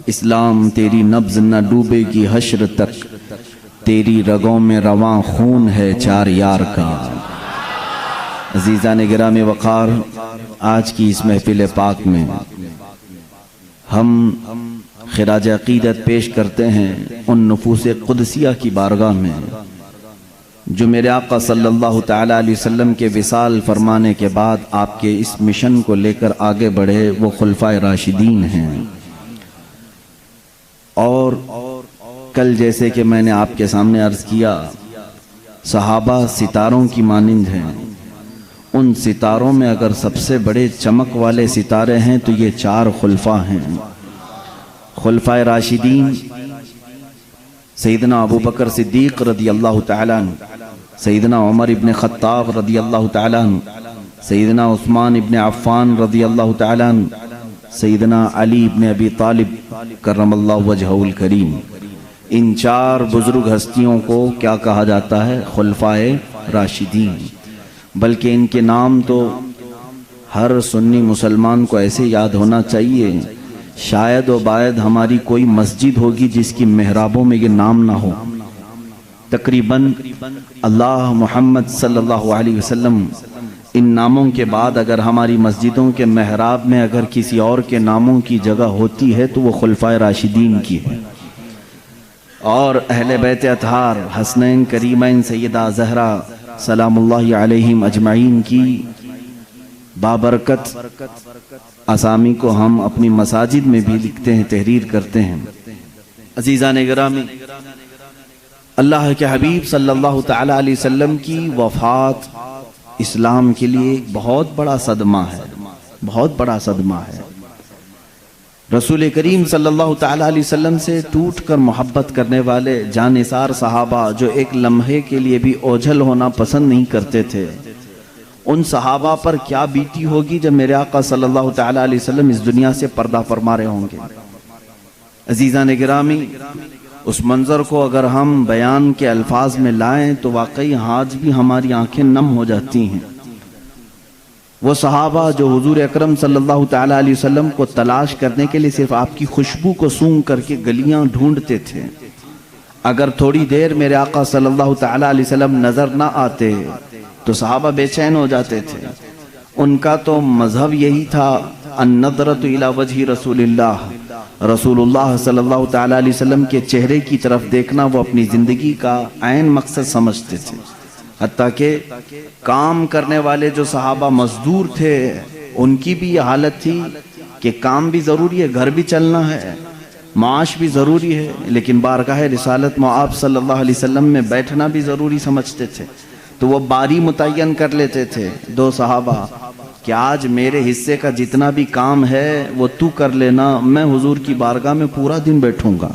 इस्लाम तेरी नब्ज न डूबेगी हश्र तक, तेरी रगों में रवां खून है चार यार का। अजीज़ान गिराम वक़ार, आज की इस महफिल पाक में हम खिराज अक़ीदत पेश करते हैं उन नफूस क़ुदसिया की बारगाह में जो मेरे आका सल्लल्लाहु तआला अलैहि वसल्लम के विसाल फरमाने के बाद आपके इस मिशन को लेकर आगे बढ़े, वो खुलफाए राशिदीन हैं। और कल जैसे कि मैंने आपके सामने अर्ज़ किया, सहाबा सितारों की मानिंद हैं। उन सितारों में अगर सबसे बड़े चमक वाले सितारे हैं तो ये चार खुलफा हैं। खुलफाए राशिदीन सैयदना अबू बकर सिद्दीक़ रदी अल्लाह तआला अन्हु, सैयदना उमर इब्न ख़त्ताब रदी अल्लाह तआला अन्हु, सैयदना उस्मान इब्न अफ़्फ़ान रदी अल्लाह तआला अन्हु, सैयदना अली इब्न अबी तालिब करमल्लाहु वजहुल करीम। इन चार बुजुर्ग हस्तियों को क्या कहा जाता है? खुलफाए राशिदीन। बल्कि इनके नाम तो हर सुन्नी मुसलमान को ऐसे याद होना चाहिए, शायद व बायद हमारी कोई मस्जिद होगी जिसकी मेहराबों में ये नाम ना हो। तकरीबन अल्लाह मोहम्मद सल्लल्लाहु अलैहि वसल्लम इन नामों के बाद अगर हमारी मस्जिदों के मेहराब में अगर किसी और के नामों की जगह होती है तो वो खुलफाए राशिदीन की है। और अहले बैत अतहार हसनैन करीमैन सैयदा ज़हरा सलामुल्लाहि अलैहिम अजमाइन की बाबरकत असामी को हम अपनी मसाजिद में भी लिखते हैं, तहरीर करते हैं। अजीज़ान गिरामी, अल्लाह के हबीब सल्लल्लाहु तआला अलैहि वसल्लम की वफ़ात इस्लाम के लिए एक बहुत बड़ा सदमा है, बहुत बड़ा सदमा है। रसूल करीम सल्लल्लाहु तआला अलैहि वसल्लम से टूट कर मोहब्बत करने वाले जानिसार सहाबा जो एक लम्हे के लिए भी ओझल होना पसंद नहीं करते थे, उन सहाबा पर क्या बीती होगी जब मेरे आका सल्लल्लाहु तआला अलैहि वसल्लम इस दुनिया से पर्दा फरमा रहे होंगे। अजीज़ान गिरामी, उस मंज़र को अगर हम बयान के अल्फाज में लाएं तो वाकई आज भी हमारी आंखें नम हो जाती हैं। वो सहाबा जो हुजूर अकरम सल्लल्लाहु तआला अलैहि वसल्लम को तलाश करने के लिए सिर्फ आपकी खुशबू को सूंघ करके गलियां ढूंढते थे, अगर थोड़ी देर मेरे आका सल्लल्लाहु तआला अलैहि वसल्लम नजर ना आते तो सहाबा बेचैन हो जाते थे। उनका तो मजहब यही था, अन्नदरतु इला वजही रसूलिल्लाह, रसूलुल्लाह सल्लल्लाहु तआला अलैहि वसल्लम के चेहरे की तरफ देखना वो अपनी जिंदगी का ऐन मकसद समझते थे। हत्ता के काम करने वाले जो सहाबा मजदूर थे उनकी भी यह हालत थी कि काम भी ज़रूरी है, घर भी चलना है, माश भी ज़रूरी है, लेकिन बारगाह रिसालत मआब सल्लल्लाहु अलैहि वसल्लम में बैठना भी ज़रूरी समझते थे। तो वो बारी मुतय्यन कर लेते थे दो सहाबा कि आज मेरे हिस्से का जितना भी काम है वो तू कर लेना, मैं हुजूर की बारगाह में पूरा दिन बैठूंगा,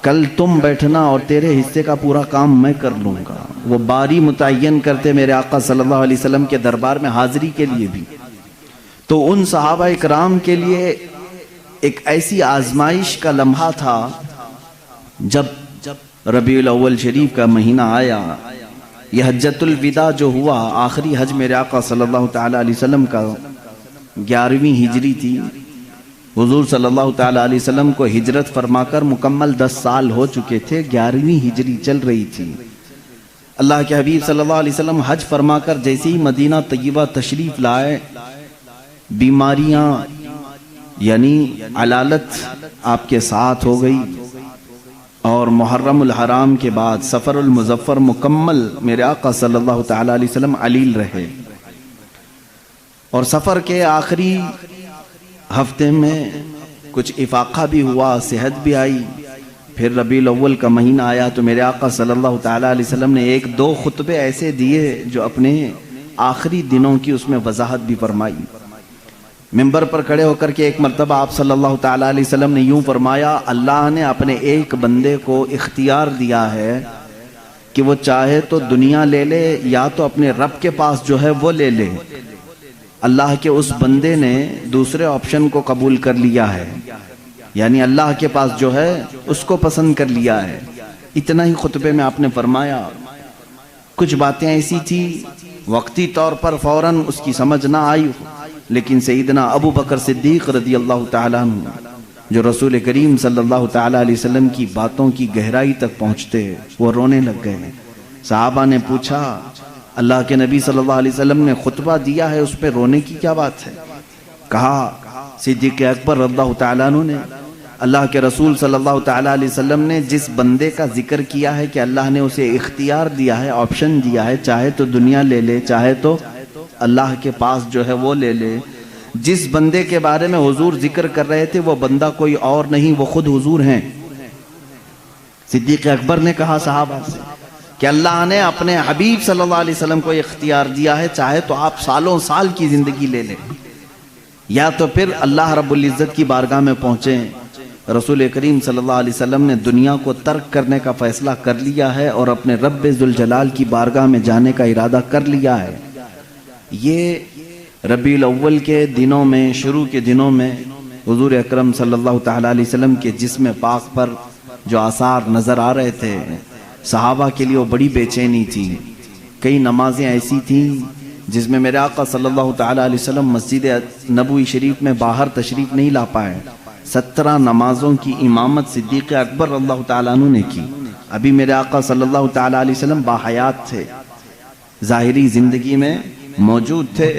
कल तुम बैठना और तेरे हिस्से का पूरा काम मैं कर लूँगा। वो बारी मुतय्यन करते मेरे आका सल्लल्लाहु अलैहि वसल्लम के दरबार में हाजिरी के लिए भी। तो उन सहाबा इकराम के लिए एक ऐसी आजमाइश का लम्हा था जब रबीउल अव्वल शरीफ का महीना आया। यह हज्जतुल विदा जो हुआ, आखिरी हज मेरे आका सल्लल्लाहु तआला अलैहि वसल्लम का 11वीं हिजरी थी। हुजूर सल्लल्लाहु तआला अलैहि वसल्लम को हिजरत फरमाकर मुकम्मल 10 साल हो चुके थे, 11वीं हिजरी चल रही थी। अल्लाह के हबीब सल्लल्लाहु अलैहि वसल्लम हज फरमाकर जैसे ही मदीना तय्यबा तशरीफ लाए, बीमारियां यानी अलालत आपके साथ हो गई और मुहर्रमुल हराम के बाद सफ़रुल मुज़फ़्फ़र मुकम्मल मेरे आका सल्लल्लाहु तआला अलैहि वसल्लम अलील रहे। और सफ़र के आखिरी हफ्ते में कुछ इफ़ाक़ा भी हुआ, सेहत भी आई। फिर रबीउल अव्वल का महीना आया तो मेरे आका सल्लल्लाहु तआला अलैहि वसल्लम ने 1-2 खुतबे ऐसे दिए जो अपने आखिरी दिनों की उसमें वजाहत भी फरमाई। मिंबर पर खड़े होकर के एक मरतबा आप सल्लल्लाहु तआला अलैहि वसल्लम ने यूं फरमाया, अल्लाह ने अपने एक बंदे को इख्तियार दिया है कि वो चाहे तो दुनिया ले ले या तो अपने रब के पास जो है वो ले ले। अल्लाह के उस बंदे ने दूसरे ऑप्शन को कबूल कर लिया है, यानी अल्लाह के पास जो है उसको पसंद कर लिया है। इतना ही खुतबे में आपने फरमाया। कुछ बातें ऐसी थी वक्ती तौर पर फौरन उसकी समझ ना आई, लेकिन सैयदना अबू बकर सिद्दीक़ रज़ी अल्लाह तआला अन्हु जो रसूल करीम सल्लल्लाहु ताला अलैहि वसल्लम की बातों की गहराई तक पहुँचते, वो रोने लग गए। सहाबा ने पूछा, अल्लाह के नबी सल्लल्लाहु अलैहि वसल्लम ने खुतबा दिया है, उस पर रोने की क्या बात है? कहा, सिद्दीक़ अकबर रज़ियल्लाहु ताला अन्हु ने, अल्लाह के रसूल सल्लल्लाहु ताला अलैहि वसल्लम ने जिस बंदे का जिक्र किया है कि अल्लाह ने उसे इख्तियार दिया है, ऑप्शन दिया है, चाहे तो दुनिया ले ले, चाहे तो अल्लाह के पास जो है वो ले ले, जिस बंदे के बारे में हुजूर जिक्र कर रहे थे वो बंदा कोई और नहीं, वो खुद हुजूर हैं। सिद्दीक़ अकबर ने कहा सहाबा से कि अल्लाह ने अपने हबीब सल्लल्लाहु अलैहि वसल्लम को इख्तियार दिया है, चाहे तो आप सालों साल की जिंदगी ले लें, या तो फिर अल्लाह रब्बुल इज्जत की बारगाह में पहुंचे। रसूल करीम सल्लल्लाहु अलैहि वसल्लम ने दुनिया को तर्क करने का फैसला कर लिया है और अपने रब्बे जुल जलाल की बारगाह में जाने का इरादा कर लिया है। ये रबीउल अव्वल के दिनों में, शुरू के दिनों में हुजूर अकरम सल्लल्लाहु ताला अलैहि वसल्लम के जिस्म पाक पर जो आसार नज़र आ रहे थे, सहाबा के लिए वो बड़ी बेचैनी थी। कई नमाजें ऐसी थीं जिसमें मेरे आका सल्लल्लाहु ताला अलैहि वसल्लम मस्जिद नबवी शरीफ में बाहर तशरीफ़ नहीं ला पाए। 17 नमाजों की इमामत सिद्दीक़ अकबर रज़ियल्लाहु ताला अन्हु ने की। अभी मेरे आका सल्लल्लाहु ताला अलैहि वसल्लम बाहयात थे, ज़ाहिरी ज़िंदगी में मौजूद थे।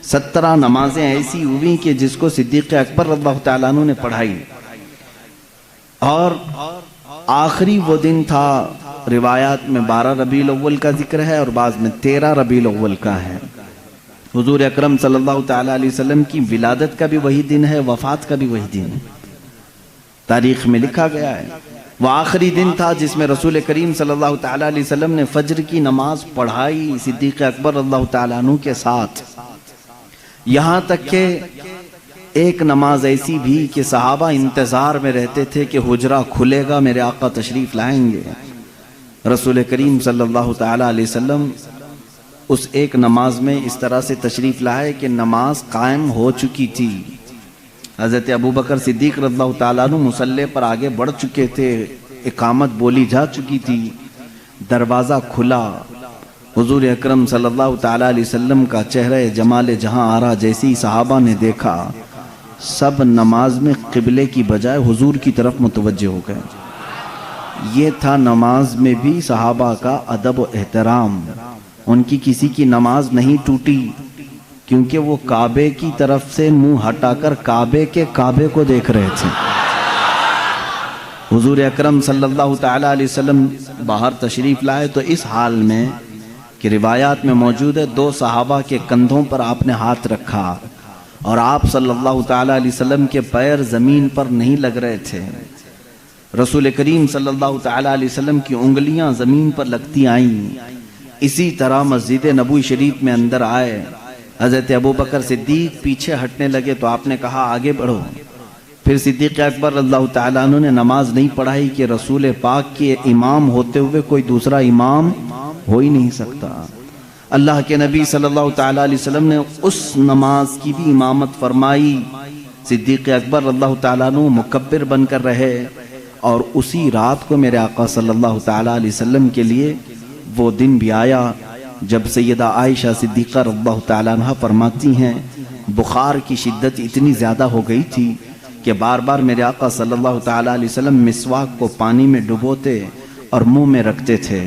17 नमाजें ऐसी हुई कि जिसको सिद्दीक़ अकबर रज़ियल्लाहु ताला अन्हु ने पढ़ाई। और आखिरी वो दिन था, रिवायात में 12 रबीउल अव्वल का जिक्र है और बाद में 13 रबीउल अव्वल का है। हुजूर अकरम सल्लल्लाहु ताला अलैहि वसल्लम की विलादत का भी वही दिन है, वफात का भी वही दिन है, तारीख में लिखा गया है। वो आखिरी दिन था जिसमें रसूल करीम सल्लल्लाहु ताला अलैहि वसल्लम ने फज्र की नमाज पढ़ाई सिद्दीक़ अकबर रज़ियल्लाहु ताला अन्हु के साथ। यहाँ तक के एक नमाज ऐसी भी कि सहाबा इंतज़ार में रहते थे कि हुजरा खुलेगा, मेरे आका तशरीफ़ लाएंगे। रसूल करीम सल्लल्लाहु ताला अलैहि वसल्लम उस एक नमाज में इस तरह से तशरीफ़ लाए कि नमाज कायम हो चुकी थी। हज़रत अबू बकर सिद्दीक़ रज़ियल्लाहु ताला अन्हु मुसल्ले पर आगे बढ़ चुके थे, इकामत बोली जा चुकी थी, दरवाज़ा खुला। हुजूर अकरम सल्लल्लाहु ताला अलैहि वसल्लम का चेहरा जमाल जहां आ रहा, जैसे ही सहाबा ने देखा, सब नमाज में क़िबले की बजाय हुजूर की तरफ मुतवज्जे हो गए। ये था नमाज में भी सहाबा का अदब व एहतराम। उनकी किसी की नमाज नहीं टूटी, क्योंकि वो काबे की तरफ से मुंह हटाकर काबे के काबे को देख रहे थे। हुजूर अकरम सल्लल्लाहु ताला अलैहि वसल्लम बाहर तशरीफ़ लाए तो इस हाल में कि रिवायात में मौजूद है, 2 सहाबा के कंधों पर आपने हाथ रखा और आप सल्लल्लाहु ताला अलैहि वसल्लम के पैर ज़मीन पर नहीं लग रहे थे। रसूल करीम सल्लल्लाहु ताला अलैहि वसल्लम की उंगलियां ज़मीन पर लगती आईं। इसी तरह मस्जिद नबवी शरीफ में अंदर आए, हज़रत अबू बकर सिद्दीक़ पीछे हटने लगे तो आपने कहा आगे बढ़ो। फिर सिद्दीक़ अकबर रज़ियल्लाहु ताला अन्हु ने नमाज नहीं पढ़ाई कि रसूल पाक के इमाम होते हुए कोई दूसरा इमाम हो ही नहीं सकता। अल्लाह के नबी सल्लल्लाहु ताला अलैहि वसल्लम ने उस नमाज की भी इमामत फरमाई। सिद्दीक़ अकबर रज़ियल्लाहु ताला अन्हु मुकब्बिर बनकर रहे और उसी रात को मेरे आका सल्लल्लाहु ताला अलैहि वसल्लम के लिए वो दिन भी आया जब सैयदा आयशा सिद्दीक़ा रज़ियल्लाहु ताला अन्हा फरमाती हैं, बुखार की शिद्दत इतनी ज़्यादा हो गई थी कि बार बार मेरे आका सल्लल्लाहु ताला अलैहि वसल्लम मिसवाक को पानी में डुबोते और मुंह में रखते थे।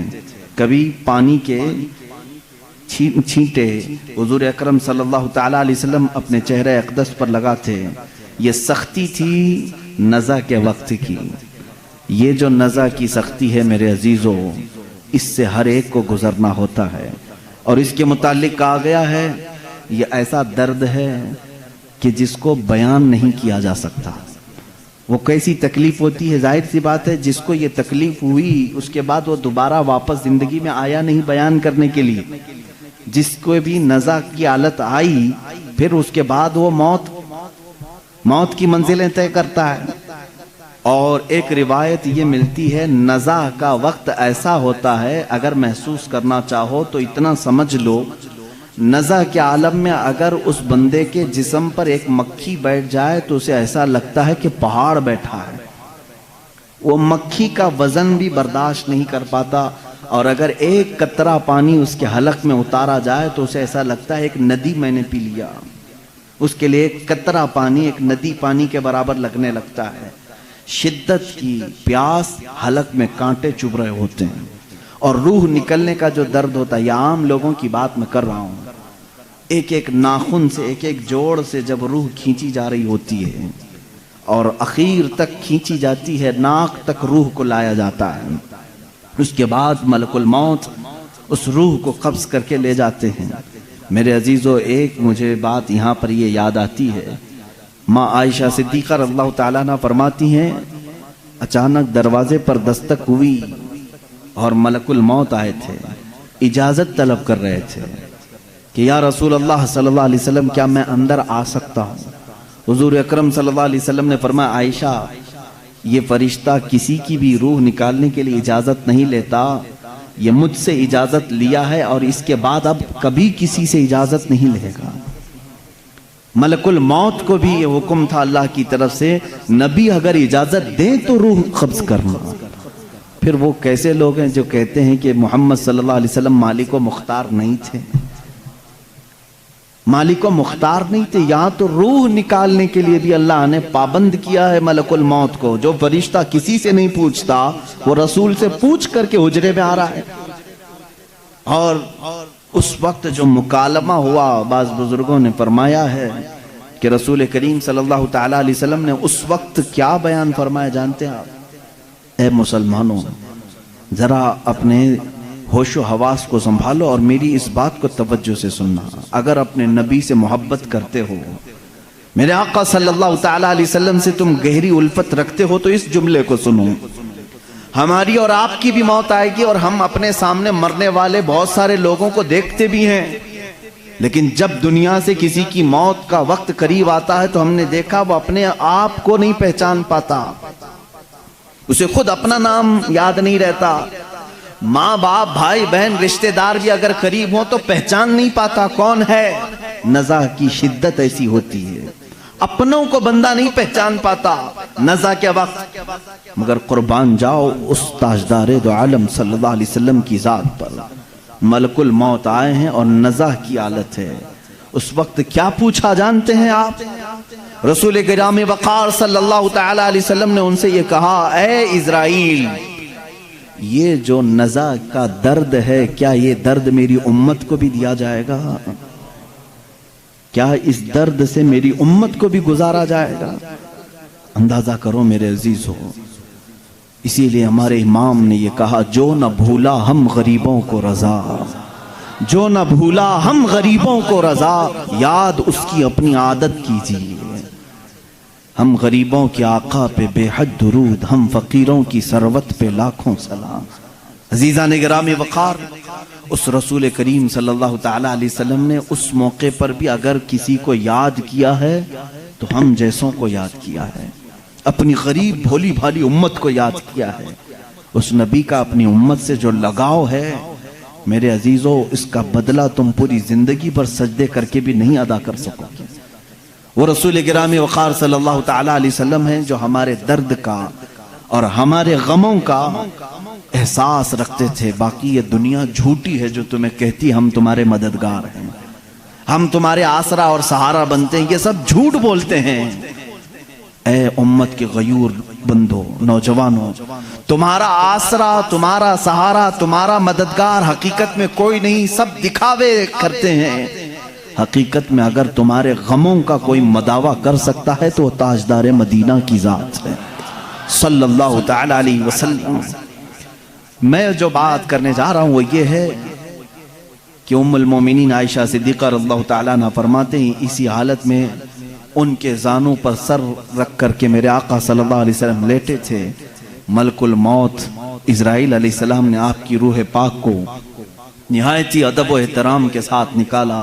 कभी पानी के छींटे हुजूर अकरम सल्लल्लाहु ताला अलैहि वसल्लम अपने चेहरे अक़दस पर लगाते। ये सख्ती थी नज़ा के वक्त की। ये जो नज़ा की सख्ती है मेरे अजीज़ों, इससे हर एक को गुजरना होता है। और इसके मुतालिक कहा गया है, ये ऐसा दर्द है कि जिसको बयान नहीं किया जा सकता। वो कैसी तकलीफ होती है, जाहिर सी बात है जिसको ये तकलीफ हुई उसके बाद वो दोबारा वापस जिंदगी में आया नहीं बयान करने के लिए। जिसको भी नज़ा की हालत आई फिर उसके बाद वो मौत की मंजिलें तय करता है। और एक रिवायत ये मिलती है, नज़ा का वक्त ऐसा होता है, अगर महसूस करना चाहो तो इतना समझ लो, नज़ा के आलम में अगर उस बंदे के जिस्म पर एक मक्खी बैठ जाए तो उसे ऐसा लगता है कि पहाड़ बैठा है। वो मक्खी का वजन भी बर्दाश्त नहीं कर पाता। और अगर एक कतरा पानी उसके हलक में उतारा जाए तो उसे ऐसा लगता है एक नदी मैंने पी लिया। उसके लिए एक कतरा पानी एक नदी पानी के बराबर लगने लगता है। शिद्दत की प्यास, हलक में कांटे चुभ रहे होते हैं, और रूह निकलने का जो दर्द होता है, या आम लोगों की बात मैं कर रहा हूं, एक एक नाखून से, एक एक जोड़ से जब रूह खींची जा रही होती है और आखिर तक खींची जाती है, नाक तक रूह को लाया जाता है, उसके बाद मलकुल मौत उस रूह को कब्ज करके ले जाते हैं। मेरे अजीजों, एक मुझे बात यहाँ पर ये याद आती है। माँ आयशा सिद्दीक़ा रज़ियल्लाहु ताला अन्हा फरमाती हैं, अचानक दरवाजे पर दस्तक हुई और मलकुल मौत आए थे, इजाज़त तलब कर रहे थे कि या रसूल अल्लाह सल्लल्लाहु अलैहि वसल्लम, क्या मैं अंदर आ सकता हूँ? हुजूर अकरम सल्लल्लाहु अलैहि वसल्लम ने फरमाया, आयशा, ये फरिश्ता किसी की भी रूह निकालने के लिए इजाज़त नहीं लेता, ये मुझसे इजाज़त लिया है और इसके बाद अब कभी किसी से इजाज़त नहीं लेगा। मलकुल मौत को भी ये हुक्म था अल्लाह की तरफ से, नबी अगर इजाज़त दें तो रूह कब्ज करना। फिर वो कैसे लोग हैं जो कहते हैं कि मोहम्मद सल्लल्लाहु अलैहि वसल्लम मालिक व मुख्तार नहीं थे? मालिक व मुख्तार नहीं थे। यहाँ तो रूह निकालने के लिए भी अल्लाह ने पाबंद किया है मलकुल मौत को। जो फरिश्ता किसी से नहीं पूछता, वो रसूल से पूछ करके हुजरे में आ रहा है। और उस वक्त जो मुकालमा हुआ, बाज़ बुजुर्गों ने फरमाया है कि रसूल करीम सल्लल्लाहु ताला अलैहि वसल्लम ने उस वक्त क्या बयान फरमाया जानते हैं आप? ए मुसलमानों, जरा अपने होशो हवास को संभालो और मेरी इस बात को तवज्जो से सुनना। अगर अपने नबी से मोहब्बत करते हो, मेरे आका सल्लल्लाहु ताला अलैहि वसल्लम से तुम गहरी उल्फत रखते हो, तो इस जुमले को सुनो। हमारी और आपकी भी मौत आएगी और हम अपने सामने मरने वाले बहुत सारे लोगों को देखते भी हैं, लेकिन जब दुनिया से किसी की मौत का वक्त करीब आता है तो हमने देखा वो अपने आप को नहीं पहचान पाता, उसे खुद अपना नाम याद नहीं रहता। माँ बाप भाई बहन रिश्तेदार भी अगर करीब हो तो पहचान नहीं पाता कौन है। नज़ा की शिद्दत ऐसी होती है, अपनों को बंदा नहीं पहचान पाता नज़ा के वक्त। मगर कुर्बान जाओ उस ताजदारे दो आलम सल्लल्लाहु अलैहि वसल्लम की जात पर। मलकुल मौत आए हैं और नज़ा की हालत है। उस वक्त क्या पूछा जानते हैं आप? रसूल गिरामी वक़ार सल्लल्लाहु ताला अलैहि वसल्लम ने उनसे ये कहा, ए इज़राइल, ये जो नज़ा का दर्द है, क्या ये दर्द मेरी उम्मत को भी दिया जाएगा? क्या इस दर्द से मेरी उम्मत को भी गुजारा जाएगा? अंदाजा करो मेरे अजीज हो। इसीलिए हमारे इमाम ने ये कहा, जो न भूला हम गरीबों को रजा, जो न भूला हम गरीबों को रजा, याद उसकी अपनी आदत कीजिए। हम गरीबों के आका पे बेहद दुरूद, हम फकीरों की सरवत पे लाखों सलाम। अजीज़ा ने गिरामी वक़ार, उस रसूल करीम सल्लल्लाहु ताला अलैहि वसल्लम ने उस मौके पर भी अगर किसी को याद किया है तो हम जैसों को याद किया है, अपनी गरीब भोली भाली उम्मत को याद किया है। उस नबी का अपनी उम्मत से जो लगाव है मेरे अजीज़ों, इसका बदला तुम पूरी जिंदगी पर सजदे करके भी नहीं अदा कर सकोगे। वो रसूल गिरामी वक़ार सल्लल्लाहु ताला अलैहि वसल्लम हैं जो हमारे दर्द का और हमारे गमों का एहसास रखते थे। बाकी ये दुनिया झूठी है जो तुम्हें कहती हम तुम्हारे मददगार हैं, हम तुम्हारे आसरा और सहारा बनते हैं, ये सब झूठ बोलते हैं। ए उम्मत के गयूर बंदो, नौजवानों, तुम्हारा आसरा, तुम्हारा सहारा, तुम्हारा मददगार हकीकत में कोई नहीं, सब दिखावे करते हैं। हकीकत में अगर तुम्हारे गमों का कोई मदावा कर सकता है तो ताजदार मदीना की जात है सल्लल्लाहु ताला अलैहि वसल्लम। मैं जो बात करने जा रहा हूं वो ये है कि उम्मुल मोमिनीन आयशा सिद्दीक़ा रज़ियल्लाहु ताला अन्हा फरमाते हैं, इसी हालत में उनके जानों पर सर रख करके मेरे आका सल्लल्लाहु अलैहि वसल्लम लेटे थे। मलकुल मौत इज़राइल अलैहिस्सलाम ने आपकी रूह पाक को निहायती अदब व एहतराम के साथ निकाला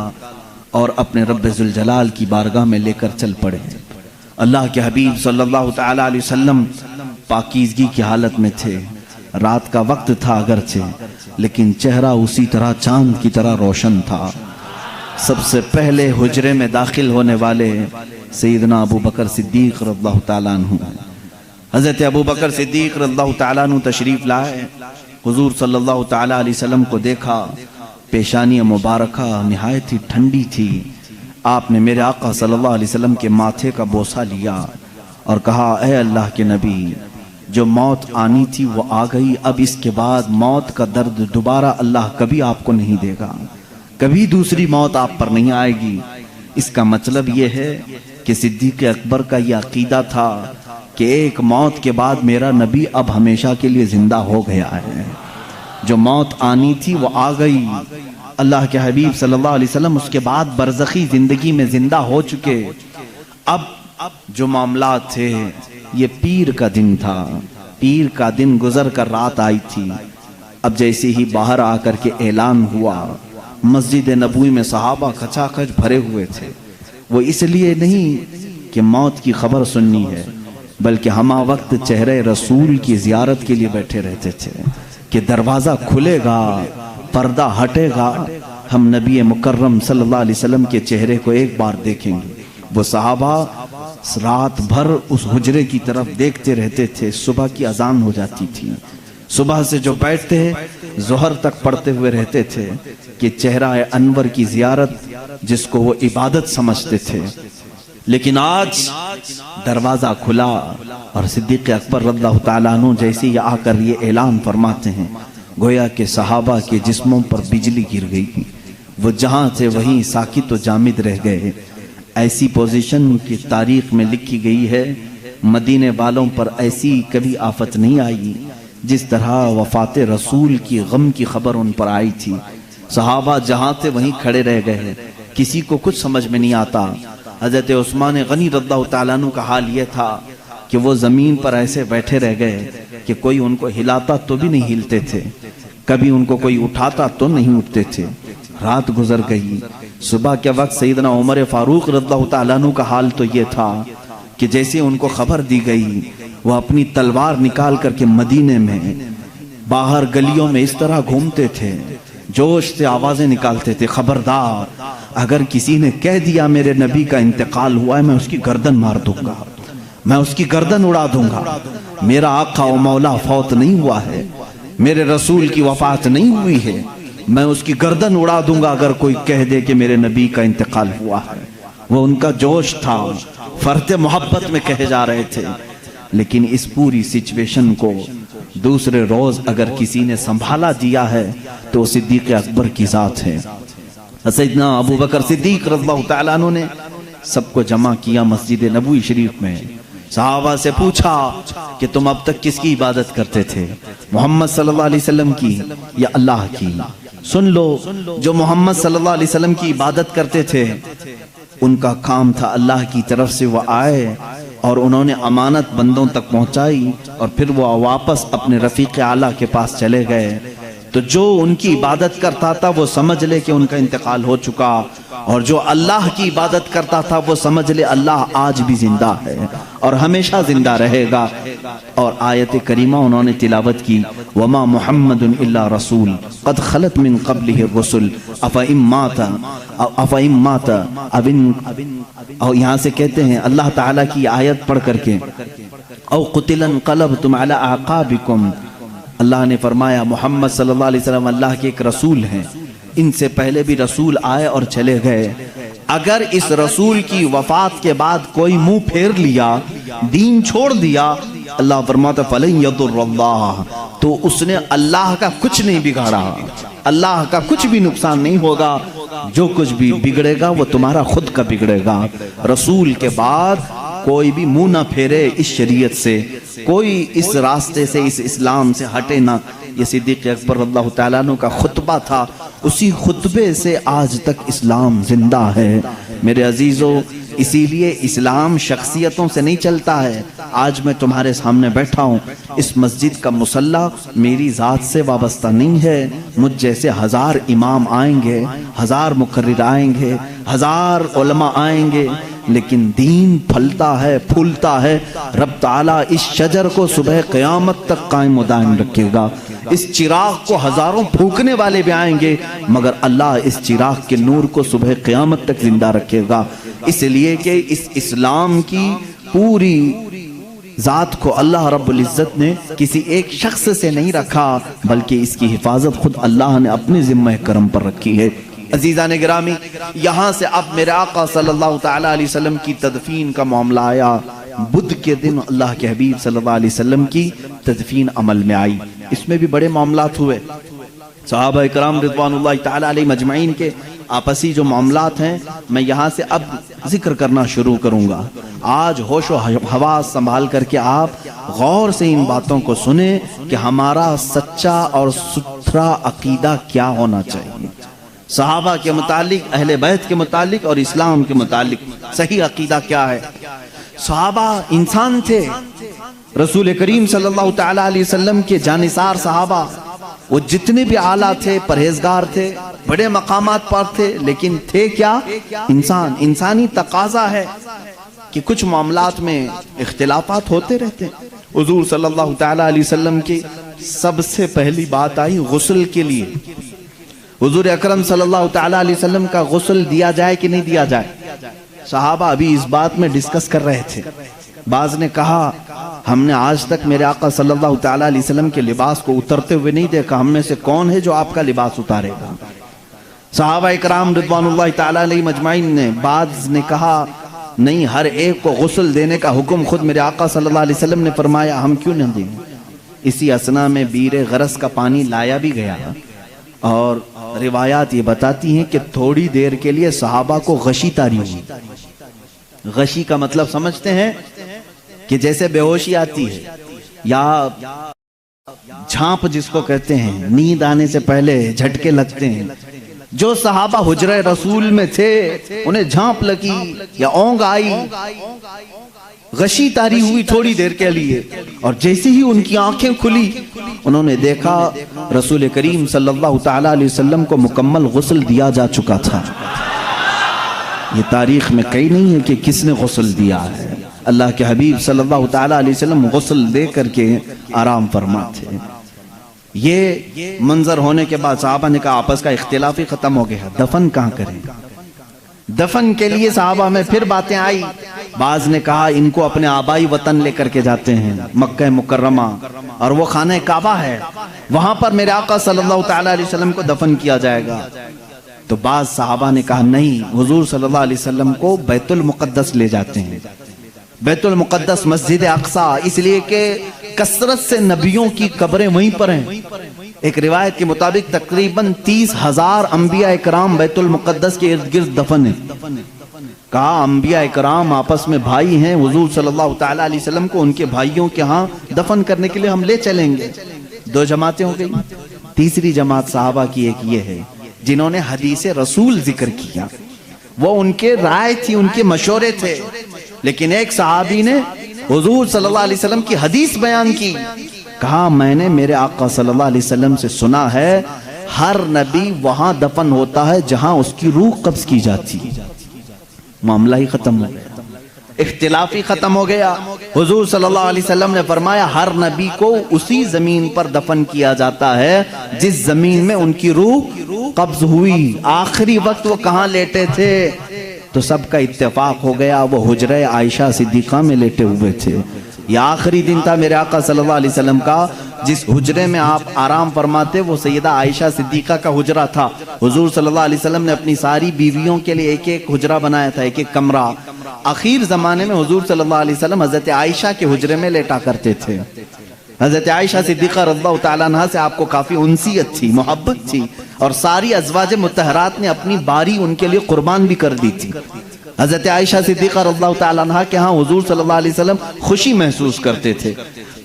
और अपने रब्बे जुल जलाल की बारगाह में लेकर चल पड़े। अल्लाह के हबीब सल्लल्लाहु ताला अलैहि वसल्लम पाकीज़गी की हालत में थे। रात का वक्त था अगरचे, लेकिन चेहरा उसी तरह चांद की तरह रोशन था। सबसे पहले हुजरे में दाखिल होने वाले सैयदना अबू बकर सिद्दीक़ रज़ियल्लाहु ताला अन्हु, हज़रत अबू बकर सिद्दीक़ रज़ियल्लाहु ताला अन्हु तशरीफ़ लाए। हुजूर सल्लल्लाहु ताला अलैहि वसल्लम को देखा, पेशानी मुबारका निहायत ही ठंडी थी, आपने मेरे आका सल्लल्लाहु अलैहि वसल्लम के माथे का बोसा लिया और कहा, ए अल्लाह के नबी, जो मौत आनी थी वो आ गई, अब इसके बाद मौत का दर्द दोबारा अल्लाह कभी आपको नहीं देगा, कभी दूसरी मौत आप पर नहीं आएगी। इसका मतलब ये है कि सिद्दीक़ अकबर का यह अकीदा था कि एक मौत के बाद मेरा नबी अब हमेशा के लिए जिंदा हो गया है। जो मौत आनी थी वो आ गई। अल्लाह के हबीब सल्लल्लाहु अलैहि वसल्लम उसके बाद बरज़खी जिंदगी में जिंदा हो चुके। अब जो मामला थे, ये पीर का दिन था, पीर का दिन गुजर कर रात आई थी। अब जैसे ही बाहर आकर के ऐलान हुआ, मस्जिद नबवी में सहाबा खचाखच भरे हुए थे। वो इसलिए नहीं कि मौत की खबर सुननी है, बल्कि हमा वक्त चेहरे रसूल की जियारत के लिए बैठे रहते थे कि दरवाज़ा खुलेगा, पर्दा हटेगा, हम नबी मुकर्रम सल्लल्लाहु अलैहि वसल्लम के चेहरे को एक बार देखेंगे। वो सहाबा रात भर उस हुजरे की तरफ देखते रहते थे। सुबह की अजान हो जाती थी, सुबह से जो बैठते जोहर तक पढ़ते हुए रहते थे कि चेहरा अनवर की जियारत जिसको वो इबादत समझते थे। लेकिन आज दरवाजा खुला और सिद्दीक़ अकबर रज़ियल्लाहु ताला अन्हु जैसे ही आकर ये ऐलान फरमाते हैं, गोया के सहाबा के जिस्मों पर बिजली गिर गई। वो जहां थे वहीं साकित व जामिद रह गए। ऐसी पोजीशन की तारीख में लिखी गई है, मदीने वालों पर ऐसी कभी आफत नहीं आई जिस तरह वफात रसूल की गम की खबर उन पर आई थी। सहाबा जहां थे वहीं खड़े रह गए, किसी को कुछ समझ में नहीं आता। हजरत उस्मान गनी रज़ियल्लाहु ताला अन्हु का हाल यह था कि वो जमीन पर ऐसे बैठे रह गए कि कोई उनको हिलाता तो भी नहीं हिलते थे, कभी उनको कोई उठाता तो नहीं उठते थे। रात गुजर गई। सुबह के वक्त सैयदना उमर फारूक रज़ियल्लाहु ताला अन्हु का हाल तो ये था कि जैसे उनको खबर दी गई, वह अपनी तलवार निकाल करके मदीने में बाहर गलियों में इस तरह घूमते थे, जोश से आवाजें निकालते थे, खबरदार अगर किसी ने कह दिया मेरे नबी का इंतकाल हुआ है, मैं उसकी गर्दन मार दूंगा, मैं उसकी गर्दन उड़ा दूंगा। मेरा आका व मौला फौत नहीं हुआ है, मेरे रसूल की वफात नहीं हुई है, मैं उसकी गर्दन उड़ा दूंगा अगर कोई कह दे कि मेरे नबी का इंतकाल हुआ है। वो उनका जोश था, फर्ते मोहब्बत में कहे जा रहे थे। लेकिन इस पूरी सिचुएशन को दूसरे रोज अगर किसी ने संभाला दिया है तो सिद्दीक़ अकबर की जात है। सैयदना अबू बकर सिद्दीक़ रज़ियल्लाहु ताला अन्हु ने सबको जमा किया मस्जिद नबवी शरीफ में। सहाबा से पूछा कि तुम अब तक किसकी इबादत करते थे, मोहम्मद सल्लल्लाहु अलैहि वसल्लम की या अल्लाह की? सुन लो, जो मोहम्मद सल्लल्लाहु अलैहि वसल्लम की इबादत करते थे उनका काम था अल्लाह की तरफ से वो आए और उन्होंने अमानत बंदों तक पहुंचाई और फिर वो वापस अपने रफीक आला के पास चले गए। तो जो उनकी इबादत करता था वो समझ ले कि उनका इंतकाल हो चुका, और जो अल्लाह की इबादत करता था वो समझ ले अल्लाह आज भी जिंदा है और हमेशा जिंदा रहेगा। और आयत करीमा उन्होंने तिलावत की, वमा मुहम्मदुन इल्ला रसूल क़द खलत मिन क़ब्लिहि रुसुल अफ़ा इम माता और यहाँ से कहते हैं अल्लाह ताला की आयत पढ़ करके, औ क़ुतिलन क़लबतुम अला अक़ाबिकुम, अल्लाह ने फरमाया मोहम्मद सल्लल्लाहु अलैहि वसल्लम अल्लाह के एक रसूल हैं, इनसे पहले भी रसूल आए और चले गए। अगर इस रसूल की वफात के बाद कोई मुंह फेर लिया, दीन छोड़ दिया, अल्लाह फरमाता फलन यदुर्रल्लाह, तो उसने अल्लाह का कुछ नहीं बिगाड़ा, अल्लाह का कुछ भी नुकसान नहीं होगा। जो कुछ भी बिगड़ेगा वो तुम्हारा खुद का बिगड़ेगा। रसूल के बाद कोई भी मुंह ना फेरे इस शरीयत से, कोई इस रास्ते से, इस इस्लाम से हटे ना। ये सिद्दीक़ अकबर रज़ियल्लाहु ताला अन्हु का खुतबा था, उसी खुतबे से आज तक इस्लाम जिंदा है। मेरे अजीजों, इसीलिए इस्लाम शख्सियतों से नहीं चलता है। आज मैं तुम्हारे सामने बैठा हूँ, इस मस्जिद का मुसल्ला मेरी ज़ात से वाबस्ता नहीं है। मुझ जैसे 1000 इमाम आएंगे, 1000 मुकर्रिर आएंगे, 1000 उलमा आएंगे, लेकिन दीन फलता है, फूलता है। रब ताला इस शजर को सुबह क़यामत तक कायम व दायम रखेगा। इस चिराग को हजारों फूकने वाले भी आएंगे, मगर अल्लाह इस चिराग के नूर को सुबह क़यामत तक जिंदा रखेगा। इसलिए कि इस इस्लाम की पूरी जात को अल्लाह रब्बुल इज़्ज़त ने किसी एक शख्स से नहीं रखा, बल्कि इसकी हिफाजत खुद अल्लाह ने अपने ज़िम्मे करम पर रखी है। अजीज़ान गिरामी, यहाँ से अब मेरे आका सल्लल्लाहु तआला अलैहि वसल्लम की तदफीन का मामला आया। बुध के दिन अल्लाह के हबीब सल्लल्लाहु अलैहि वसल्लम की तदफीन अमल में आई। इसमें भी बड़े मामलात हुए। सहाबा इकराम रिज़वानुल्लाहि तआला अलैहिम अजमईन के आपसी जो मामलात हैं, मैं यहाँ से अब जिक्र करना शुरू करूँगा। आज होशो हवास संभाल करके आप गौर से इन बातों को सुने कि हमारा सच्चा और सुथरा अकीदा क्या होना चाहिए। सहाबा के मुतालिक, अहले बैत के मुतालिक और इस्लाम के मुतालिक सही अकीदा क्या है। सहाबा इंसान थे। रसूल करीम सल्लल्लाहु तआला अलैहि वसल्लम के जानिसार सहाबा, वो जितने भी आला थे, परहेजगार थे, बड़े मकामात पर थे, लेकिन थे क्या? इंसान। इंसानी तकाजा है कि कुछ मामलात में इख्तिलाफात होते रहते हैं। हुजूर सल्लल्लाहु तआला अलैहि वसल्लम की सबसे पहली बात आई गुस्ल के लिए। हुजूर अकरम सल्लल्लाहु तआला अलैहि वसल्लम का गुस्ल दिया जाए कि नहीं दिया जाए। सहाबा अभी इस बात में डिस्कस कर रहे थे। बाज ने कहा, हमने आज तक मेरे आका सल्लल्लाहु तआला अलैहि वसल्लम के लिबास को उतरते हुए नहीं देखा, हम में से कौन है जो आपका लिबास उतारेगा। सहाबा इकराम रिज़वानुल्लाहि तआला अलैहिम अजमईन ने, बाज ने कहा, नहीं, हर एक को गुस्ल देने का हुक्म खुद मेरे आका सल्लल्लाहु अलैहि वसल्लम ने फरमाया, हम क्यों न दें। इसी असना में बीरे गरस का पानी लाया भी गया और रिवायात ये बताती हैं कि थोड़ी देर के लिए सहाबा को गशी तारी हुई। गशी का मतलब समझते हैं कि जैसे बेहोशी आती है या झांप जिसको कहते हैं, नींद आने से पहले झटके लगते हैं। जो सहाबा हुजरे रसूल में थे उन्हें झांप लगी या ओंग आई, गशी तारी हुई थोड़ी देर के लिए, और जैसे ही उनकी आंखें खुली उन्होंने देखा रसूल करीम सल्लल्लाहु तआला अलैहि वसल्लम को मुकम्मल गुस्ल दिया जा चुका था। ये तारीख में कहीं नहीं है कि किसने गुस्ल दिया है। अल्लाह के हबीब सल्लल्लाहु तआला अलैहि वसल्लम गुस्ल दे करके आराम फरमा थे। ये मंजर होने के बाद सहाबा ने कहा आपस का इख्तिलाफ ही खत्म हो गया, दफन कहाँ करें। दफन के लिए सहाबा में फिर बातें आई। बाज ने कहा इनको अपने आबाई वतन लेकर के जाते हैं मक्का मुकर्रमा, और वो खाने काबा है, वहां पर मेरे आका सल्लल्लाहु तआला अलैहि वसल्लम को दफन किया जाएगा। तो बाज सहाबा ने कहा नहीं, हुजूर सल्लल्लाहु अलैहि वसल्लम को बैतुल मुक़द्दस ले जाते हैं। बैतुल मुक़द्दस मस्जिद अक़सा, इसलिए कि कसरत से नबियों की कब्रें वहीं पर हैं। एक रिवायत के मुताबिक तकरीबन 30,000 अंबिया इकराम बैतुल मुक़द्दस के इर्द गिर्द दफन है। कहा अंबिया इकराम आपस में भाई हैं, हुजूर सल्लल्लाहु तआला अलैहि वसल्लम को उनके भाइयों के यहाँ दफन करने के लिए हम ले चलेंगे। 2 जमातें हो गई। तीसरी जमात सहाबा की एक ये है जिन्होंने हदीस रसूल जिक्र किया। वो उनके राय थी, उनके मशवरे थे, लेकिन एक सहाबी ने हुजूर सल्लल्लाहु अलैहि वसल्लम की हदीस बयान की। कहा मैंने मेरे आका सल्लल्लाहु अलैहि वसल्लम से सुना है हर नबी वहां दफन होता है जहां उसकी रूह कब्ज की जाती है। मामला ही खत्म हो गया, इख्तिलाफ ही खत्म हो गया। हुजूर सल्लल्लाहु अलैहि वसल्लम ने फरमाया हर नबी को उसी जमीन पर दफन किया जाता है जिस जमीन में उनकी रूह कब्ज हुई। आखिरी वक्त वो कहाँ लेटे थे? तो सबका इत्तेफाक हो गया, वो हुजरे आयशा सिद्दीक़ा में लेटे हुए थे। यह आखिरी दिन था मेरे आका सल्लल्लाहु अलैहि वसल्लम का जिस हुजरे में आप आराम फरमाते, वो सैयदा आयशा सिद्दीक़ा का हुजरा था। हुजूर सल्लल्लाहु अलैहि वसल्लम ने अपनी सारी बीवियों के लिए एक एक हुजरा बनाया था, एक एक कमरा। आखिर जमाने में हुजूर सल्लल्लाहु अलैहि वसल्लम हजरत आयशा के हुजरे में लेटा करते थे। हजरत आयशा सिद्दीक़ा रज़ियल्लाहु तआला अन्हा से आपको काफी उनसियत थी, मोहब्बत थी, और सारी अज़वाज मुतहरात ने अपनी बारी उनके लिए कुर्बान भी कर दी थी। हजरत आयशा सिद्दीक़ा रज़ियल्लाहु तआला अन्हा के यहाँ हुजूर सल्लल्लाहु अलैहि वसल्लम खुशी महसूस करते थे।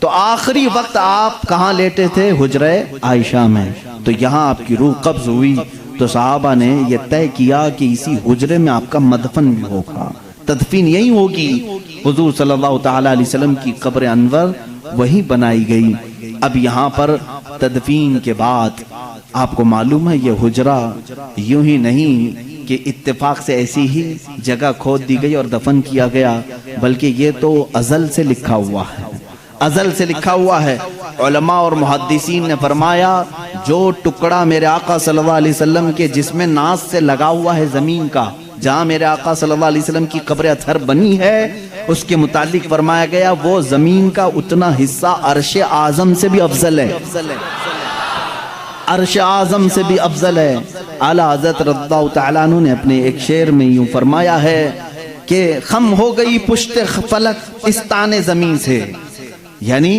तो आखिरी वक्त आप कहाँ लेटे थे? हुजरे आयशा में। तो यहाँ आपकी रूह कब्ज हुई। तो सहाबा ने यह तय किया कि इसी हुजरे में आपका मदफन भी होगा, तदफीन यही होगी। हुजूर सल्लल्लाहु तआला अलैहि वसल्लम की कब्र अनवर वही बनाई गई। अब यहाँ पर तदफीन के बाद आपको मालूम है ये हुजरा यूं ही नहीं कि इत्तेफाक से ऐसी ही जगह खोद दी गई और दफन किया गया, बल्कि ये तो अज़ल से लिखा हुआ है, अज़ल से लिखा हुआ है। उलमा और मुहद्दिसीन ने फरमाया जो टुकड़ा मेरे आका सल्लल्लाहु अलैहि वसल्लम के जिस्म नास से लगा हुआ है जमीन का, जहाँ मेरे आका सल्लल्लाहु अलैहि वसल्लम की कब्र अतहर बनी है, उसके मुतालिक फरमाया गया वो जमीन का उतना हिस्सा अर्श आज़म से भी अफजल है, अर्श आज़म से भी अफजल है। आला हज़रत रज़ियल्लाहु तआला अन्हु ने अपने एक शेर में यूं फरमाया है कि खम हो गई पुश्ते फलक इस ताने ज़मीन से, यानी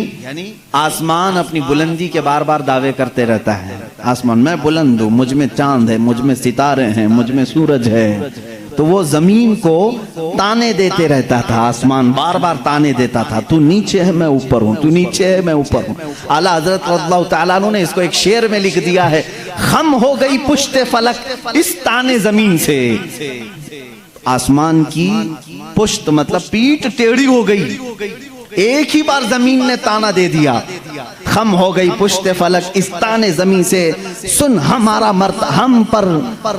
आसमान अपनी बुलंदी के बार बार दावे करते रहता है। आसमान मैं बुलंद हूँ, मुझ में चांद है, मुझ में सितारे हैं, मुझ में सूरज है। तो वो जमीन को ताने देते रहता था, आसमान बार बार ताने देता था, तू नीचे है मैं ऊपर हूँ, तू नीचे है मैं ऊपर हूँ। आला हज़रत रज़ियल्लाहु तआला अन्हु ने इसको एक शेर में लिख दिया है, खम हो गई पुश्ते फलक इस ताने जमीन से। आसमान की पुश्त मतलब पीठ टेढ़ी हो गई, एक ही बार जमीन ने ताना दे दिया। खम हो गई पुश्ते फलक इस ताने जमीन से, सुन हमारा मर्द हम पर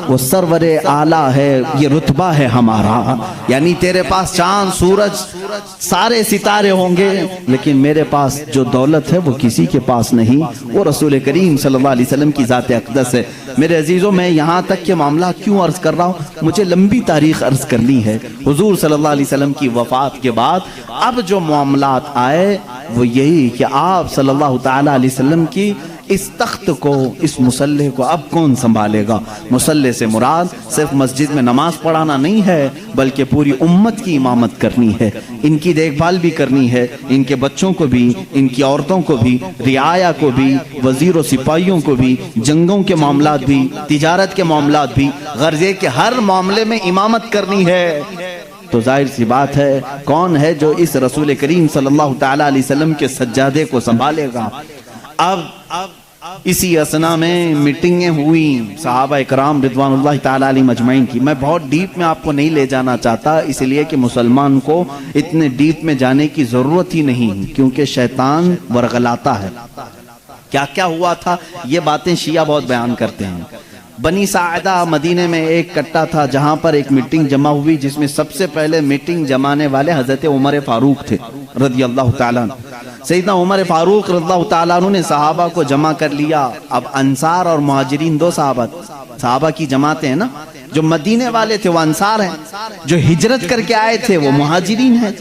वो सरवरे आला है, ये रुतबा है हमारा। यानी तेरे पास चांद सूरज सारे सितारे होंगे, लेकिन मेरे पास जो दौलत है वो किसी के पास नहीं, वो रसूल करीम सल्लल्लाहु अलैहि वसल्लम की ज़ात अक़दस है। मेरे अजीज़ों, मैं यहाँ तक के मामला क्यों अर्ज कर रहा हूँ, मुझे लंबी तारीख अर्ज करनी है। हुजूर सल्लल्लाहु अलैहि वसल्लम की वफ़ात के बाद अब जो मामलात आए वो यही कि आप सल्लल्लाहु तआला अलैहि वसल्लम की इस तख्त को, इस मुसल्ले को अब कौन संभालेगा। मुसल्ले से मुराद सिर्फ मस्जिद में नमाज पढ़ाना नहीं है, बल्कि पूरी उम्मत की इमामत करनी है, इनकी देखभाल भी करनी है, इनके बच्चों को भी, इनकी औरतों को भी, रियाया को भी, वजीरों सिपाहियों को भी, जंगों के मामलात भी, तिजारत के मामलात भी, गर्जे के हर मामले में इमामत करनी है। तो जाहिर सी बात है, कौन है जो इस रसूल करीम सल्लल्लाहु तआला अलैहि वसल्लम के सज्जादे को संभालेगा। अब इसी असना में मीटिंगें हुई सहाबा इकराम रिदवानुल्लाह ताला अलैहिम अजमईन की। मैं बहुत डीप में आपको नहीं ले जाना चाहता, इसलिए कि मुसलमान को इतने डीप में जाने की जरूरत ही नहीं, क्योंकि शैतान वरगलाता है। क्या क्या हुआ था ये बातें शिया बहुत बयान करते हैं। बनी साइदा मदीने में एक कट्टा था जहां पर एक मीटिंग जमा हुई, जिसमें सबसे पहले मीटिंग जमाने वाले हजरत उमर फारूक थे रज़ियल्लाहु ताला। सैयदना उमर फारूक रज़ियल्लाहु ताला ने सहाबा को जमा कर लिया। अब अंसार और मुहाजिरीन दो सहाबा की जमातें हैं ना, जो मदीने वाले थे वो अंसार हैं, जो हिजरत करके आए थे वो मुहाजिरीन हैं।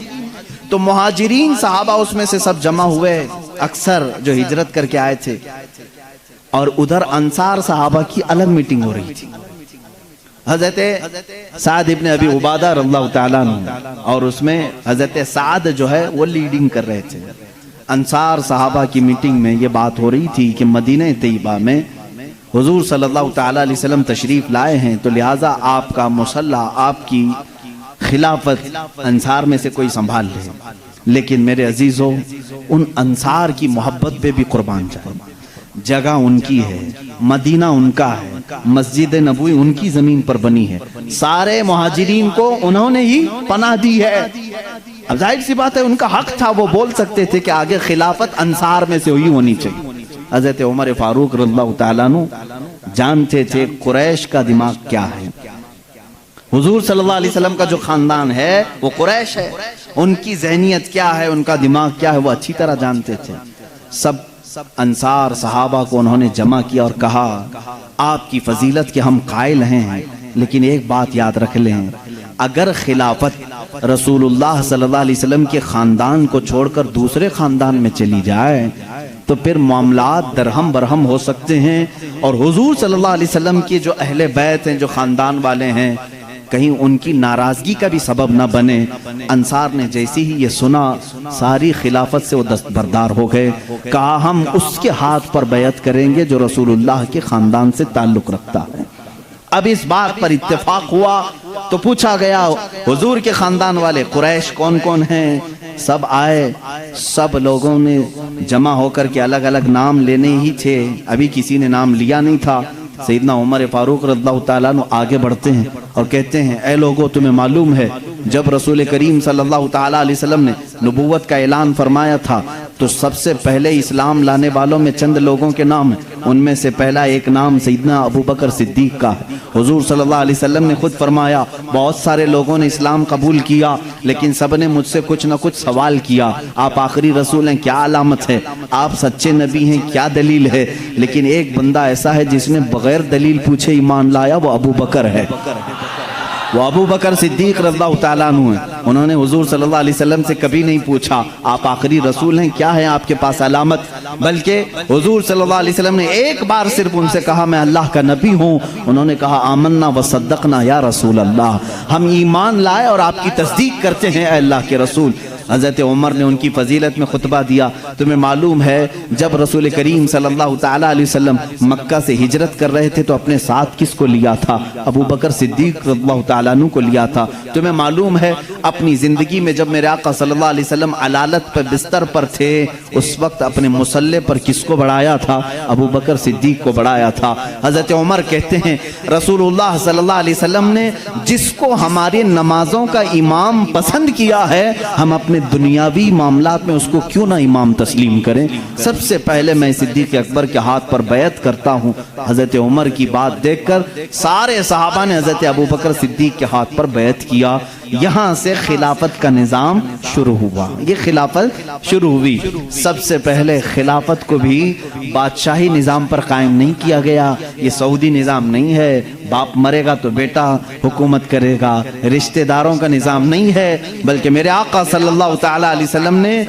तो मुहाजिरीन सहाबा उसमें से सब जमा हुए, अक्सर जो हिजरत करके आए थे, और उधर अंसार सहाबा की अलग मीटिंग हो रही थी। हजरत साद इब्न अबी उबादा रज़ियल्लाहु ताला अन्हु, और उसमें हजरत साद जो है वो लीडिंग कर रहे थे। अंसार सहाबा की मीटिंग में ये बात हो रही थी कि मदीने तैयबा में हुजूर सल्लल्लाहु ताला अलैहि वसल्लम तशरीफ लाए हैं, तो लिहाजा आपका मुसल्ला, आपकी खिलाफत अंसार में से कोई संभाल ले। लेकिन मेरे अजीजों, उन अंसार की मोहब्बत पे भी कुर्बान जाए। जगह उनकी है, मदीना उनका है, मस्जिद नबवी उनकी जमीन पर बनी है, सारे मुहाजिरीन को उन्होंने ही पनाह दी है। अब जाहिर सी बात है उनका हक था, वो बोल सकते थे कि आगे खिलाफत अंसार में से हुई होनी चाहिए। हजरत उमर फारूक रज़ियल्लाहु ताला अन्हु जानते थे कुरैश का दिमाग क्या है। हुजूर सल्लल्लाहु अलैहि वसल्लम का जो खानदान है वो कुरैश है, उनकी ज़हनियत क्या है, उनका दिमाग क्या है, वो अच्छी तरह जानते थे। सब अंसार सहाबा को उन्होंने जमा किया और कहा, आपकी फजीलत के हम कायल हैं, लेकिन एक बात याद रख लें, अगर खिलाफत रसूलुल्लाह सल्लल्लाहु अलैहि वसल्लम के खानदान को छोड़कर दूसरे खानदान में चली जाए तो फिर मामलात दरहम बरहम हो सकते हैं। और हुजूर सल्लल्लाहु अलैहि वसल्लम के जो अहले बैत हैं, जो खानदान वाले हैं, कहीं उनकी नाराजगी का भी सबब न बने। अंसार ने जैसे ही ये सुना, सारी खिलाफत से वो दस्तबरदार हो गए। कहा हम उसके हाथ पर बैत करेंगे जो रसूलुल्लाह के खानदान से ताल्लुक रखता है। अब इस बात पर इत्तेफाक हुआ तो पूछा गया, हुजूर के खानदान वाले कुरैश कौन कौन हैं? सब आए, सब लोगों ने जमा होकर के अलग अलग नाम लेने ही थे, अभी किसी ने नाम लिया नहीं था। सैयदना उमर फारूक रज़ियल्लाहु ताला अन्हु आगे बढ़ते हैं और कहते हैं, ऐ लोगों, तुम्हें मालूम है जब रसूल करीम सल्लल्लाहु ताला अलैहि वसल्लम ने नबूवत का ऐलान फरमाया था तो सबसे पहले इस्लाम लाने वालों में चंद लोगों के नाम, उनमें से पहला एक नाम सैयदना अबू बकर सिद्दीक का है। हुजूर सल्लल्लाहु अलैहि वसल्लम ने खुद फरमाया, बहुत सारे लोगों ने इस्लाम कबूल किया, लेकिन सब ने मुझसे कुछ न कुछ सवाल किया, आप आखिरी रसूल हैं, क्या अलामत है, आप सच्चे नबी हैं, क्या दलील है? लेकिन एक बंदा ऐसा है जिसने बगैर दलील पूछे ईमान लाया, वो अबू बकर है। वो अबू बकर सिद्दीक रज़ियल्लाहु ताला अन्हु हैं। उन्होंने हुजूर सल्लल्लाहु अलैहि वसल्लम से कभी नहीं पूछा आप आखिरी रसूल हैं, क्या है आपके पास अलामत, बल्कि हुजूर सल्लल्लाहु अलैहि वसल्लम ने एक बार सिर्फ उनसे कहा मैं अल्लाह का नबी हूँ। उन्होंने कहा आमन्ना व सद्दक़ना या रसूल अल्लाह, हम ईमान लाए और आपकी तस्दीक करते हैं अल्लाह के रसूल। हज़रत उमर ने उनकी फजीलत में खुतबा दिया। तुम्हें मालूम है जब रसूल करीम सल्लल्लाहु ताला अलैहि वसल्लम मक्का से हिजरत कर रहे थे तो अपने साथ किसको लिया था? अबू बकर सिद्दीक रज़ियल्लाहु ताला अन्हु को लिया था। तुम्हें मालूम है अपनी ज़िंदगी में जब मेरे आका सल्लल्लाहु अलैहि वसल्लम अलालत पर बिस्तर पर थे उस वक्त अपने मुसल्ले पर किसको बढ़ाया था? अबू बकर सिद्दीक को बढ़ाया था। हज़रत उमर कहते हैं रसूलुल्लाह सल्लल्लाहु अलैहि वसल्लम ने जिसको हमारी नमाजों का इमाम पसंद किया है हम अपने दुनियावी मामलात में उसको क्यों ना इमाम तस्लीम करें। सबसे पहले मैं सिद्दीक अकबर के हाथ पर बैत करता हूँ। हजरत उमर की बात देखकर सारे सहाबा ने हजरत अबू बकर सिद्दीक के हाथ पर बैत किया। यहाँ से खिलाफत का निज़ाम शुरू हुआ। ये खिलाफत शुरू हुई। सबसे पहले खिलाफत को भी बादशाही निज़ाम पर कायम नहीं किया गया। ये सऊदी निज़ाम नहीं है, बाप मरेगा तो बेटा हुकूमत करेगा, रिश्तेदारों का निज़ाम नहीं है, बल्कि मेरे आका सल्लल्लाहु ताला अलैहि वसल्लम ने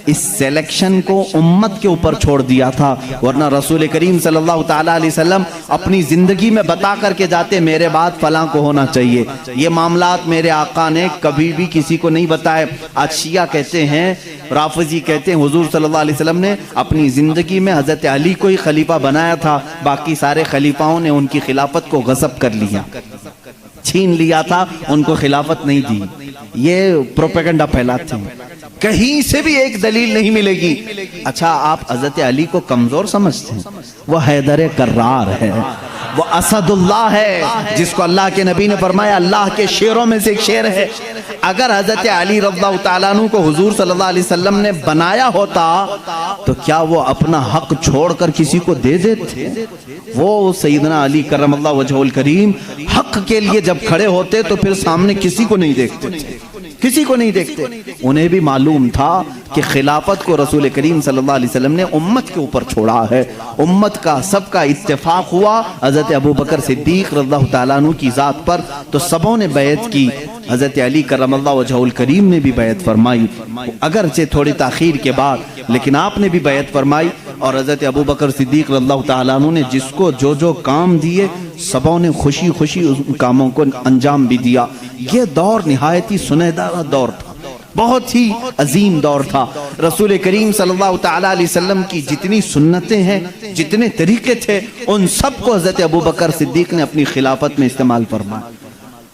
इस सिलेक्शन को उम्मत के ऊपर छोड़ दिया था। वरना रसूल करीम सल्लल्लाहु ताला अलैहि वसल्लम अपनी जिंदगी में बता करके जाते मेरे बाद फलां को होना चाहिए। ये मामलात मेरे आका ने कभी भी किसी को नहीं बताए। आज शिया कहते हैं, राफिजी कहते हैं हुजूर सल्लल्लाहु अलैहि वसल्लम ने अपनी जिंदगी में हजरत अली को ही खलीफा बनाया था, बाकी सारे खलीफाओं ने उनकी खिलाफत को गस्ब कर लिया, छीन लिया था, उनको खिलाफत नहीं दी। ये प्रोपेगेंडा फैलाते हैं। कहीं से भी एक दलील नहीं मिलेगी। अच्छा आप हजरत अली को कमजोर समझते हैं? वो हैदर कर्रार है, वो असदुल्लाह है जिसको अल्लाह के नबी ने फरमाया अल्लाह के शेरों में से एक शेर है। अगर हजरत अली रज़ियल्लाहु ताला अन्हु को हुजूर सल्लल्लाहु अलैहि वसल्लम ने बनाया होता तो क्या वो अपना हक छोड़कर किसी को दे देते? वो सैयदना अली करमल्लाहु वजहुल करीम हक के लिए जब खड़े होते तो फिर सामने किसी को नहीं देखते थे, किसी को नहीं देखते। उन्हें भी मालूम था कि खिलाफत को रसूल करीम सल्लल्लाहु अलैहि वसल्लम ने उम्मत के ऊपर छोड़ा है। उम्मत का सबका इत्तेफाक हुआ हजरत अबू बकर सिद्दीक रज़ियल्लाहु ताला अन्हु की जात पर, तो सबों ने बैत की। हजरत अली करमल्लाहु वजहुल करीम ने भी बैत फरमाई, अगरचे थोड़ी ताखीर के बाद, लेकिन आपने भी बैत फरमाई। और हजरत अबू बकर सिद्दीक रज़ियल्लाहु ताला अन्हु ने जिसको जो जो काम दिए सबों ने खुशी खुशी उन कामों को अंजाम भी दिया। ये दौर निहायत ही सुनहरा दौर था, बहुत ही अजीम दौर था। रसूल करीम सल्लल्लाहु ताला अलैहि वसल्लम की जितनी सुन्नतें हैं, जितने तरीके थे, उन सब को हजरत अबू बकर सिद्दीक ने अपनी खिलाफत में इस्तेमाल फरमाया।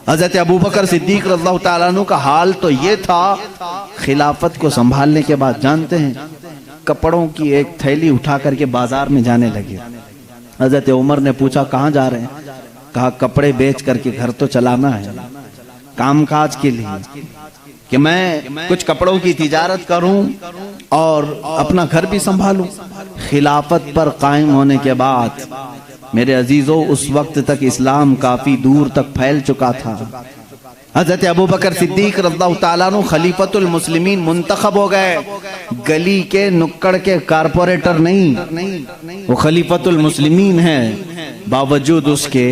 हजरत अबू बकर सिद्दीक रज़ियल्लाहु ताला अन्हु का हाल तो ये था, खिलाफत को संभालने के बाद जानते हैं कपड़ों की एक थैली उठा करके बाजार में जाने लगे। हजरत उमर ने पूछा कहाँ जा रहे हैं? कहा कपड़े बेच करके घर तो चलाना है, कामकाज के लिए, कि मैं कुछ कपड़ों की तिजारत करूं और अपना घर भी संभालूं। खिलाफत पर कायम होने के बाद मेरे अजीजों उस वक्त तक इस्लाम काफी दूर तक फैल चुका था। हजरत अबू बकर सिद्दीक रज़ियल्लाहु ताला अन्हु खलीफतुल मुस्लिमीन मुंतखब हो गए। गली के नुक्कड़ के कारपोरेटर नहीं, वो खलीफतुल मुस्लिमीन हैं। बावजूद उसके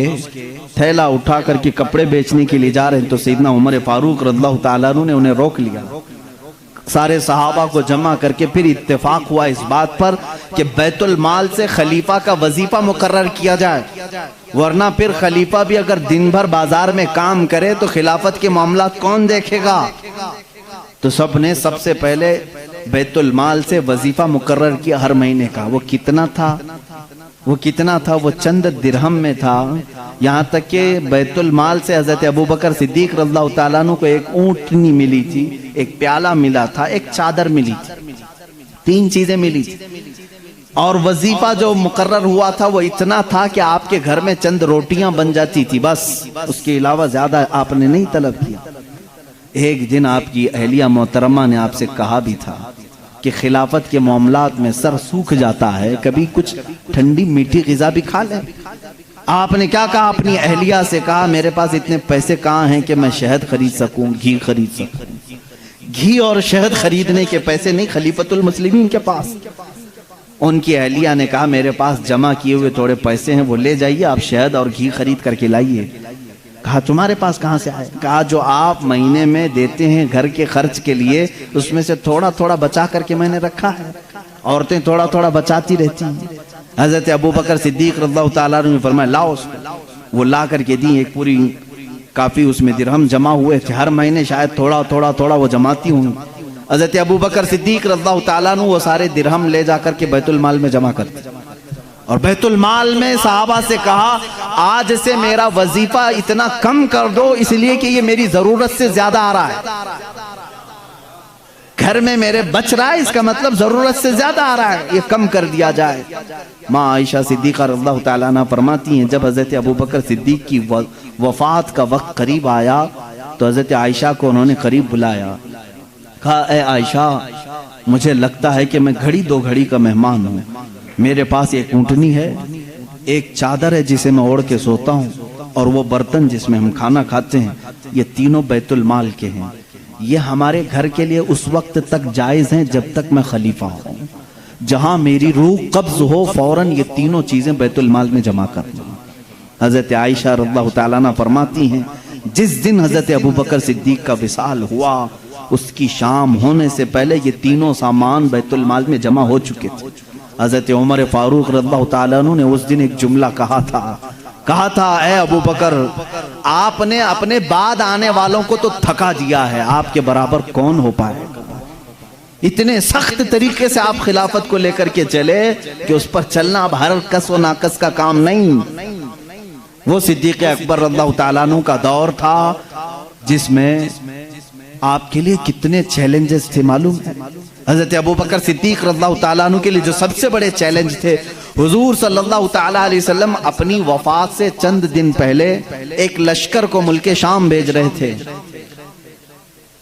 थैला उठा करके कपड़े बेचने के लिए जा रहे हैं तो सैयदना उमर फारूक रज़ियल्लाहु ताला अन्हु ने उन्हें रोक लिया। सारे सहाबा को जमा करके फिर इत्तेफाक हुआ इस बात पर कि बैतुल माल से खलीफा का वजीफा मुकर्रर किया जाए, वरना फिर खलीफा भी अगर दिन भर बाजार में काम करे तो खिलाफत के मामलात कौन देखेगा। तो सब ने सबसे पहले बैतुल माल से वजीफा मुकर्रर किया हर महीने का। वो कितना था? वो चंद दिरहम में था। यहाँ तक कि बैतुल माल से हजरत अबू बकर सिद्दीक रज़ियल्लाहु ताला अन्हु को एक ऊँटनी मिली थी, एक प्याला मिला था, एक चादर मिली थी, 3 चीजें मिली थी। और वजीफा जो मुकर्रर हुआ था वो इतना था कि आपके घर में चंद रोटियां बन जाती थी, बस उसके अलावा ज्यादा आपने नहीं तलब किया। एक दिन आपकी अहलिया मोहतरमा ने आपसे कहा भी था कि खिलाफत के मामलात में सर सूख जाता है, कभी कुछ ठंडी मीठी ग़िज़ा भी खा लें। आपने क्या कहा? अपनी अहलिया से कहा मेरे पास इतने पैसे कहाँ हैं कि मैं शहद खरीद सकूं, घी खरीद सकूं। घी और शहद खरीदने के पैसे नहीं खलीफतुल मुस्लिमीन के पास। उनकी अहलिया ने कहा मेरे पास जमा किए हुए थोड़े पैसे हैं, वो ले जाइए, आप शहद और घी खरीद करके लाइए। कहा तुम्हारे पास कहाँ से आए? कहा जो आप महीने में देते हैं घर के खर्च के लिए, उसमें से थोड़ा थोड़ा बचा करके मैंने रखा है। औरतें थोड़ा थोड़ा बचाती रहती हैं। हजरत अबू बकर सिद्दीक रज़ियल्लाहु ताला अन्हु ने फरमाया लाओ उसको। वो ला करके दी। एक पूरी काफी उसमें दिरहम जमा हुए थे। हर महीने शायद थोड़ा थोड़ा थोड़ा वो जमाती हूँ। हजरत अबू बकर सिद्दीक रज़ियल्लाहु ताला अन्हु वो सारे दिरहम ले जाकर के बैतुल माल में जमा करते, और बैतुल माल में सहाबा से कहा आज से मेरा वजीफा इतना कम कर दो, इसलिए कि ये मेरी जरूरत से ज्यादा आ रहा है। घर में मेरे बच रहा है, इसका मतलब जरूरत से ज्यादा आ रहा है, ये कम कर दिया जाए। माँ आयशा सिद्दीक़ा रज़ियल्लाहु ताला अन्हा फरमाती हैं जब हजरत अबू बकर सिद्दीक की वफात का वक्त करीब आया तो हजरत आयशा को उन्होंने करीब बुलाया। कहा ए आयशा, मुझे लगता है कि मैं घड़ी दो घड़ी का मेहमान हूँ। मेरे पास एक ऊँटनी है, एक चादर है जिसे मैं ओढ़ के सोता हूँ, और वो बर्तन जिसमें हम खाना खाते हैं, ये तीनों बैतुल माल के हैं। ये हमारे घर के लिए उस वक्त तक जायज़ हैं जब तक मैं खलीफा हूँ। जहाँ मेरी रूह कब्ज हो फौरन ये तीनों चीज़ें बैतुल माल में जमा कर दूँ। हज़रत आयशा रज़ियल्लाहु ताला अन्हा फरमाती हैं जिस दिन हज़रत अबू बकर सिद्दीक का विसाल हुआ उसकी शाम होने से पहले ये तीनों सामान बैतुल माल में जमा हो चुके थे। हज़रत उमर फारूक रज़ियल्लाहु ताला अन्हु ने उस दिन एक जुमला कहा था ए अबू बकर, आपने अपने बाद आने वालों को तो थका दिया है, आपके बराबर कौन हो पाएगा। इतने सख्त तरीके से आप खिलाफत को लेकर के चले कि उस पर चलना अब हर कस व नाकस का काम नहीं। वो सिद्दीक़ अकबर रज़ियल्लाहु ताला अन्हु का दौर था जिसमें आपके लिए कितने चैलेंजेस थे मालूम है। हजरत अबू बकर सिद्दीक रज़ियल्लाहु ताला अन्हु के लिए जो सबसे बड़े चैलेंज थे, हुजूर सल्लल्लाहु ताला अलैहि वसल्लम अपनी वफात से चंद दिन पहले एक लश्कर को मुल्के शाम भेज रहे थे।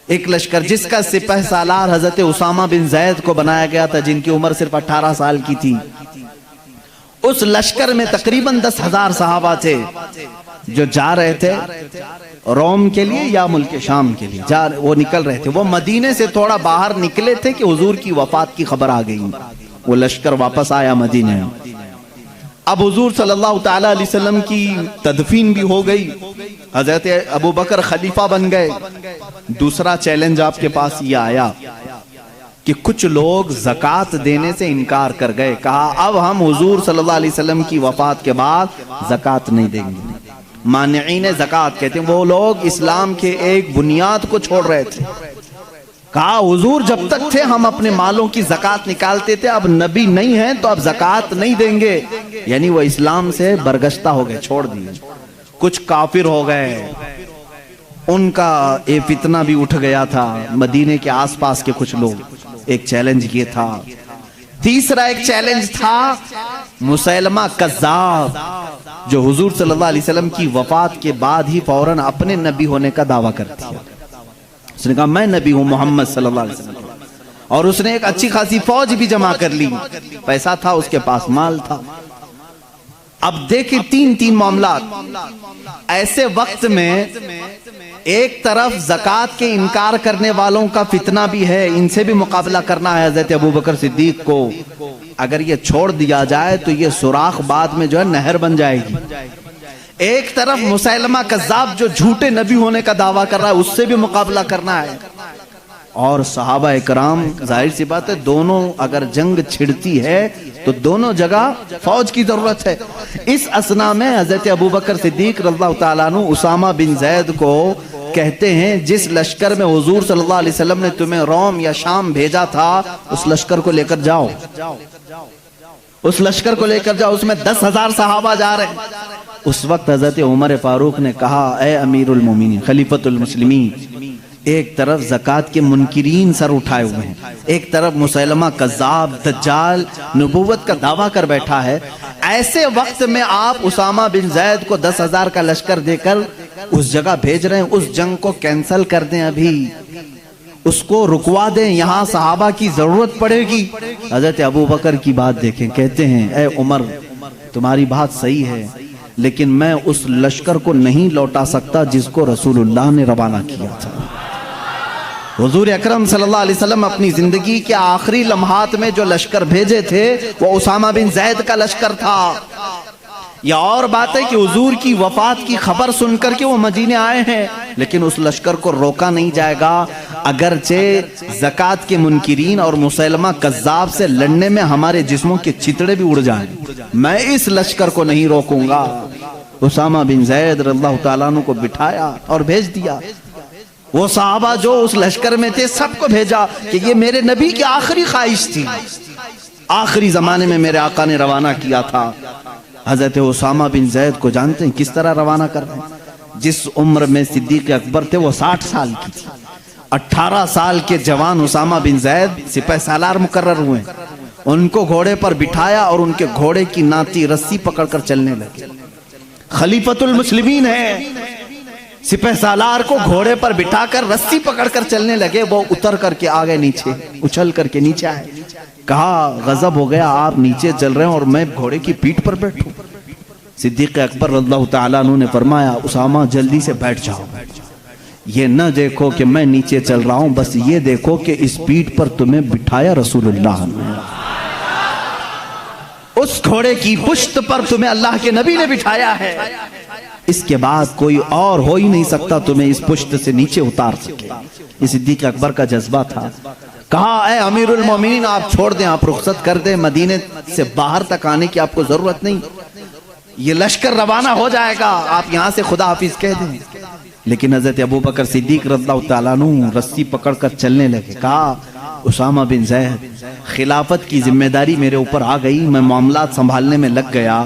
एक लश्कर जिसका सिपह सालार हजरत उसामा बिन जैद को बनाया गया था, जिनकी उम्र सिर्फ 18 साल की थी। उस लश्कर में तकरीबन 10,000 सहाबा थे जो जा रहे थे रोम के लिए या मुल्क शाम के लिए वो निकल रहे थे। वो मदीने से थोड़ा बाहर निकले थे कि हुजूर की वफात की खबर आ गई। वो लश्कर वापस आया मदीने। अब हुजूर सल्लल्लाहु ताला अलैहि वसल्लम की तदफीन भी हो गई, हजरत अबू बकर खलीफा बन गए। दूसरा चैलेंज आपके पास ये आया कि कुछ लोग ज़कात देने से इनकार कर गए। कहा अब हम हुजूर सल्लल्लाहु अलैहि वसल्लम की वफात के बाद ज़कात नहीं देंगे। मानिईन ज़कात कहते हैं वो लोग इस्लाम के एक बुनियाद को छोड़ रहे थे। कहा हुजूर जब तक थे हम अपने मालों की ज़कात निकालते थे, अब नबी नहीं है तो अब ज़कात नहीं देंगे। यानी वो इस्लाम से बरगश्ता हो गए, छोड़ दिए। कुछ काफिर हो गए, उनका ये फितना भी उठ गया था। मदीने के आसपास के कुछ लोग, एक चैलेंज ये था। तीसरा एक चैलेंज था मुसैलमा कज़्ज़ाब, जो हुजूर सल्लल्लाहु अलैहि वसल्लम की वफात के बाद ही फौरन अपने नबी होने का दावा कर दिया। उसने कहा मैं नबी हूं मोहम्मद सल्लल्लाहु अलैहि वसल्लम, और उसने एक अच्छी खासी फौज भी जमा कर ली। पैसा था उसके पास, माल था। अब देखिए तीन मामलात। ऐसे वक्त में एक तरफ ज़कात के इनकार करने वालों का फितना भी है, इनसे भी मुकाबला करना है हज़रत अबू बकर सिद्दीक को। अगर ये छोड़ दिया जाए तो ये सुराख बाद में जो है नहर बन जाएगी। एक तरफ मुसैलमा कज़्ज़ाब जो झूठे नबी होने का दावा कर रहा है, उससे भी मुकाबला करना है। और सहाबा इकराम, जाहिर सी बात है दोनों अगर जंग छिड़ती है तो दोनों जगह फौज की जरूरत है। इस असना में हजरत अबू बकर सिद्दीक रज़ियल्लाहु ताला अन्हु उसामा बिन जैद को कहते हैं जिस लश्कर में हुजूर सल्लल्लाहु अलैहि वसल्लम ने तुम्हें रोम या शाम भेजा था, उस लश्कर को लेकर जाओ, उस लश्कर को लेकर जाओ। उसमें 10,000 सहाबा जा रहे हैं। उस वक्त हजरत उमर फारूक ने कहा ए अमीरुल मोमिनीन खलीफतुल मुस्लिमीन, एक तरफ ज़कात के मुनकिरीन सर उठाए हुए हैं, एक तरफ मुसैलमा कज़्ज़ाब दज्जाल नबूवत का दावा कर बैठा है। ऐसे वक्त में आप उसामा बिन जैद को 10,000 का लश्कर देकर उस जगह भेज रहे हैं। उस जंग को कैंसल कर दें, अभी उसको रुकवा दें, यहाँ सहाबा की जरूरत पड़ेगी। हजरत अबू बकर की बात देखें, कहते हैं ए उमर तुम्हारी बात सही है, लेकिन मैं उस लश्कर को नहीं लौटा सकता जिसको रसूलुल्लाह ने रवाना किया था। हुजूर अकरम सल्लल्लाहु अलैहि वसल्लम अपनी जिंदगी के आखिरी लम्हात में जो लश्कर भेजे थे वो उसामा बिन जैद का लश्कर था। या और बात है कि हुजूर की वफात की खबर सुनकर के वो मदीने आए हैं, लेकिन उस लश्कर को रोका नहीं जाएगा, अगरचे ज़कात के मुनकिरीन और मुसैलमा कज़्ज़ाब से लड़ने में हमारे जिस्मों के चितड़े भी उड़ जाएं, मैं इस लश्कर को नहीं रोकूंगा। उसामा बिन ज़ैद रज़ियल्लाहु ताला अन्हु को बिठाया और भेज दिया। वो सहाबा जो उस लश्कर में थे सबको भेजा कि ये मेरे नबी की आखिरी ख्वाहिश थी, आखिरी जमाने में मेरे आका ने रवाना किया था। हजरत उसामा बिन ज़ैद को जानते हैं किस तरह रवाना कर रहे हैं? जिस उम्र में सिद्दीक अकबर थे वो 60 साल की थी। 18 साल के जवान उसामा बिन ज़ैद सिपह सालार मुकर्रर हुए, उनको घोड़े पर बिठाया और उनके घोड़े की नाती रस्सी पकड़कर चलने लगे। खलीफतुल मुस्लिमीन है, सिपह सालार को घोड़े पर बिठाकर रस्सी पकड़कर चलने लगे। वो उतर करके आ गए नीचे, उछल करके नीचे आए, कहा गजब हो गया, आप नीचे चल रहे हैं और मैं घोड़े की पीठ पर बैठूं। सिद्दीक अकबर रज़ियल्लाहु ताला अन्हु ने फरमाया उसामा जल्दी से बैठ जाओ, ये न देखो कि मैं नीचे चल रहा हूं, बस ये देखो कि इस पीठ पर तुम्हें बिठाया रसूलुल्लाह ने, उस घोड़े की पुश्त पर तुम्हें अल्लाह के नबी ने बिठाया है, इसके बाद कोई और हो ही नहीं सकता तुम्हें इस पुश्त से नीचे उतार सके। ये सिद्दीक अकबर का जज्बा था। कहा ऐ अमीरुल मोमिनीन आप छोड़ दें, आप रुखसत कर दें, मदीने से बाहर तक आने की आपको जरूरत नहीं, ये लश्कर रवाना हो जाएगा, आप यहां से खुदा हाफिज कह दें। लेकिन हजरत अबू बकर सिद्दीक रज़ियल्लाहु ताला अन्हु रस्सी पकड़कर चलने लगे। कहा उसामा बिन ज़ैद खिलाफत की जिम्मेदारी मेरे ऊपर आ गई, मैं मामलात संभालने में लग गया,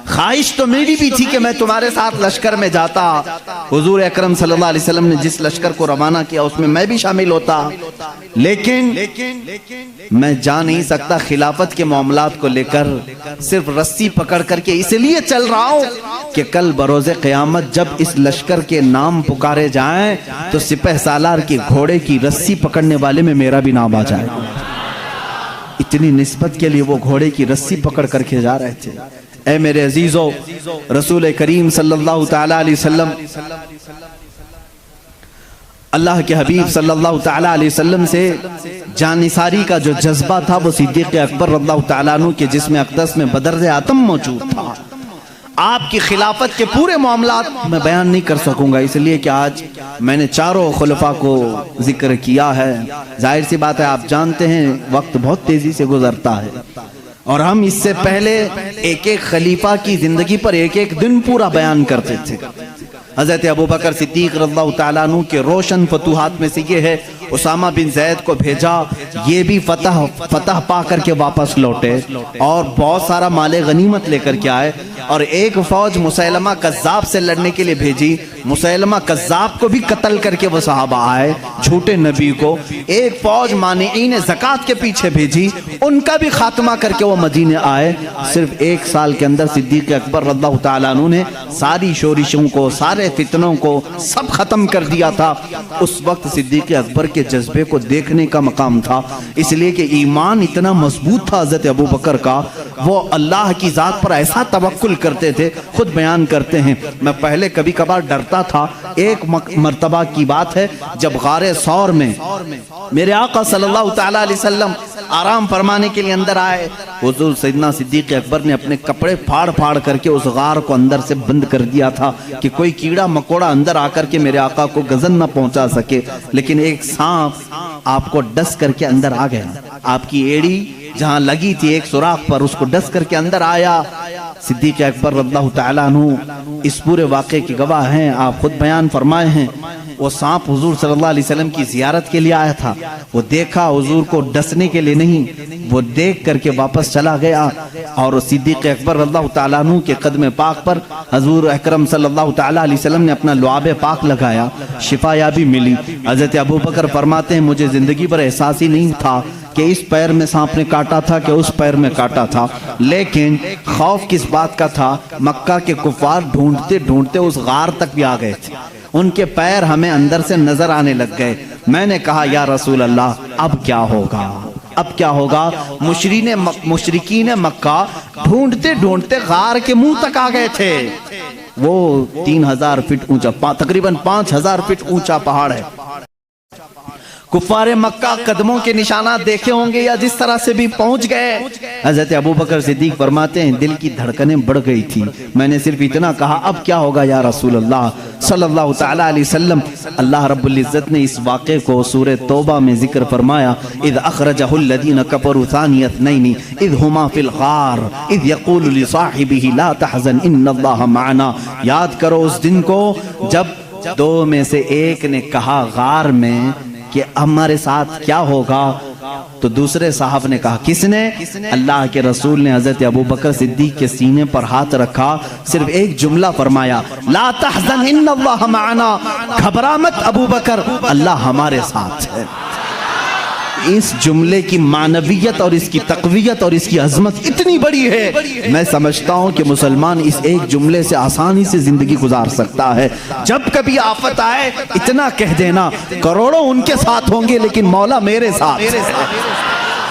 ख्वाहिश तो मेरी भी थी कि मैं तुम्हारे साथ लश्कर में जाता, हुजूर अकरम सल्लल्लाहु अलैहि वसल्लम ने जिस लश्कर को रवाना किया उसमें मैं भी शामिल होता, लेकिन मैं जा नहीं सकता खिलाफत के मामलात को लेकर, सिर्फ रस्सी पकड़ करके इसलिए चल रहा हूं कि कल बरोज़े क़यामत जब इस लश्कर के नाम पुकारे जाएं तो सिपह सालार की घोड़े की रस्सी पकड़ने वाले में मेरा भी नाम आ जाएगा। इतनी निस्बत के लिए वो घोड़े की रस्सी पकड़ करके जा रहे थे। ऐ मेरे अजीजों, रसूल करीम सल्लल्लाहु ताला अलैहि वसल्लम, अल्लाह के हबीब सल्लल्लाहु ताला अलैहि वसल्लम से जानिसारी का जो जज्बा था वो सिद्दीक अकबर रज़ियल्लाहु ताला अन्हु के जिस्म अक़दस में बदर्ज़े आतम मौजूद था। आपकी खिलाफत के पूरे मामलात मैं बयान नहीं कर सकूंगा, इसलिए कि आज मैंने चारों खुलफा को जिक्र किया है। जाहिर सी बात है, आप जानते हैं वक्त बहुत तेजी से गुजरता है और हम इससे पहले एक एक खलीफा की जिंदगी पर एक एक दिन पूरा बयान करते थे। हजरत अबू बकर सिद्दीक रज़ियल्लाहु ताला अन्हु के रोशन फतूहात में से ये है, उसामा बिन ज़ैद को भेजा, ये भी फतह पा करके वापस लौटे और बहुत सारा माले गनीमत लेकर के आए, और एक फौज मुसैलमा कज़्ज़ाब से लड़ने के लिए भेजी, मुसैलमा कज़्ज़ाब को भी कत्ल करके वो सहाबा आए, झूठे नबी को। एक फौज मानिईन ज़कात के पीछे भेजी, उनका भी खात्मा करके वो मदीने आए। सिर्फ 1 साल के अंदर सिद्दीक अकबर रज़ियल्लाहु ताला अन्हु ने सारी शोरिशों को, सारे फितनों को सब खत्म कर दिया था। उस वक्त सिद्दीक अकबर के जज्बे को देखने का मकाम था, इसलिए कि ईमान इतना मजबूत था हज़रत अबू बकर का, वो अल्लाह की ज़ात पर ऐसा तवक्कुल करते थे। खुद बयान करते हैं, मैं पहले कभी कभार डरता था। एक मर्तबा की बात है, जब गारे सौर में मेरे आका सल्लल्लाहु ताला अलैहि वसल्लम आराम फरमाने के लिए अंदर आए, हुजूर सैयदना सिद्दीक अकबर ने अपने कपड़े फाड़ फाड़ करके उस गार को अंदर से बंद कर दिया था कि कोई कीड़ा मकोड़ा अंदर आकर के मेरे आका को गजन न पहुंचा सके। लेकिन एक सांप आपको डस करके अंदर आ गया, आपकी एड़ी जहां लगी थी एक सुराख पर, उसको डस करके अंदर आया। सिद्दीक अकबर रज़ियल्लाहु ताला अन्हु इस पूरे वाक़े के गवाह हैं, आप खुद बयान फरमाए हैं। वो सांप हुजूर सल्लल्लाहु अलैहि वसल्लम की ज़ियारत के लिए आया था, वो देखा, हुजूर को डसने के लिए नहीं, वो देख करके वापस चला गया। और सिद्दीक अकबर रज़ियल्लाहु ताला अन्हु के कदम पाक पर हुजूर अकरम सल्लल्लाहु ताला अलैहि वसल्लम ने अपना लुआब पाक लगाया, शिफायाबी मिली। हज़रत अबू बकर फरमाते हैं, मुझे ज़िंदगी भर एहसास ही नहीं था कि इस पैर में सांप ने काटा था कि उस पैर में काटा था, लेकिन खौफ किस बात का था, मक्का के कुफार ढूंढते ढूंढते उस गार तक भी आ गए थे, उनके पैर हमें अंदर से नजर आने लग गए। मैंने कहा या रसूल अल्लाह, अब क्या होगा, अब क्या होगा। मुशरिकीन मक्का ढूंढते ढूंढते गार के मुंह तक आ गए थे। वो 3000 फीट ऊंचा, तकरीबन 5000 फीट ऊंचा पहाड़ है। कुफारे मक्का कदमों के निशानात देखे होंगे या जिस तरह से भी पहुंच गए। हजरत अबू बकर सिद्दीक फरमाते हैं दिल की धड़कनें बढ़ गई थी, मैंने सिर्फ इतना कहा अब क्या होगा या रसूल अल्लाह सल्लल्लाहु तआला अलैहि वसल्लम। अल्लाह रब्बुल इज्जत ने इस वाक़े को सूरह तौबा में जिक्र फरमाया, इज़ अखरजहुल लज़ीना कफरू सानिया इस्नैनि इज़ हुमा फिल गार इज़ यक़ूलु लिसाहिबिही ला तहज़न इन्नल्लाह मअना। याद करो उस दिन को जब दो में से एक ने कहा गार में कि हमारे साथ क्या होगा, तो दूसरे साहब ने कहा किसने? अल्लाह के रसूल ने हजरत अबू बकर सिद्दीक के सीने पर हाथ रखा, सिर्फ एक जुमला फरमाया ला तहज़न इन्नल्लाह मअना, घबरा मत अबू बकर, अल्लाह हमारे साथ है। इस जुमले की मानवियत और इसकी तक़वियत और इसकी अजमत इतनी बड़ी है, मैं समझता हूं कि मुसलमान इस एक जुमले से आसानी से जिंदगी गुजार सकता है। जब कभी आफत आए इतना कह देना, करोड़ों उनके साथ होंगे लेकिन मौला मेरे साथ।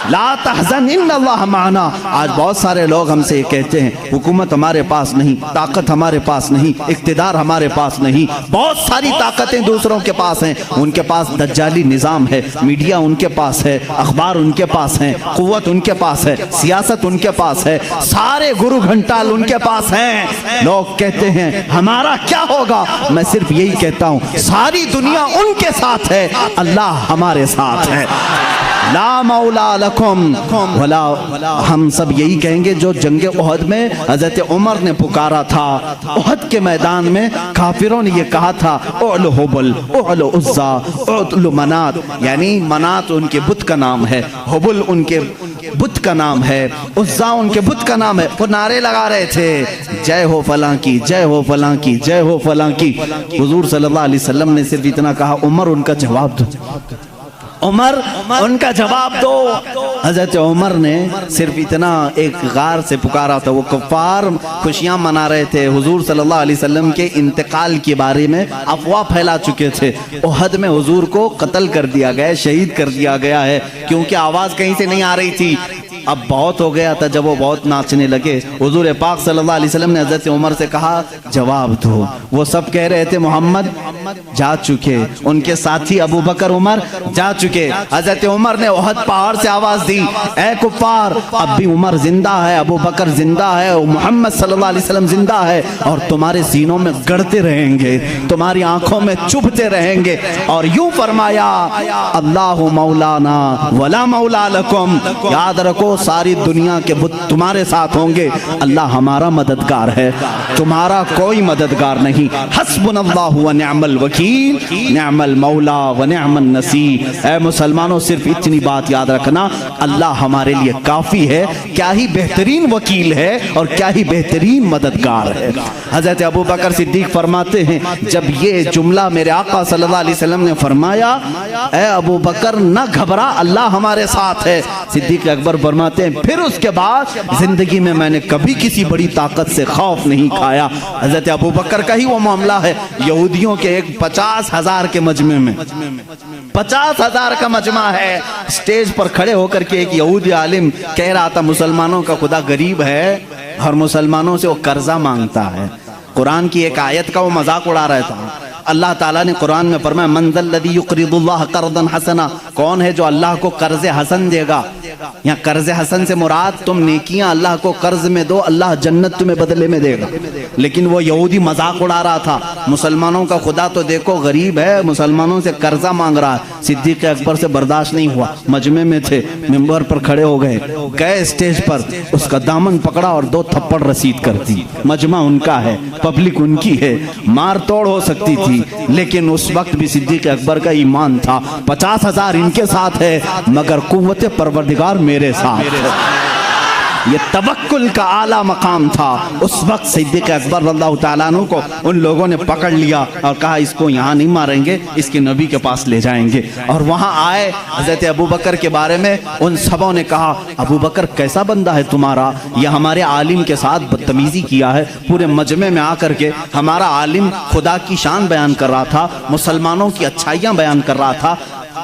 ला तहज़न इन्नल्लाह माना। आज बहुत सारे लोग हमसे ये कहते हैं हुकूमत हमारे पास नहीं, ताकत हमारे पास नहीं, इक़्तिदार हमारे पास नहीं, बहुत सारी ताकतें दूसरों के पास हैं, उनके पास दज्जाली निज़ाम है, मीडिया उनके पास है, अखबार उनके पास हैं, क़ुव्वत उनके पास है, सियासत उनके पास है, सारे गुरु घंटाल उनके पास हैं। लोग कहते हैं हमारा क्या होगा, मैं सिर्फ यही कहता हूँ सारी दुनिया उनके साथ है, अल्लाह हमारे साथ है। ला मौला लकुम वला, हम सब यही कहेंगे जो जंगे उहद में हजरत उमर ने पुकारा था। उहद के मैदान में काफिरों ने ये कहा था उल हुबल उल उज़्ज़ा उल मनात, यानी मनात उनके बुत का नाम है, हुबल उनके बुत का नाम है, उज़्ज़ा उनके बुत का नाम है। वो नारे लगा रहे थे जय हो फलां की, जय हो फलां की, जय हो फलां की। हुजूर सल्लल्लाहु अलैहि वसल्लम ने सिर्फ इतना कहा उमर उनका जवाब दो, उमर उनका जवाब दो। हजरत उमर ने सिर्फ इतना एक गार से पुकारा था। वो कुफ्फार खुशियां मना रहे थे, हुजूर सल्लल्लाहु अलैहि वसल्लम के इंतकाल के बारे में अफवाह फैला चुके थे। उहद में हुजूर को कत्ल कर दिया गया, शहीद कर दिया गया है, क्योंकि आवाज कहीं से नहीं आ रही थी। अब बहुत हो गया था, जब वो बहुत नाचने लगे हुजूर पाक सल्लल्लाहु अलैहि वसल्लम ने हजरत उमर से कहा जवाब दो। वो सब कह रहे थे मोहम्मद जा चुके, उनके साथी अबू बकर उमर जा चुके। हजरत उमर ने उहद पहाड़ से आवाज दी ए कुफ्फार, अब भी उमर जिंदा है, अबू बकर जिंदा है, मोहम्मद सल्लल्लाहु अलैहि वसल्लम जिंदा है, और तुम्हारे सीनों में गड़ते रहेंगे, तुम्हारी आंखों में चुभते रहेंगे। और यूं फरमाया अल्लाहु मौलाना वला मौला लकुम, याद रखो सारी दुनिया के बुत तुम्हारे साथ होंगे, अल्लाह हमारा मददगार है, तुम्हारा कोई मददगार नहीं। हस्बुनल्लाहु व निअमल वकील, निअमल मौला व निअमन नसीर। ऐ मुसलमानों सिर्फ इतनी बात याद रखना, अल्लाह हमारे लिए काफी है। क्या ही बेहतरीन वकील है और क्या ही बेहतरीन मददगार है। हजरत अबू बकर सिद्दीक फरमाते हैं जब ये जुमला मेरे आका सल्लल्लाहु अलैहि वसल्लम ने फरमाया ऐ अबू बकर न घबरा, अल्लाह हमारे साथ है। सिद्दीक अकबर फरमाते हैं फिर उसके बाद जिंदगी में मैंने कभी किसी बड़ी ताकत से खौफ नहीं खाया। हजरत अबू बकर का ही वो मामला है, यहूदियों के एक 50,000 के मजमे में 50,000 का मजमा है, स्टेज पर खड़े होकर के एक यहूदी आलिम कह रहा था मुसलमानों का खुदा गरीब है और मुसलमानों से वो कर्जा मांगता है। कुरान की एक आयत का वो मजाक उड़ा रहा था। अल्लाह ताला ने कुरान में फरमाया मंज़ल लज़ी युक़रिदुल्लाह क़र्ज़न हसना, कौन है जो अल्लाह को कर्ज हसन देगा। यहाँ कर्ज हसन से मुराद तुम नेकियां अल्लाह को कर्ज में दो, अल्लाह जन्नत तुम्हें बदले में देगा। लेकिन वो यहूदी मजाक उड़ा रहा था, मुसलमानों का खुदा तो देखो गरीब है, मुसलमानों से कर्जा मांग रहा है। सिद्दीक अकबर से बर्दाश्त नहीं हुआ, मजमे में थे, मिंबर पर खड़े हो गए स्टेज पर, उसका दामन पकड़ा और 2 थप्पड़ रसीद कर दी। मजमा उनका है, पब्लिक उनकी है, मार तोड़ हो सकती थी, लेकिन उस वक्त भी सिद्दीक अकबर का ईमान था 50,000 इनके साथ है मगर कुव्वत परवरदिगार मेरे साथ है। ये तवक्कुल का आला मकाम था। उस वक्त सिद्दीक अकबर रज़ियल्लाहु ताला अन्हु को उन लोगों ने पकड़ लिया और कहा इसको यहाँ नहीं मारेंगे, इसके नबी के पास ले जाएंगे। और वहाँ आए हज़रत अबू बकर के बारे में उन सबों ने कहा अबू बकर कैसा बंदा है तुम्हारा, यह हमारे आलिम के साथ बदतमीजी किया है। पूरे मजमे में आकर के हमारा आलिम खुदा की शान बयान कर रहा था, मुसलमानों की अच्छाइयाँ बयान कर रहा था।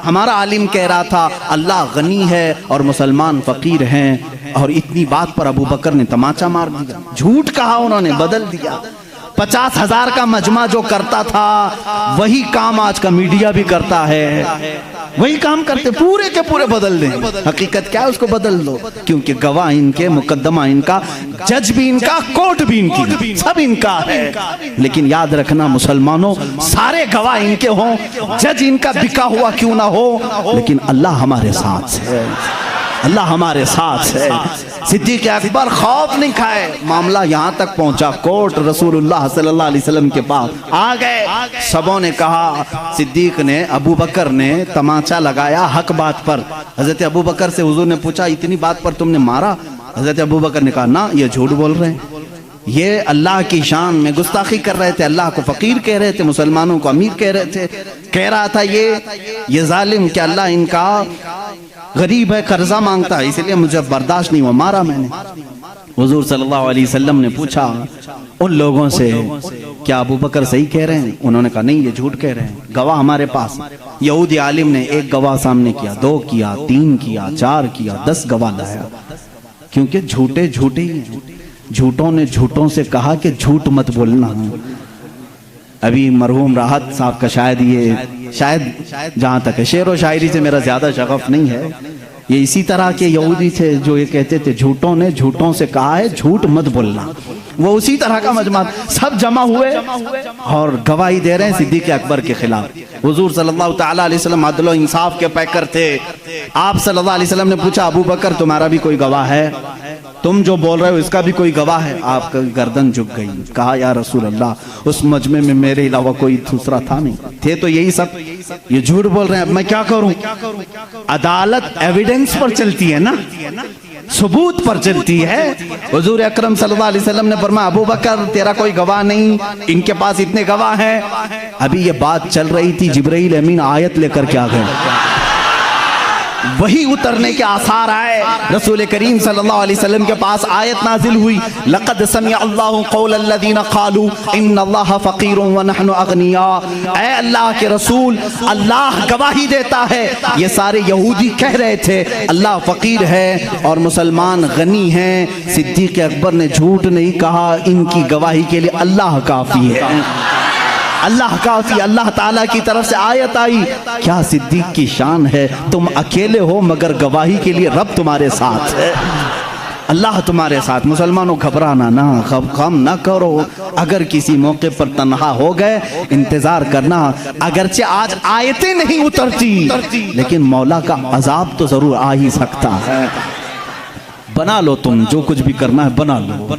हमारा आलिम कह रहा था अल्लाह गनी है और मुसलमान फकीर हैं। और इतनी बात पर अबू बकर ने तमाचा मार दिया, झूठ कहा उन्होंने, बदल दिया। 50,000 का मजमा जो करता था वही काम आज का मीडिया भी करता है, वही काम करते, पूरे के पूरे बदल दें। हकीकत क्या है उसको बदल दो, क्योंकि गवाह इनके, मुकद्दमा इनका, जज भी इनका, कोर्ट भी इनकी, सब इनका है। लेकिन याद रखना मुसलमानों, सारे गवाह इनके हों, जज इनका बिका हुआ क्यों ना हो, लेकिन अल्लाह हमारे साथ है, अल्लाह हमारे साथ है। सिद्दीक अकबर खौफ नहीं खाए, मामला यहाँ तक पहुँचा, कोर्ट रसूलुल्लाह सल्लल्लाहु अलैहि वसल्लम के पास आ गए। सबों ने कहा, सिद्दीक ने, अबू बकर ने तमाचा लगाया हक बात पर। हजरत अबू बकर से हुजूर ने पूछा, इतनी बात पर तुमने मारा? हजरत अबू बकर ने कहा, ना, ये झूठ बोल रहे हैं, ये अल्लाह की शान में गुस्ताखी कर रहे थे, अल्लाह को फकीर कह रहे थे, मुसलमानों को अमीर कह रहे थे। कह रहा था ये जालिम कि अल्लाह इनका गरीब है, कर्जा मांगता है, इसलिए मुझे बर्दाश्त नहीं हुआ, मारा मैंने। हुजूर सल्लल्लाहु अलैहि वसल्लम ने पूछा उन लोगों से, क्या अबू बकर सही कह रहे हैं? उन्होंने कहा, नहीं, ये झूठ कह रहे हैं, गवाह हमारे पास। यहूदी आलिम ने एक गवाह सामने किया, 2 किया, 3 किया, 4 किया, 10 गवाह लाया, क्योंकि झूठे झूठे ही हैं। झूठों ने झूठों से कहा कि झूठ मत बोलना। अभी मरहूम राहत साहब का शायद जहां तक है, शेर व शायरी से मेरा ज्यादा शगफ नहीं है, ये इसी तरह के यहूदी थे जो ये कहते थे झूठों ने झूठों से कहा है झूठ मत बोलना। वो उसी तरह का मजमा, सब जमा हुए और गवाही दे रहे हैं सिद्दीक अकबर के खिलाफ। हुजूर सल्लल्लाहु ताला अलैहि वसल्लम अदल व इंसाफ के पैकर थे। आप सल्लल्लाहु अलैहि वसल्लम ने पूछा, अबू बकर तुम्हारा भी कोई गवाह है? तुम जो बोल रहे हो इसका भी कोई गवाह है? आपका गर्दन झुक गई। कहा, या रसूल अल्लाह, उस मजमे में मेरे अलावा कोई दूसरा था नहीं, थे तो यही सब, ये झूठ बोल रहे हैं, अब मैं क्या करूं? अदालत एविडेंस पर चलती है ना, सबूत पर चलती है। हुजूर अकरम सल्लल्लाहु अलैहि वसल्लम ने फरमाया, अबू बकर तेरा कोई गवाह नहीं, इनके पास इतने गवाह हैं। अभी ये बात चल रही थी, जिब्राइल अमीन आयत लेकर के आ गए, वही उतरने के आसार आए। रसूल करीम सल्लल्लाहु अलैहि वसल्लम के पास आयत नाजिल हुई, लक़द समिअ अल्लाहु क़ौल अल्लज़ीना क़ालू इन्नल्लाह फ़क़ीरुन व नहनु अग़निया। ऐ अल्लाह के रसूल, अल्लाह गवाही देता है, ये सारे यहूदी कह रहे थे अल्लाह फ़कीर है और मुसलमान गनी हैं। सिद्दीक़ अकबर ने झूठ नहीं कहा, इनकी गवाही के लिए अल्लाह काफ़ी है, अल्लाह काफी। अल्लाह ताला की तरफ से आयत आई, क्या सिद्दीक की शान है, तुम अकेले हो मगर गवाही के लिए रब तुम्हारे साथ है, अल्लाह तुम्हारे साथ। मुसलमानों घबराना ना, गम ना करो, अगर किसी मौके पर तन्हा हो गए इंतजार करना, अगरचे आज आयतें नहीं उतरती लेकिन मौला का अजाब तो जरूर आ ही सकता है। बना लो, तुम जो कुछ भी करना है बना लो,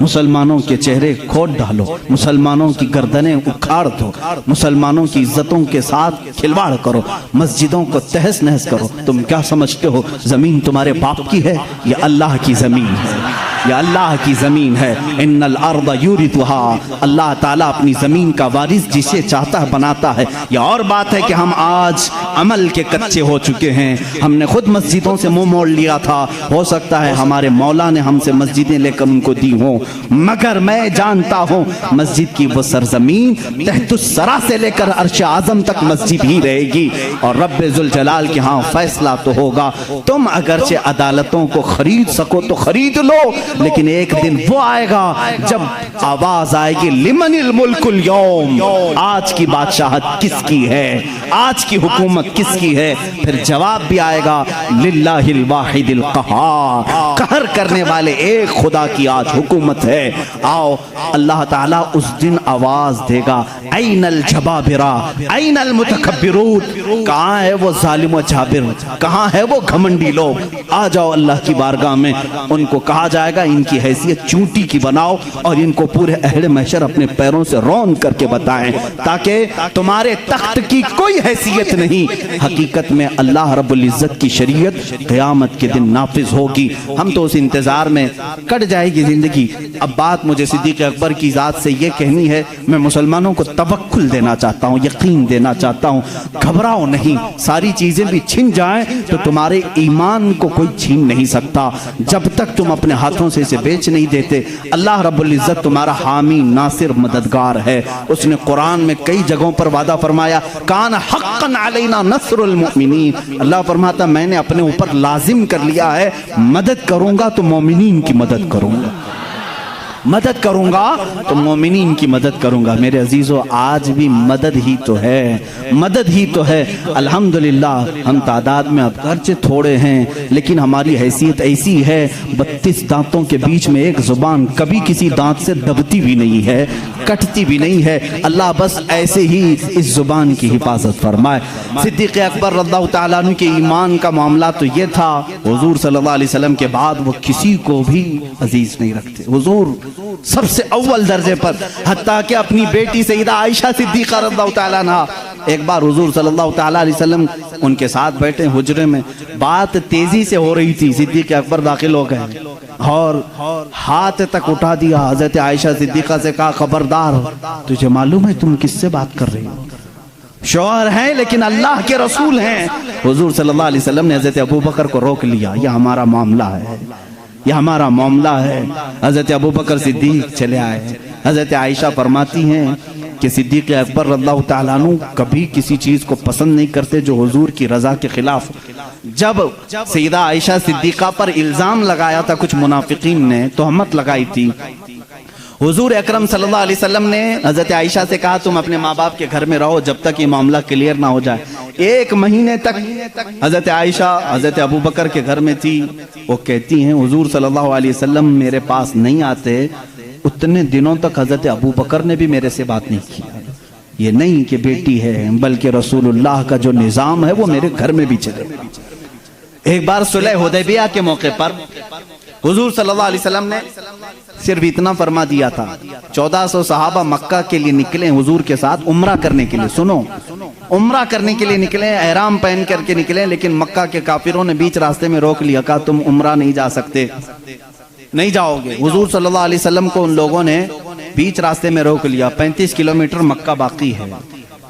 मुसलमानों के चेहरे खोद डालो, मुसलमानों की गर्दनें उखाड़ दो, मुसलमानों की इज्जतों के साथ खिलवाड़ करो, मस्जिदों को तहस नहस करो। तुम क्या समझते हो जमीन तुम्हारे बाप की है? ये अल्लाह की जमीन है, ये अल्लाह की जमीन है। इन्नल अर्द यूरिथुहा, अल्लाह ताला अपनी जमीन का वारिस जिसे चाहता है बनाता है। ये और बात है कि हम आज अमल के कच्चे हो चुके हैं, हमने खुद मस्जिदों से मुंह मोड़ लिया था, हो सकता है हमारे मौला ने हमसे मस्जिदें लेकर उनको दी हो, मगर मैं जानता हूं मस्जिद की वो सरजमीन तहतुस्सरा से लेकर अर्श आजम तक मस्जिद ही रहेगी और रब्बे जुल जलाल के यहाँ फैसला तो होगा। तुम अगरचे अदालतों को खरीद सको तो खरीद लो, लेकिन एक दिन वो आएगा जब आवाज आएगी लिमनिल मुल्कुल यौम, आज की बादशाहत किसकी है, आज की हुकूमत किसकी है? फिर जवाब भी आएगा लिल्लाहिल वाहिदिल क़हार, कहर करने वाले एक खुदा की आज हुकूमत है। आओ, अल्लाह ताला उस दिन आवाज देगा, ऐनल जबाबिरा ऐनल मुतकब्बिरून, कहाँ है वो जालिम व जाबिर, कहाँ है वो घमंडी लोग? आ जाओ अल्लाह की बारगाह में। उनको कहा जाएगा इनकी हैसियत चूंटी की बनाओ और इनको पूरे अहले महशर अपने पैरों से रौन करके बताएं, ताकि तुम्हारे तख्त की कोई हैसियत नहीं। हकीकत में अल्लाह रब्बुल इज्जत की शरीयत क़यामत के दिन नाफिज होगी। हम तो उस इंतजार में कट जाएगी जिंदगी। अब बात मुझे सिद्दीक़ अकबर की ज़ात से ये कहनी है, मैं मुसलमानों को तवक्कुल देना चाहता हूँ, यकीन देना चाहता हूँ। घबराओ नहीं, सारी चीज़ें भी छिन जाएं तो तुम्हारे ईमान को कोई छीन नहीं सकता जब तक तुम अपने हाथों से इसे बेच नहीं देते। अल्लाह रब्बुल इज्जत तुम्हारा हामी नासिर मददगार है। उसने कुरान में कई जगहों पर वादा फरमाया, कान हक़्क़न अलैना नस्रुल मुमिनीन। अल्लाह फरमाता मैंने अपने ऊपर लाजिम कर लिया है, मदद करूंगा तो मोमिनीन की मदद करूंगा। मदद करूंगा तो मोमिनीन की मदद करूंगा। मेरे अजीजों, आज भी मदद ही तो है, मदद ही तो है। अल्हम्दुलिल्लाह हम तादाद में अब खर्चे थोड़े हैं, लेकिन हमारी हैसियत ऐसी है, 32 दांतों के बीच में एक जुबान कभी किसी दांत से दबती भी नहीं है, कटती भी नहीं है। अल्लाह बस ऐसे ही इस जुबान की हिफाजत फरमाए। सिद्दीक़ अकबर रज़ियल्लाहु तआला अन्हु के ईमान का मामला तो ये था, हुजूर सल्लल्लाहु अलैहि वसल्लम के बाद वो किसी को भी अजीज नहीं रखते। हुजूर सबसे अव्वल दर्जे पर, हत्ता कि अपनी बेटी सैयदा आयशा सिद्दीक़ा रज़ियल्लाहु तआला अन्हा, एक बार हुजूर सल्लल्लाहु तआला अलैहि वसल्लम उनके साथ बैठे हुजरे में, बात तेजी से हो रही थी। सिद्दीक़ अकबर दाखिल हो गए और हाथ तक उठा दिया। हजरत आयशा सिद्दीक़ा से कहा, खबरदार, तुझे मालूम है तुम किससे बात कर रही हो? शौहर हैं लेकिन अल्लाह के रसूल हैं। हुजूर सल्लल्लाहु अलैहि वसल्लम ने हजरत अबू बकर को रोक लिया, यह हमारा मामला है, यह हमारा मामला है। हजरत अबू बकर सिद्दीक चले आए। हजरत आयशा फरमाती हैं कि सिद्दीक़ अकबर रज़ियल्लाहु तआला अन्हु कभी किसी चीज को पसंद नहीं करते जो हुजूर की रजा के खिलाफ। जब सैयदा आयशा सिद्दीक़ा पर इल्जाम लगाया था कुछ मुनाफिकीन ने, तोहमत लगाई थी, हुजूर अकरम सल्लल्लाहु अलैहि वसल्लम ने हजरत आयशा से कहा, तुम अपने माँ बाप के घर में रहो जब तक ये मामला क्लियर ना हो जाए। 1 महीने तक हजरत आयशा हजरत अबू बकर के घर में थी। वो कहती हैं, हुजूर सल्लल्लाहु अलैहि वसल्लम मेरे पास नहीं आते, उतने दिनों तक हजरत अबू बकर ने भी मेरे से बात नहीं की। ये नहीं कि बेटी है, बल्कि रसूलुल्लाह का जो निजाम है वो मेरे घर में भी चले। एक बार सुलह हुदैबिया के मौके पर हुजूर सल्लल्लाहु अलैहि वसल्लम ने सिर्फ इतना फरमा दिया था, 1400 सहाबा मक्का के लिए निकले हुजूर के साथ उम्रा करने के लिए। सुनो, उम्रा करने के लिए निकले, एहराम पहन करके निकले, लेकिन मक्का के काफिरों ने बीच रास्ते में रोक लिया, कहा तुम उम्रा नहीं जा सकते, नहीं जाओगे। हुजूर सल्लल्लाहु अलैहि वसल्लम को उन लोगों ने बीच रास्ते में रोक लिया। 35 किलोमीटर मक्का बाकी है।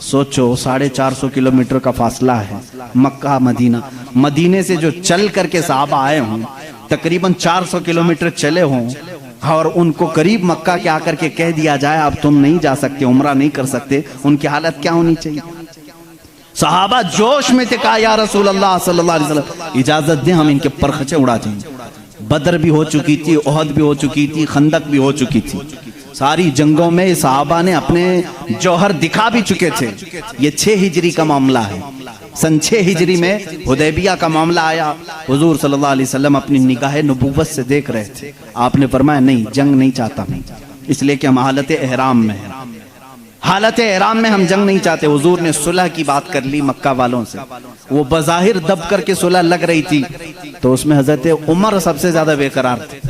सोचो, 450 किलोमीटर का फासला है मक्का मदीना। मदीने से जो चल करके साहबा आए हों, तकरीबन 400 किलोमीटर चले हों, और उनको करीब मक्का के आकर के कह दिया जाए अब तुम नहीं जा सकते, उम्रा नहीं कर सकते, उनकी हालत क्या होनी चाहिए? सहाबा जोश में थे, कहा या रसूल अल्लाह सल्लल्लाहु अलैहि वसल्लम इजाजत दें, हम इनके परखचे उड़ा दें। बदर भी हो चुकी थी, ओहद भी हो चुकी थी, खंदक भी हो चुकी थी। सारी जंगों में सहाबा ने अपने जौहर दिखा भी चुके थे। ये 6 हिजरी का मामला है। सन 6 हिजरी में हुदैबिया का मामला आया। हुजूर सल्लल्लाहु अलैहि वसल्लम अपनी निगाह नबूवत से देख रहे थे। आपने फरमाया, नहीं, जंग नहीं चाहता मैं, इसलिए कि हम हालत एहराम में हैं, हालत एहराम में हम जंग नहीं चाहते। हुजूर ने सुलह की बात कर ली मक्का वालों से। वो बज़ाहिर दब करके सुलह लग रही थी, तो उसमें हजरत उमर सबसे ज्यादा बेकरार थे,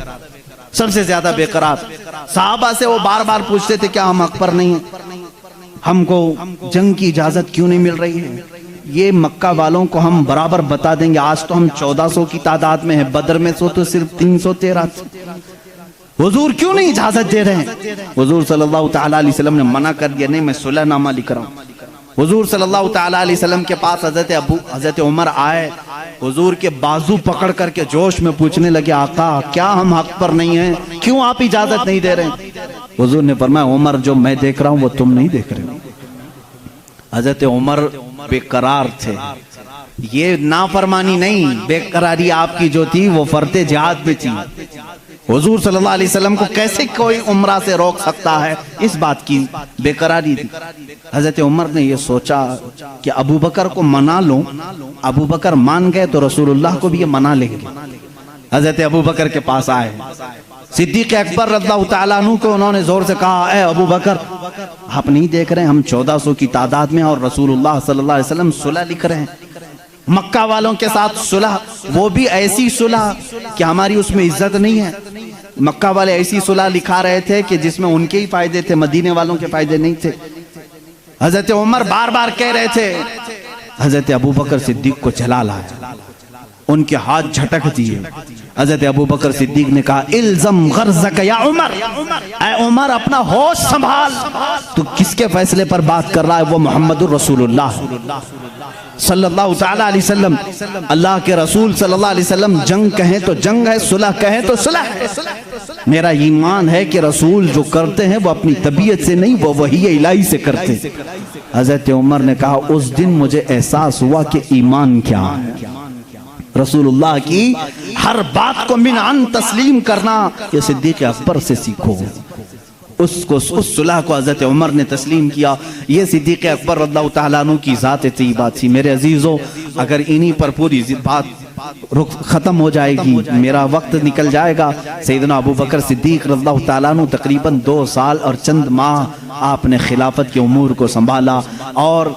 सबसे ज्यादा बेकरार। साहबा से वो बार बार पूछते थे, क्या हम हक पर नहीं हैं? हमको जंग की इजाजत क्यों नहीं मिल रही है? ये मक्का वालों को हम बराबर बता देंगे। आज तो हम 1400 की तादाद में है, बदर में तो सिर्फ 313 थे। हुजूर क्यों नहीं इजाजत दे रहे हैं? हुजूर सल्लल्लाहु तआला अलैहि वसल्लम ने मना कर दिया, नहीं मैं सुलहनामा लिख रहा हूँ। हुजूर सल्लल्लाहु तआला अलैहि वसल्लम के पास हजरत उमर आए। हुजूर के बाजू पकड़ करके जोश में पूछने लगे, आका क्या हम हक पर नहीं हैं? क्यों आप इजाजत नहीं दे रहे? हुजूर ने फरमाया, उमर जो मैं देख रहा हूँ वो तुम नहीं देख रहे हो। हजरत उमर बेकरार थे। ये नाफरमानी नहीं, बेकरारी आपकी जो थी वो फर्ते जिहाद में थी। हुजूर सल्लल्लाहु अलैहि वसल्लम को कैसे कोई उम्रा से रोक सकता है, इस बात की बेकरारी थी। हजरत उमर ने ये सोचा कि अबू बकर को मना लूं, अबू बकर मान गए तो रसूलुल्लाह को भी ये मना लेंगे। हजरत अबू बकर के पास आए। सिद्दीक़ अकबर रज़ियल्लाहु तआला अन्हु को उन्होंने जोर से कहा, ए अबू बकर, आप नहीं देख रहे हम 1400 की तादाद में और रसूलुल्लाह सल्लल्लाहु अलैहि वसल्लम सुलह लिख रहे हैं मक्का वालों के साथ, सुलह, वो भी ऐसी सुलह कि हमारी उसमें इज्जत नहीं है। मक्का वाले ऐसी सुलह लिखा रहे थे कि जिसमें उनके ही फायदे थे, मदीने वालों के फायदे नहीं थे। हजरत उमर बार बार कह रहे थे। हजरत अबू बकर सिद्दीक को जला लाया, उनके हाथ झटक दिए। हजरत अबू बकर सिद्दीक ने कहा, इल्ज़म गर्ज़क या उमर, ऐ उमर अपना होश संभाल, तू किसके फैसले पर बात कर रहा है? वो मोहम्मदुर रसूलुल्लाह सल्लल्लाहु तआला अलैहि वसल्लम, अल्लाह के रसूल सल्लल्लाहु अलैहि वसल्लम, जंग कहें तो जंग है, सुलह कहें तो सुलह है। मेरा ईमान है कि रसूल जो करते हैं वो अपनी तबीयत से नहीं, वो वही इलाही से करते। हजरत उमर ने कहा, उस दिन मुझे एहसास हुआ कि ईमान क्या है। रसूलुल्लाह की हर बात को मिनान तस्लीम करना ये सिद्दीक़ अकबर से सीखो। उस सुलह को हज़रत उमर ने तस्लीम किया। ये सिद्दीक़ अकबर रज़ियल्लाहु तआला अन्हु की ज़ात तय्यबा थी। मेरे अजीज़ों, अगर इन्हीं पर पूरी बात ख़त्म हो जाएगी, मेरा वक्त निकल जाएगा। सैयदना अबू बकर सिद्दीक़ रज़ियल्लाहु तआला अन्हु तकरीबन 2 साल और चंद माह आपने खिलाफत के उमूर को संभाला और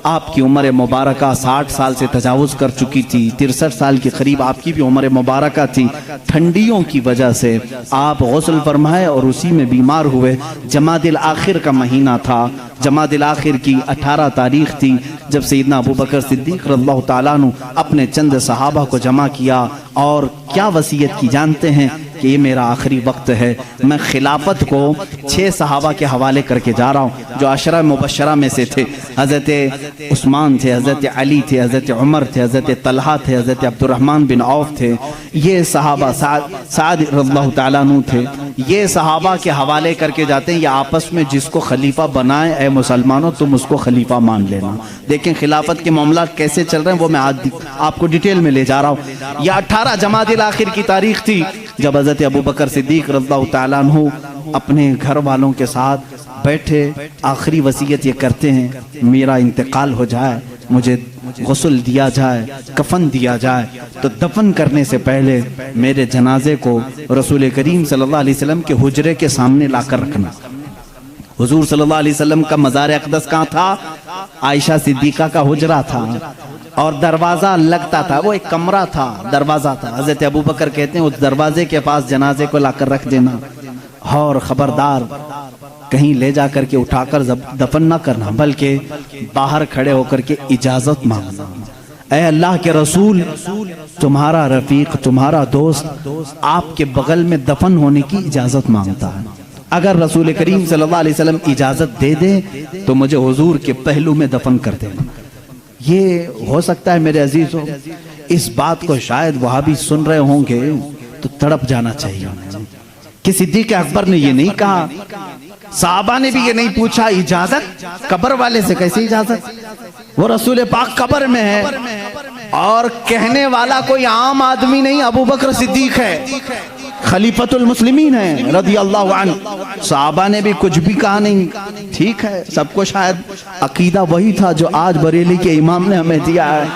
आपकी उम्र मुबारक 60 साल से तजावुज़ कर चुकी थी। 63 साल के करीब आपकी भी उम्र मुबारक थी। ठंडियों की वजह से आप गुस्ल फरमाए और उसी में बीमार हुए। जमादिल आखिर का महीना था। जमादिल आखिर की 18 तारीख थी जब सैयदना अबू बकर सिद्दीक़ रज़ियल्लाहु तआला अन्हु अपने चंद सहाबा को जमा किया और क्या वसीयत की जानते हैं कि ये मेरा आखिरी वक्त है। मैं खिलाफत को 6 सहाबा के हवाले करके जा रहा हूँ जो अशरा मुबशरा में से थे। हज़रत उस्मान थे, हज़रत अली थे, हज़रत उमर थे, हज़रत तलहा थे, हज़रत अब्दुर्रहमान बिन औफ थे। ये सहाबा साद रज़ियल्लाहु तआला अन्हु थे। ये सहाबा के हवाले करके जाते हैं। ये आपस में जिसको खलीफा बनाए, ऐ मुसलमानों तुम उसको खलीफा मान लेना। देखें खिलाफत के मामला कैसे चल रहे हैं, वो मैं आज आपको डिटेल में ले जा रहा हूँ। यह 18 जमादिल आखिर की तारीख थी जब हज़रत अबू बकर सिद्दीक़ रज़ियल्लाहु तआला अन्हु अपने घर वालों के साथ बैठे आखिरी वसीयत ये करते हैं, मेरा इंतकाल हो जाए, मुझे गुस्ल दिया जाए, कफन दिया जाए, तो दफन करने से पहले मेरे जनाजे को रसूल करीम सल्लल्लाहु अलैहि वसल्लम के हुजरे के सामने लाकर रखना। हुजूर सल्लल्लाहु अलैहि वसल्लम का मज़ार अक़दस कहाँ था? आयशा सिद्दीक़ा का हुजरा था और दरवाज़ा लगता था, वो एक कमरा था, दरवाज़ा था। हज़रत अबू बकर कहते हैं उस दरवाजे के पास जनाजे को लाकर रख देना और ख़बरदार कहीं ले जा करके उठाकर दफन ना करना, बल्कि बाहर खड़े होकर के इजाज़त मांगना। ऐ अल्लाह के रसूल, तुम्हारा रफ़ीक, तुम्हारा दोस्त आपके बगल में दफन होने की इजाज़त मांगता है। अगर रसूल करीम सल्लल्लाहु अलैहि वसल्लम इजाज़त दे दे तो मुझे हुजूर के पहलू में दफन कर देना। ये हो सकता है मेरे अजीजों, इस बात को शायद वहाँ भी सुन रहे होंगे तो तड़प जाना चाहिए कि सिद्दीक़ अकबर ने ये नहीं कहा, साहबा ने भी ये नहीं पूछा इजाजत, कब्र वाले से कैसे इजाजत? वो रसूल पाक कब्र में है और कहने वाला कोई आम आदमी नहीं, अबू बकर सिद्दीक है, खलीफतुल मुस्लिमीन है रज़ियल्लाहु अन्हु। साहबा ने भी कुछ भी कहा नहीं। ठीक है, सबको शायद अकीदा वही था जो आज बरेली के इमाम ने हमें दिया है।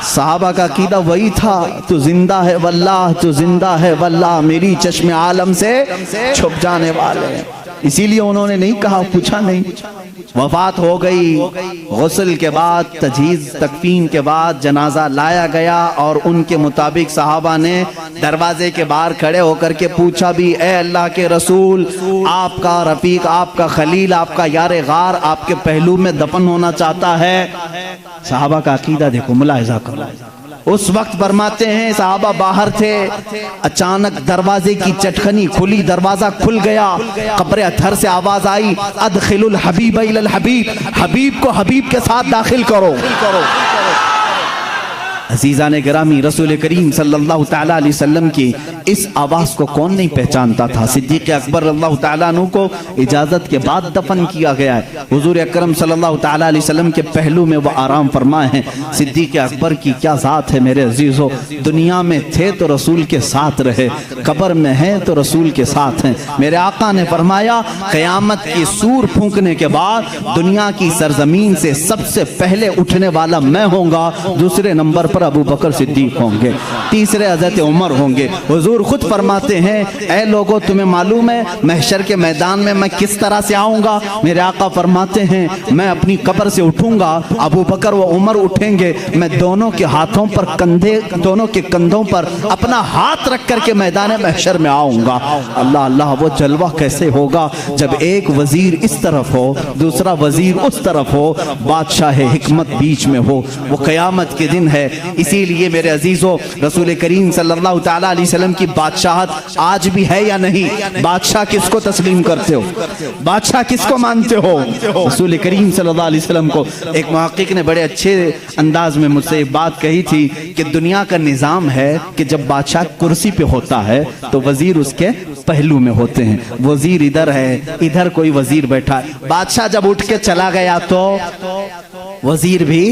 साहबा का अकीदा वही था, तू जिंदा है वल्लाह, तू जिंदा है वल्लाह, मेरी चश्मे आलम से छुप जाने वाले। इसीलिए उन्होंने नहीं कहा, पूछा नहीं। वफात हो गई, गुस्ल के बाद, तजहीज़ तकफीन के बाद जनाजा लाया गया और उनके मुताबिक साहबा ने दरवाजे के बाहर खड़े होकर के पूछा भी, ए अल्लाह के रसूल, आपका रफीक, आपका खलील, आपका यार गार आपके पहलू में दफन होना चाहता है। साहबा का अकीदा देखो, मुलाहिजा करो। उस वक्त फरमाते हैं साहबा बाहर थे, अचानक दरवाजे की चटखनी खुली, दरवाजा खुल गया, कब्र अथर से आवाज आई, अदखिलुल हबीब इलल हबीब, हबीब को हबीब के साथ दाखिल करो। अजीज़ान गिरामी, रसूल करीम सल्लल्लाहु तआला अलैहि वसल्लम की इस आवाज़ को कौन नहीं पहचानता था। सिद्दीक़ अकबर रज़ियल्लाहु तआला अन्हु को इजाज़त के बाद दफन किया गया है। हुज़ूर अकरम सल्लल्लाहु तआला अलैहि वसल्लम के पहलू में वो आराम फरमाए हैं। सिद्दीक़ अकबर की क्या ज़ात है मेरे अजीज़ों, दुनिया में थे तो रसूल के साथ रहे, कब्र में हैं तो रसूल के साथ हैं। मेरे आका ने फरमाया, क़यामत की सूर फूंकने के बाद दुनिया की सरजमीन से सबसे पहले उठने वाला मैं होऊंगा, दूसरे नंबर पर अबू बकर सिद्दीक होंगे, तीसरे हज़रत उमर होंगे। हुजूर खुद फरमाते हैं, ऐ लोगों तुम्हें मालूम है महशर के मैदान में मैं किस तरह से आऊँगा? मेरे आका फरमाते हैं, मैं अपनी कब्र से उठूँगा, अबू बकर व उमर उठेंगे, मैं दोनों के हाथों पर कंधे, दोनों के कंधों पर अपना हाथ रख करके मैदान महशर में आऊँगा। अल्लाह अल्लाह, वो जलवा कैसे होगा जब एक वजीर इस तरफ हो, दूसरा वजीर उस तरफ हो, बादशाह हिकमत बीच में हो। वो क़यामत के दिन है। इसीलिए मेरे अजीजों, रसूल करीम सल्लल्लाहु तआला अलैहि वसल्लम की बादशाहत आज भी है या नहीं? बादशाह किसको तस्लीम करते हो? बादशाह किसको मानते हो? रसूल करीम सल्लल्लाहु अलैहि वसल्लम को। एक मुहक्किक ने बड़े अच्छे अंदाज में मुझसे एक बात कही थी कि दुनिया का निज़ाम है कि जब बादशाह कुर्सी पे होता है तो वजीर उसके पहलू में होते हैं। वजीर इधर है, इधर कोई वजीर बैठा है। बादशाह जब उठ के चला गया तो वजीर भी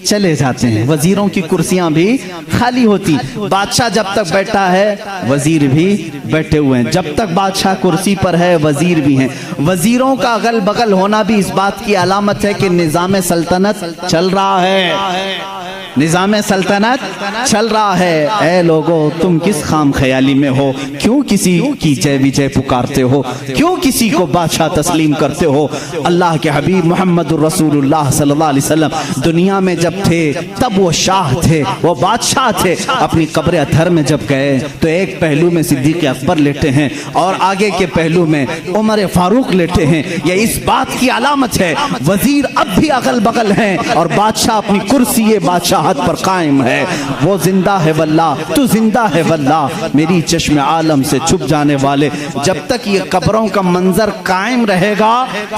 चले जाते हैं, वजीरों की कुर्सियां भी खाली होती। बादशाह जब तक बैठा है वजीर भी बैठे हुए हैं, जब तक बादशाह कुर्सी पर है वजीर भी हैं। वजीरों का अगल बगल होना भी इस बात की अलामत है कि निजाम सल्तनत चल रहा है, निजाम सल्तनत चल रहा है। ए लोगों, तुम किस खाम ख्याली में हो? क्यों किसी की जय विजय पुकारते हो? क्यों किसी को बादशाह तस्लीम करते हो? अल्लाह के हबीब मोहम्मद रसूलुल्लाह सल्लल्लाहु अलैहि वसल्लम दुनिया में जब थे तब वो शाह थे, वो बादशाह थे। अपनी कब्र अतहर में जब गए तो एक पहलू में सिद्दीक़ अकबर लेटे हैं और आगे के पहलू में उमर फारूक लेटे हैं। यह इस बात की अलामत है वजीर अब भी अगल बगल हैं और बादशाह अपनी कुर्सी बादशाह पर कायम है। वो जिंदा है वल्लाह, तू जिंदा है वल्लाह, मेरी चश्मे आलम से छुप जाने वाले। जब तक ये कब्रों का मंजर कायम रहेगा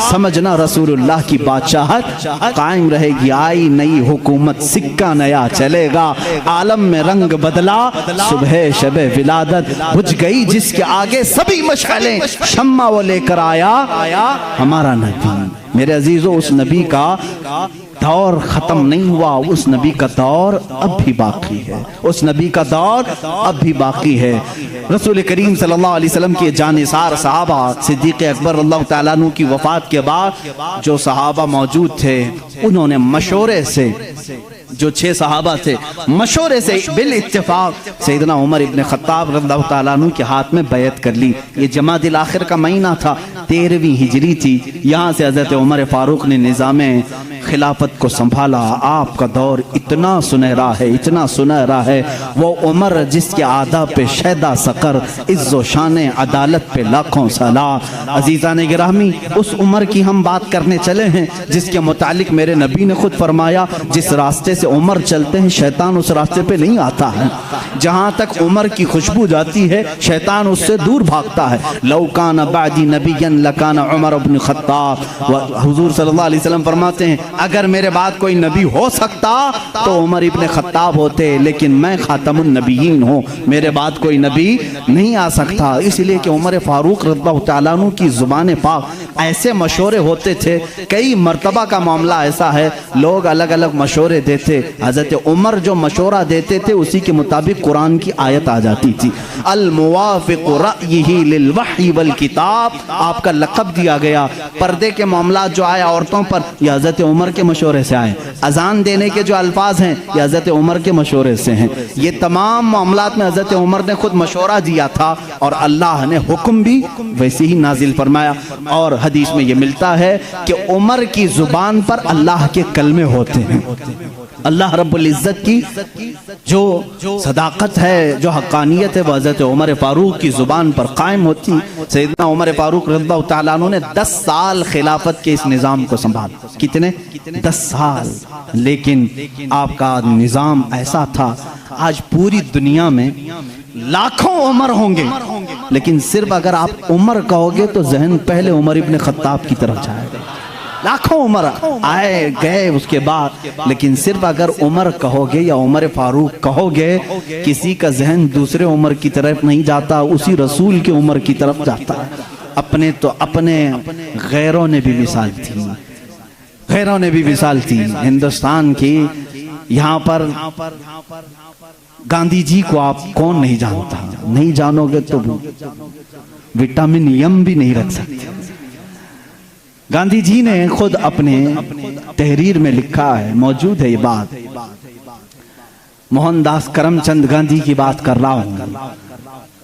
समझना रसूलुल्लाह की बादशाहत कायम रहेगी। आई नई हुकूमत, सिक्का नया चलेगा, आलम में रंग बदला, सुबह शबे विलादत बुझ गई जिसके आगे सभी मशअलें, शम्मा वो लेकर आया हमारा नबी। मेरे अजीजों, उस नबी का दौर खत्म नहीं हुआ, उस नबी का दौर अब भी बाकी है, उस नबी का दौर अब भी बाकी है। रसूल करीम सल्लल्लाहु अलैहि वसल्लम के जानिसार सहाबा सिद्दीक़ अकबर रज़ियल्लाहु तआला अन्हु की वफ़ात के बाद जो सहाबा मौजूद थे उन्होंने मशवरे से, जो 6 सहाबा थे, मशवरे से बिल इत्तेफाक सैयदना उमर इब्न खत्ताब रज़ियल्लाहु तआला अन्हु के हाथ में बैत कर ली। ये जमादिल आखिर का महीना था, 13वीं हिजरी थी। यहाँ से हज़रत उमर फारूक ने निज़ामे खिलाफत को संभाला। आपका दौर इतना सुनहरा है, इतना सुनहरा है, वो उमर जिसके आदाब पे शैदा सकर, इज्जो शान अदालत पे लाखों सलाम। अजीज़ान गिरामी, उस उमर की हम बात करने चले हैं जिसके मुतालिक मेरे नबी ने खुद फरमाया जिस रास्ते से उमर चलते हैं शैतान उस रास्ते पे नहीं आता है। जहाँ तक उमर की खुशबू जाती है शैतान उससे दूर भागता है। लौकान बादी नबीयन लकान उमर इब्न खत्ताब। हुजूर सल्लल्लाहु अलैहि वसल्लम फरमाते हैं अगर मेरे बाद कोई नबी हो सकता तो उमर इब्न खत्ताब होते, लेकिन मैं खातमुन नबीयीन हूँ, मेरे बाद कोई नबी नहीं आ सकता। इसलिए कि उमर फारूक रज़ियल्लाहु तआला अन्हु की ज़ुबान पाक ऐसे मशवरे होते थे। कई मर्तबा का मामला ऐसा है लोग अलग अलग मशवरे देते, हज़रत उमर जो मशवरा देते थे उसी के मुताबिक कुरान की आयत आ जाती थी। अल मुवाफ़िक़ु रअयिही लिल वही वल किताब, आपका लक़ब दिया गया। पर्दे के मामला जो आए औरतों पर, यह हज़रत उमर के मशवरे से आए। अजान देने के जो अल्फाज हैं ये हज़रत उमर के मशवरे से हैं। ये तमाम मामलात में हज़रत उमर ने खुद मशवरा दिया था और अल्लाह ने हुक्म भी वैसे ही नाजिल फरमाया। और हदीस में ये मिलता है कि उमर की जुबान पर अल्लाह के कलमे होते हैं। अल्लाह रब्बुल इज़्ज़त की जो सदाकत है, जो हक़ानियत है, वह हज़रत उमर फारूक की ज़ुबान पर कायम होती। सैयदना उमर फारूक रज़ियल्लाहु तआला अन्हु ने 10 साल खिलाफत के इस निज़ाम को संभाला। कितने? 10 साल। लेकिन आपका निज़ाम ऐसा था, आज पूरी दुनिया में लाखों उमर होंगे, लेकिन सिर्फ अगर आप उमर कहोगे तो जहन पहले उमर इब्न खत्ताब की तरफ जाएगा। लाखों उमर आए गए उसके बाद, लेकिन सिर्फ अगर उमर कहोगे या उमर फारूक कहोगे किसी का जहन दूसरे उमर की तरफ नहीं जाता, उसी रसूल के उमर की तरफ जाता है। अपने तो अपने गैरों ने भी मिसाल थी, गैरों ने भी मिसाल थी हिंदुस्तान की। यहाँ पर गांधी जी को आप कौन नहीं जानता? नहीं जानोगे तो विटामिन यम भी नहीं रख सकते। गांधी जी ने खुद अपने तहरीर में लिखा है, मौजूद है ये बात। मोहनदास करमचंद गांधी की बात कर रहा हूं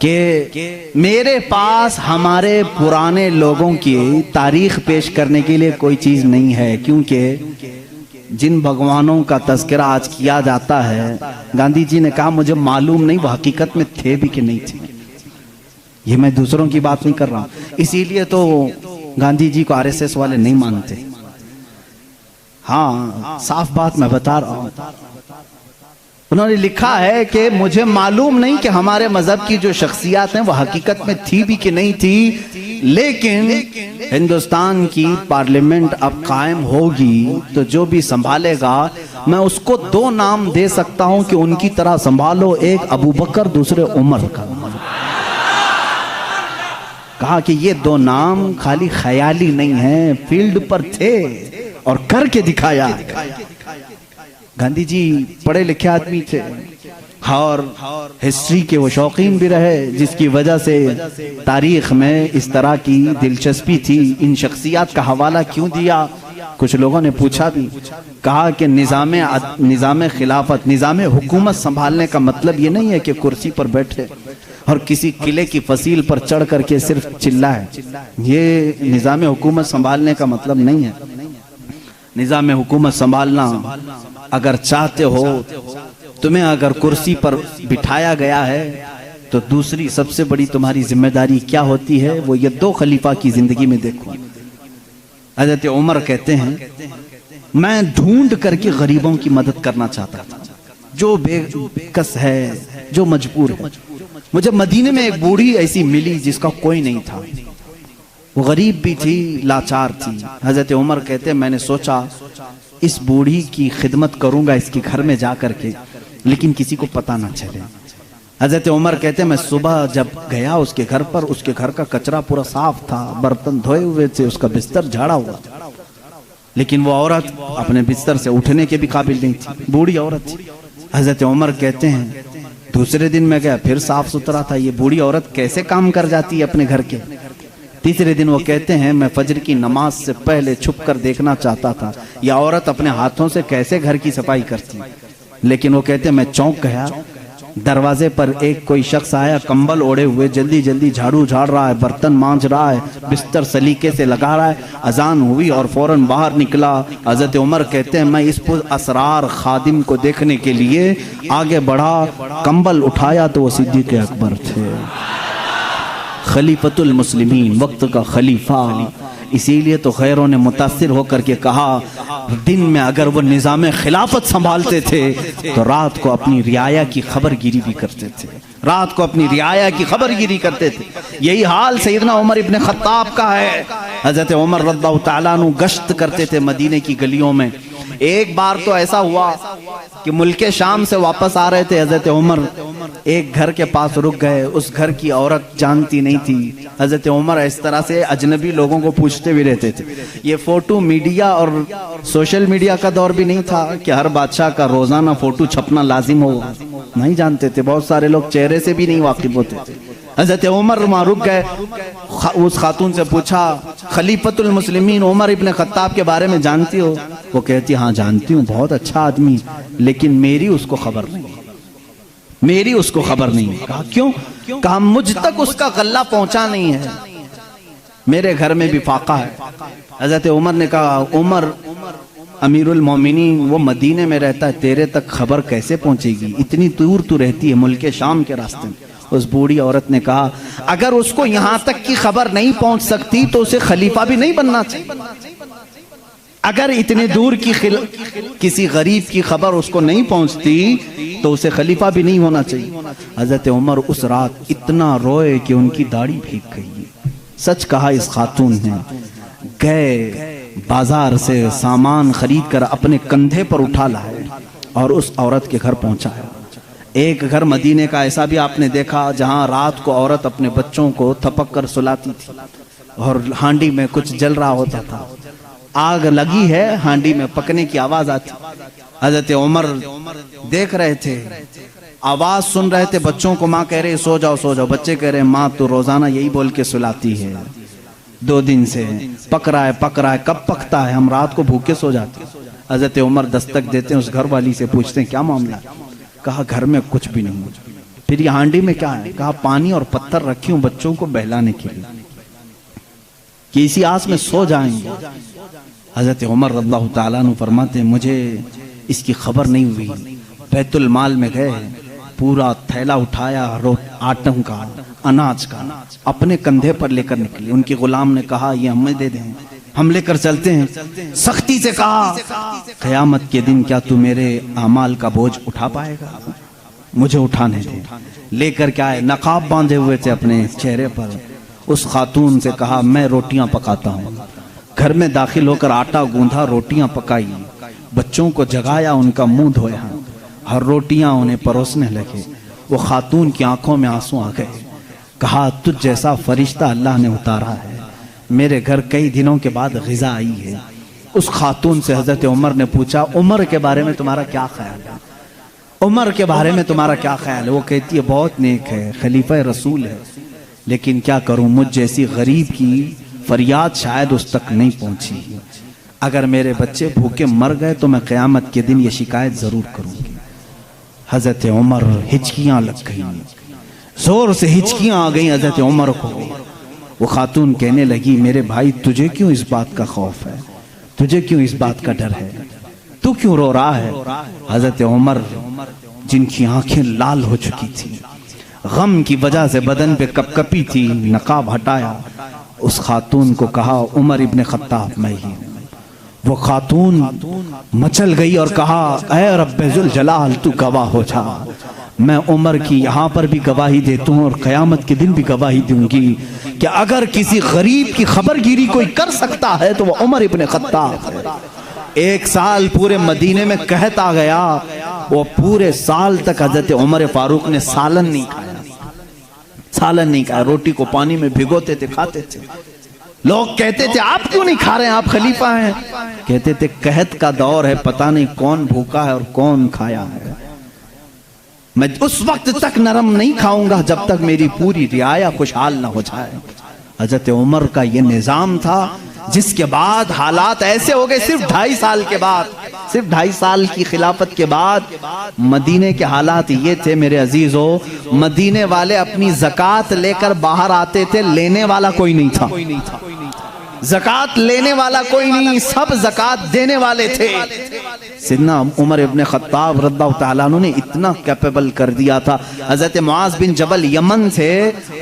कि मेरे पास हमारे पुराने लोगों की तारीख पेश करने के लिए कोई चीज नहीं है, क्योंकि जिन भगवानों का तज़किरा आज किया जाता है, गांधी जी ने कहा मुझे मालूम नहीं वो हकीकत में थे भी कि नहीं थे। ये मैं दूसरों की बात नहीं कर रहा हूं। इसीलिए तो गांधी जी को आरएसएस वाले नहीं मानते। हाँ, साफ बात मैं बता रहा हूं। उन्होंने लिखा है कि मुझे मालूम नहीं कि हमारे मजहब की जो शख्सियत हैं वो हकीकत में थी भी कि नहीं थी, लेकिन हिंदुस्तान की पार्लियामेंट अब कायम होगी तो जो भी संभालेगा मैं उसको 2 नाम दे सकता हूं कि उनकी तरह संभालो, एक अबू बकर, दूसरे उमर का। कहा कि ये 2 नाम खाली ख्याली नहीं है, फील्ड पर थे और करके दिखाया। गांधी जी पढ़े लिखे आदमी थे और हिस्ट्री के वो शौकीन भी रहे, जिसकी वजह से तारीख में इस तरह की दिलचस्पी थी। इन शख्सियात का हवाला क्यों दिया? कुछ लोगों ने पूछा भी, कहा कि निज़ाम खिलाफत, निज़ाम हुकूमत संभालने का मतलब ये नहीं है कि कुर्सी पर बैठे और किसी किले की फसील पर चढ़ करके सिर्फ चिल्लाए। ये निज़ाम हुकूमत संभालने का मतलब नहीं है। निज़ाम हुकूमत संभालना, अगर चाहते हो, तुम्हें अगर कुर्सी पर बिठाया गया है तो दूसरी सबसे बड़ी तुम्हारी जिम्मेदारी क्या होती है, वो ये 2 खलीफा की जिंदगी में देखो। हज़रत उमर कहते हैं, मैं ढूंढ करके गरीबों की मदद करना चाहता था, जो बेकस है, जो मजबूर है। मुझे मदीने में एक बूढ़ी ऐसी मिली जिसका कोई नहीं था, वो गरीब भी थी, लाचार थी। हज़रत उमर कहते हैं, मैंने सोचा इस बूढ़ी की खिदमत करूंगा इसके घर में जा करके, लेकिन किसी को पता ना चले। हज़रत उमर कहते हैं, मैं सुबह जब गया उसके घर पर, उसके घर का कचरा पूरा साफ था, बर्तन धोए हुए थे, उसका बिस्तर झाड़ा हुआ, लेकिन वो औरत अपने बिस्तर से उठने के भी काबिल नहीं थी, बूढ़ी औरत थी। हज़रत उमर कहते हैं, दूसरे दिन मैं गया, फिर साफ सुथरा था। ये बूढ़ी औरत कैसे काम कर जाती है अपने घर के? तीसरे दिन वो कहते हैं, मैं फजर की नमाज से पहले छुप कर देखना चाहता था यह औरत अपने हाथों से कैसे घर की सफाई करती। लेकिन वो कहते हैं, मैं चौंक गया। दरवाजे पर एक कोई शख्स आया, कंबल ओढ़े हुए, जल्दी जल्दी झाड़ू झाड़ रहा है, बर्तन मांज रहा है, बिस्तर सलीके से लगा रहा है। अजान हुई और फौरन बाहर निकला। हज़रत उमर कहते हैं, मैं इस असरार खादिम को देखने के लिए आगे बढ़ा, कंबल उठाया तो वो सिद्दीक़ अकबर थे, खलीफतुल मुस्लिमीन, वक्त का खलीफा। इसीलिए तो खैरों ने मुतासिर होकर के कहा, दिन में अगर वो निज़ाम खिलाफत संभालते थे तो रात को अपनी रियाया की खबरगिरी भी करते थे, रात को अपनी रियाया की खबरगिरी करते थे। यही हाल सैयदना उमर इब्न खत्ताब का है। हज़रत उमर रज़ियल्लाहु ताला अन्हु गश्त करते थे मदीने की गलियों में। एक बार तो ऐसा हुआ कि मुल्के शाम से वापस आ रहे थे हज़रत उमर, एक घर के पास रुक गए। उस घर की औरत जानती नहीं थी। हज़रत उमर इस तरह से अजनबी लोगों को पूछते भी रहते थे। ये फोटो मीडिया और सोशल मीडिया का दौर भी नहीं था कि हर बादशाह का रोजाना फोटो छपना लाजिम हो, नहीं जानते थे। बहुत सारे लोग चेहरे से भी नहीं वाकिफ होते थे। हज़रत उमर वहाँ रुक गए, उस खातून से पूछा, खलीफतुल मुस्लिमीन उमर इब्न खत्ताब के बारे में जानती हो? वो कहती, हाँ जानती हूँ, बहुत अच्छा आदमी, लेकिन मेरी उसको खबर नहीं, मेरी उसको खबर नहीं। कहा क्यों? कहा मुझ तक उसका गल्ला पहुंचा नहीं है, मेरे घर में भी फाका है। हज़रत उमर ने कहा, उमर अमीरुल मोमिनीन, वो मदीने में रहता है, तेरे तक खबर कैसे पहुंचेगी? इतनी दूर तू रहती है, मुल्के शाम के रास्ते में। उस बूढ़ी औरत ने कहा, अगर उसको यहां तक की खबर नहीं पहुंच सकती तो उसे खलीफा भी नहीं बनना चाहिए। अगर इतने दूर की किसी गरीब की खबर उसको नहीं पहुंचती तो उसे खलीफा भी नहीं होना चाहिए। हज़रत उमर उस रात इतना रोए कि उनकी दाढ़ी भीग गई। सच कहा इस खातून ने। गए बाजार से सामान खरीद कर अपने कंधे पर उठा लाए और उस औरत के घर पहुंचाया। एक घर मदीने का ऐसा भी आपने देखा जहां रात को औरत अपने बच्चों को थपक कर सुलाती थी और हांडी में कुछ जल रहा होता था। आग लगी है, हांडी में पकने की आवाज आती। हज़रत उमर देख रहे थे, आवाज सुन रहे थे। बच्चों को माँ कह रही सो जाओ सो जाओ, बच्चे कह रहे माँ तो रोजाना यही बोल के सुलाती है, 2 दिन से पक रहा है, कब पकता है, हम रात को भूखे सो जाते। हज़रत उमर दस्तक देते हैं, उस घर वाली से पूछते हैं क्या मामला? कहा घर में कुछ भी नहीं। फिर ये हांडी में क्या है? कहा पानी और पत्थर रखी हूं बच्चों को बहलाने के लिए, कि इसी आस में सो जाएंगे। हज़रत उमर रज़ियल्लाहु ताला अन्हु फरमाते हैं, मुझे इसकी खबर नहीं हुई। बैतुल माल में गए, पूरा थैला उठाया, आटम का, अनाज का, अपने कंधे पर लेकर निकले। उनके गुलाम ने कहा ये हमें दे दें, हम लेकर चलते हैं। सख्ती से कहा, क़यामत के दिन क्या तू मेरे अमाल का बोझ उठा पाएगा? मुझे उठाने दे। लेकर क्या है, नकाब बांधे हुए थे अपने चेहरे पर। उस खातून से कहा मैं रोटियां पकाता हूँ। घर में दाखिल होकर आटा गूंधा, रोटियां पकाई, बच्चों को जगाया, उनका मुंह धोया और रोटियां उन्हें परोसने लगे। वो खातून की आंखों में आंसू आ गए। कहा तुझ जैसा फरिश्ता अल्लाह ने उतारा है, मेरे घर कई दिनों के बाद ग़िज़ा आई है, उस खातून से हजरत उमर ने पूछा, उमर के बारे में तुम्हारा क्या ख्याल है? उमर के बारे में तुम्हारा क्या ख्याल है? वो कहती है बहुत नेक है, खलीफा रसूल है, लेकिन क्या करूं, मुझ जैसी गरीब की फरियाद शायद उस तक नहीं पहुंची। अगर मेरे बच्चे भूखे मर गए तो मैं क़यामत के दिन ये शिकायत जरूर करूंगी। हजरत उमर हिचकियां लग गई, जोर से हिचकियां आ गई हजरत उमर को। वो खातून कहने लगी, मेरे भाई तुझे क्यों इस बात का खौफ है, तुझे क्यों इस बात का डर है, तू क्यों रो रहा है? हजरत उमर जिनकी आंखें लाल हो चुकी थी, गम की वजह से बदन पे कपकपी थी, नकाब हटाया, उस खातून को कहा, उमर इब्ने खत्ताब मैं ही हूं। वो खातून मचल गई और कहा, ऐ रब्बे जुल जलाल तू गवाह हो जा, मैं उमर की यहाँ पर भी गवाही देता हूँ और क़यामत के दिन भी गवाही दूंगी कि अगर किसी गरीब की खबरगिरी कोई कर सकता है तो वो उमर इब्ने खत्ताब है। 1 साल पूरे मदीने में कहत आ गया, वो पूरे साल तक हजरत उमर फारूक ने सालन नहीं खाया, सालन नहीं खाया, रोटी को पानी में भिगोते थे, खाते थे। लोग कहते थे आप क्यों नहीं खा रहे हैं, आप खलीफा हैं? कहते थे कहत का दौर है, पता नहीं कौन भूखा है और कौन खाया है, मैं उस वक्त तक नरम नहीं खाऊंगा जब तक मेरी पूरी रियाया खुशहाल ना हो जाए। हजरत उमर का ये निजाम था, जिसके बाद हालात ऐसे हो गए, सिर्फ 2.5 साल के बाद, सिर्फ 2.5 साल की खिलाफत के बाद मदीने के हालात ये थे मेरे अजीजों, मदीने वाले अपनी ज़कात लेकर बाहर आते थे, लेने वाला कोई नहीं था, ज़कात लेने वाला कोई नहीं, सब ज़कात देने वाले थे। सिद्दीना उमर इब्ने खत्ताब रज़ियल्लाहु ताला अन्हु ने इतना कैपेबल कर दिया था। हज़रत मुआज़ बिन जबल यमन से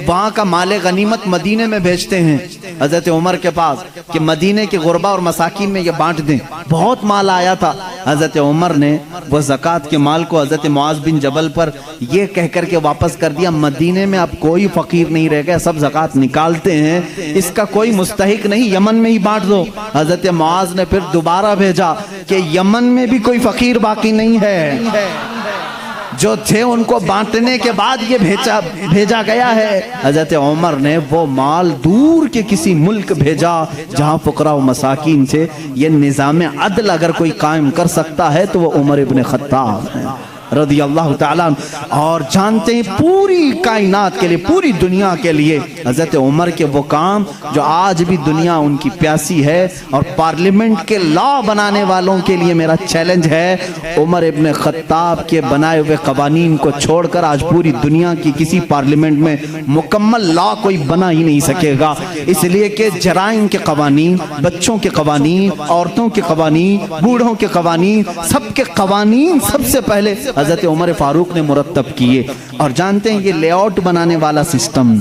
वहाँ का माले गनीमत मदीने में भेजते हैं हज़रत उमर के पास कि मदीने के गुरबा और मसाकिन में ये बांट दें। बहुत माल आया था, हज़रत उमर ने वो ज़कात के माल को हज़रत मुआज़ बिन जबल पर ये कह कर के वापस कर दिया, मदीने में अब कोई फ़कीर नहीं रह गया, सब ज़कात निकालते हैं, इसका कोई मुस्तहिक नहीं, यमन में ही बांट दो। हज़रत मुआज़ ने फिर दोबारा भेजा कि यमन में भी कोई फ़कीर बाकी नहीं है, जो थे उनको बांटने के बाद ये भेजा गया है। हज़रत उमर ने वो माल दूर के किसी मुल्क भेजा जहाँ फुकरा व मसाकिन थे। ये निज़ाम अदल अगर कोई कायम कर सकता है तो वो उमर इब्ने खत्ताब है रज़ियल्लाहु ताला। और जानते हैं पूरी कायनात के लिए, पूरी दुनिया के लिए हज़रत उमर के वो काम जो आज भी दुनिया उनकी प्यासी है। और पार्लियामेंट के लॉ बनाने वालों के लिए मेरा चैलेंज है, उमर इब्ने खत्ताब के बनाए हुए कवानीन को छोड़कर आज पूरी दुनिया की किसी पार्लियामेंट में मुकम्मल लॉ कोई बना ही नहीं सकेगा। इसलिए कि जराइम के कवानीन, बच्चों के कवानीन, औरतों के कवानीन, बूढ़ों के कवानीन, सबके कवानीन सबसे पहले हज़रत उमर फारूक ने मुरत्तब किए। और जानते हैं ये लेआउट बनाने वाला सिस्टम,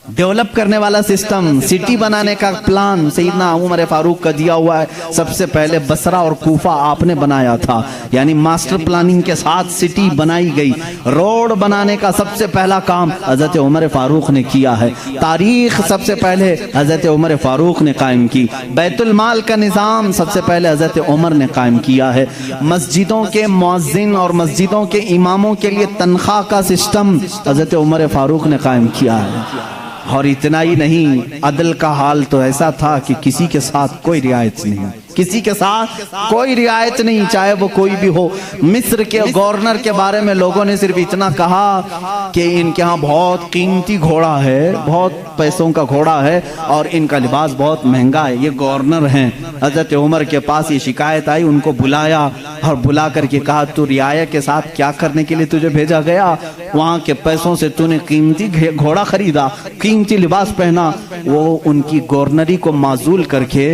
डेवलप करने वाला सिस्टम, सिटी बनाने का प्लान सैयदना उमर फारूक का दिया हुआ है। सबसे पहले बसरा और कूफा आपने बनाया था, यानी मास्टर प्लानिंग के साथ सिटी बनाई गई। रोड बनाने का सबसे पहला काम हज़रत उमर फारूक ने किया है। तारीख सबसे पहले हज़रत उमर फारूक ने कायम की। बैतुल माल का निज़ाम सबसे पहले हज़रत उमर ने कायम किया है। मस्जिदों के मुअज्जिन और मस्जिदों के इमामों के लिए तनख्वाह का सिस्टम हज़रत उमर फारूक ने कायम किया है। और इतना ही नहीं, अदल का हाल तो ऐसा था कि किसी के साथ कोई रियायत नहीं, किसी के साथ कोई रियायत नहीं, चाहे वो कोई भी हो। मिस्र के गवर्नर के बारे में लोगों ने सिर्फ इतना कहा कि इनके यहाँ बहुत कीमती घोड़ा है, बहुत पैसों का घोड़ा है और इनका लिबास बहुत महंगा है, ये गवर्नर हैं। हज़रत उमर के पास ये शिकायत आई, उनको बुलाया और बुला करके कहा तू रियाया के साथ क्या करने के लिए तुझे भेजा गया? वहाँ के पैसों से तूने कीमती घोड़ा खरीदा, कीमती लिबास पहना। वो उनकी गवर्नरी को माजूल करके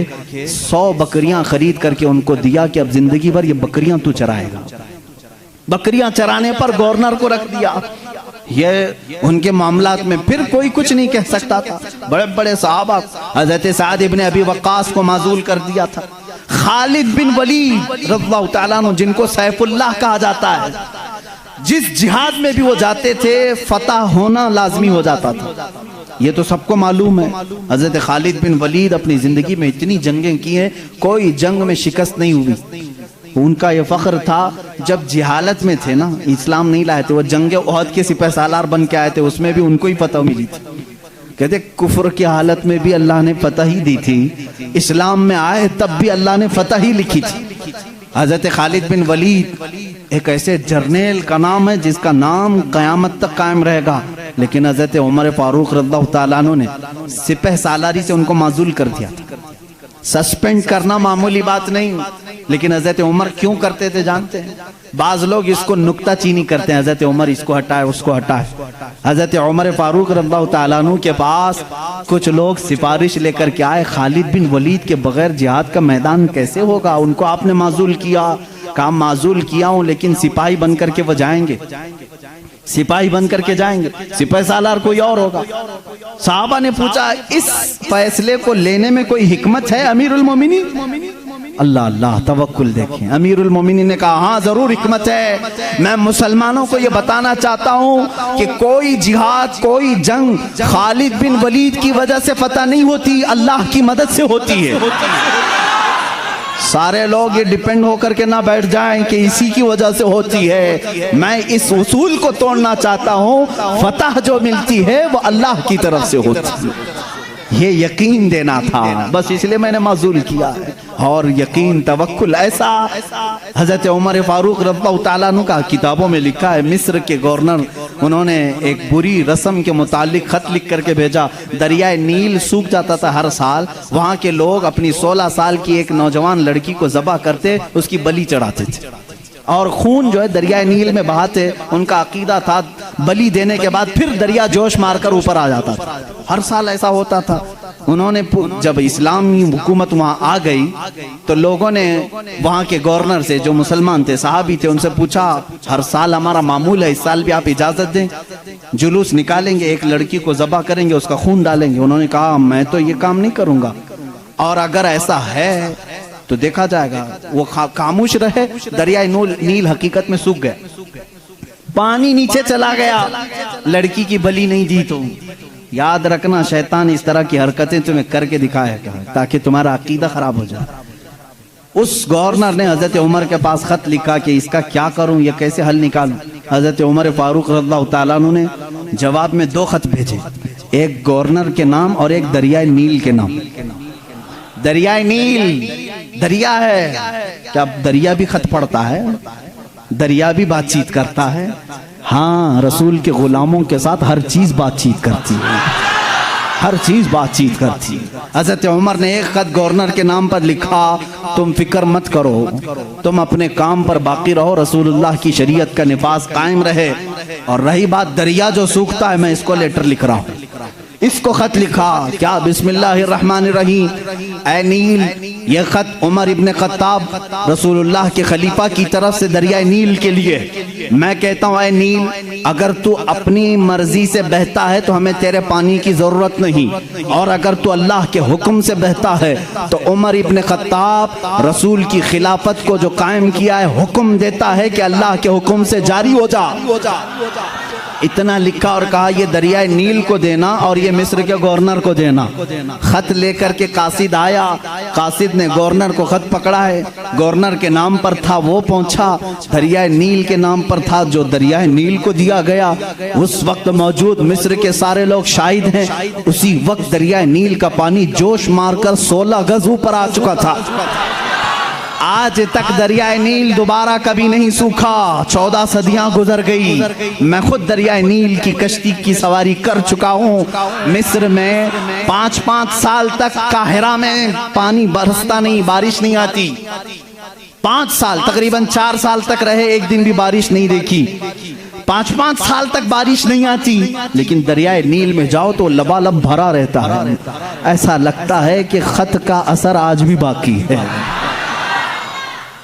100 बकरियां खरीद करके उनको दिया कि अब जिंदगी भर ये बकरियां तू चराएगा। बकरियां चराने पर गवर्नर को रख दिया। ये उनके मामलात में फिर कोई कुछ नहीं कह सकता था। बड़े बड़े सहाबा, हज़रत साद इब्ने अबी वक्कास को माजूल कर दिया था। खालिद बिन वलीद रज़ियल्लाहु ताला अन्हु, जिनको सैफुल्लाह कहा जाता है, जिस जिहाद में भी वो जाते थे फतह होना लाजमी हो जाता था, ये तो सबको मालूम है। हज़रत खालिद बिन वलीद अपनी ज़िंदगी में इतनी जंगें की हैं, कोई जंग में शिकस्त नहीं हुई। उनका ये फ़ख्र था, जब जिहालत में थे ना, इस्लाम नहीं लाए थे, वो जंग ओहद के सिपह सालार बन के आए थे, उसमें भी उनको ही फतह मिली थी। कहते कुफ्र की हालत में भी अल्लाह ने फतह ही दी थी, इस्लाम में आए तब भी अल्लाह ने फतह ही लिखी थी। हजरत खालिद बिन वलीद एक ऐसे जर्नेल का नाम है जिसका नाम कयामत तक कायम रहेगा, लेकिन हजरत उमर फारूक रज़ियल्लाहु ताला अन्हु ने सिपह सालारी से उनको माजूल कर दिया था। सस्पेंड करना मामूली बात नहीं, लेकिन हजरत उमर क्यों करते थे जानते हैं? बाज लोग इसको नुक्ता चीनी करते हैं, हजरत उमर इसको हटाए उसको हटाए। हजरत उमर फारूक रज़ियल्लाहु ताला अन्हु के पास कुछ लोग सिफारिश लेकर के आए, खालिद बिन वलीद के बगैर जिहाद का मैदान कैसे होगा? उनको आपने माजूल किया, काम माजूल किया हूं, लेकिन सिपाही बन करके वो जाएंगे, सिपाही बन करके जाएंगे, सिपाही सालार कोई और होगा। साहबा ने पूछा इस फैसले को लेने में कोई हिकमत है अमीरुल मोमिनीन? अल्लाह अल्लाह तवक्कुल देखें। अमीरुल मोमिनीन ने कहा हाँ जरूर हिकमत है। मैं मुसलमानों को ये बताना चाहता हूँ कि कोई जिहाद कोई जंग खालिद बिन वलीद की वजह से फतह नहीं होती, अल्लाह की मदद से होती है। सारे लोग ये डिपेंड होकर के ना बैठ जाएं कि इसी की वजह से होती है। मैं इस उसूल को तोड़ना चाहता हूँ, फतह जो मिलती है वो अल्लाह की तरफ से होती है, ये यकीन देना था, बस इसलिए मैंने माजूल किया है। और यकीन तवक्कुल ऐसा हजरत उमर फारूक रज़ियल्लाहु ताला अन्हु का किताबों में लिखा है। मिस्र के गवर्नर उन्होंने एक बुरी रस्म के मुतालिक खत लिख करके भेजा। दरियाए नील सूख जाता था हर साल, वहाँ के लोग अपनी 16 साल की एक नौजवान लड़की को ज़बह करते, उसकी बलि चढ़ाते थे और खून जो है दरियाए नील में बहाते। उनका अकीदा था बलि देने के बाद फिर दरिया जोश मारकर ऊपर आ जाता था, हर साल ऐसा होता था। उन्होंने जब इस्लामी हुकूमत वहाँ आ गई तो लोगों ने वहाँ के गवर्नर से, जो मुसलमान थे सहाबी थे, उनसे पूछा हर साल हमारा मामूल है, इस साल भी आप इजाजत दें, जुलूस निकालेंगे, एक लड़की को ज़बह करेंगे, उसका खून डालेंगे। उन्होंने कहा मैं तो ये काम नहीं करूँगा, और अगर ऐसा है तो देखा जाएगा। वो खामोश रहे। दरिया नील हकीकत में सूख गया, पानी नीचे चला गया, लड़की की बलि नहीं दी। तो याद रखना शैतान इस तरह की हरकतें तुम्हें करके दिखाया ताकि तुम्हारा अकीदा खराब हो जाए। उस गवर्नर ने हजरत उमर के पास खत लिखा कि इसका क्या करूं, ये कैसे हल निकालूं। हजरत उमर फारूक रज़ियल्लाहु ताला अन्हु ने जवाब में 2 खत भेजे, एक गवर्नर के नाम और एक दरियाए नील के नाम। दरियाए नील दरिया है, क्या दरिया भी खत पढ़ता है? दरिया भी बातचीत करता है? हाँ, रसूल के गुलामों के साथ हर चीज बातचीत करती है, हर चीज बातचीत करती है। हजरत उमर ने एक खत गवर्नर के नाम पर लिखा, तुम फिक्र मत करो, तुम अपने काम पर बाकी रहो, रसूलुल्लाह की शरीयत का निफाज कायम रहे। और रही बात दरिया जो सूखता है, मैं इसको लेटर लिख रहा हूँ। इसको खत लिखा क्या, बिस्मिल्लाहिर्रहमानिर्रहीम, ऐ नील, यह खत उमर इब्न खत्ताब रसूलुल्लाह के खलीफा की तरफ से दरियाए नील के लिए। मैं कहता हूँ ऐ नील, अगर तू अपनी मर्जी से बहता है तो हमें तेरे पानी की जरूरत नहीं, और अगर तू अल्लाह के हुक्म से बहता है तो उमर इब्न खत्ताब रसूल की खिलाफत को जो कायम किया है, हुक्म देता है कि अल्लाह के हुक्म से जारी हो जा। इतना लिखा और कहा ये दरियाए नील को देना और ये मिस्र के गवर्नर को देना। खत लेकर के कासिद आया, कासिद ने गवर्नर को खत पकड़ा है, गवर्नर के नाम पर था वो पहुंचा, दरियाए नील के नाम पर था जो दरियाए नील को दिया गया। उस वक्त मौजूद मिस्र के सारे लोग शाहिद हैं, उसी वक्त दरियाए नील का पानी जोश मारकर 16 गज ऊपर आ चुका था। आज तक दरियाए नील दोबारा कभी नहीं सूखा, 14 सदियां गुजर गई। मैं खुद दरियाए नील की कश्ती की सवारी कर चुका हूँ। मिस्र में 5-5 साल तक काहिरा में पानी बरसता नहीं, बारिश नहीं आती। 5 साल, तकरीबन 4 साल तक रहे, एक दिन भी बारिश नहीं देखी। 5-5 साल तक बारिश नहीं आती, लेकिन दरियाए नील में जाओ तो लबालब भरा रहता है। ऐसा लगता है कि खत का असर आज भी बाकी है।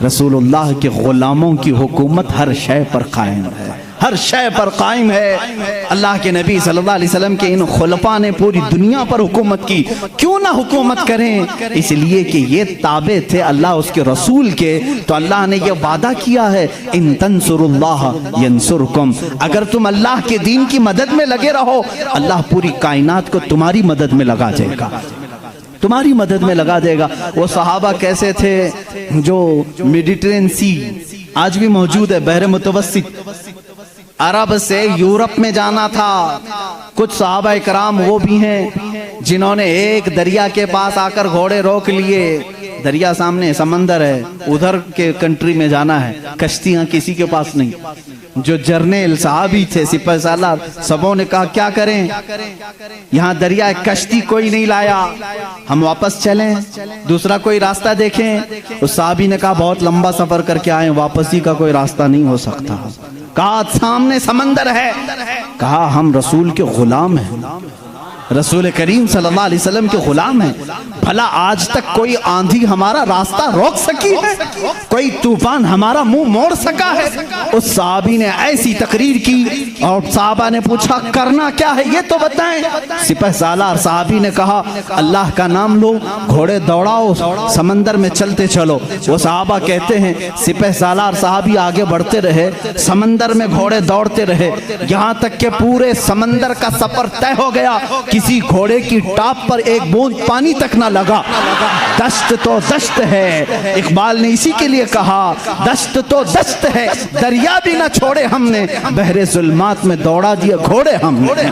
रसूलुल्लाह के गुलामों की हुकूमत हर शय पर कायम है, हर शय पर कायम है। अल्लाह के नबी सल्लल्लाहु अलैहि वसल्लम के इन खुलफा ने पूरी दुनिया पर हुकूमत की। क्यों ना हुकूमत करें? इसलिए कि ये ताबे थे अल्लाह उसके रसूल के। तो अल्लाह ने ये वादा किया है, इन तंसुरुल्लाह यंसुरकुम, अगर तुम अल्लाह के दीन की मदद में लगे रहो, अल्लाह पूरी कायनात को तुम्हारी मदद में लगा जाएगा, तुम्हारी मदद में लगा देगा। वो सहाबा कैसे थे? जो मेडिटेरेनियन सी आज भी मौजूद है, बहरे मुतवस्सित, अरब से यूरोप में जाना था। कुछ सहाबा इकराम वो भी हैं जिन्होंने एक दरिया के पास आकर घोड़े रोक लिए। दरिया सामने, समंदर है, उधर के कंट्री में जाना है, कश्तियां किसी के पास नहीं। जो जर्नेल साहबी थे, सिपाही सालार, सबों ने कहा क्या करें, यहाँ दरिया कश्ती कोई नहीं लाया, हम वापस चलें, दूसरा कोई रास्ता देखें। उस साहबी ने कहा बहुत लंबा सफर करके आए, वापसी का कोई रास्ता नहीं हो सकता। कहा सामने समंदर है, कहा हम रसूल के गुलाम हैं, रसूल करीम सल्लल्लाहु अलैहि वसल्लम के गुलाम हैं। भला आज तक कोई आंधी हमारा रास्ता रोक सकी है, कोई तूफान हमारा मुंह मोड़ सका है? उस साहबी ने ऐसी तकरीर की और साहबा ने पूछा करना क्या है ये तो बताएं। सिपह सालार साहबी ने कहा अल्लाह का नाम लो, घोड़े दौड़ाओ, समंदर में चलते चलो। वो साहबा कहते हैं सिपह सालार साहबी आगे बढ़ते रहे, समंदर में घोड़े दौड़ते रहे, यहाँ तक के पूरे समंदर का सफर तय हो गया। किसी घोड़े की टाप पर एक बूंद पानी तक ना लगा। दश्त तो दश्त है, इकबाल ने इसी के लिए कहा दश्त तो दश्त है, दरिया भी ना छोड़े हमने, बहरे जुल्मात में दौड़ा दिया घोड़े हमने।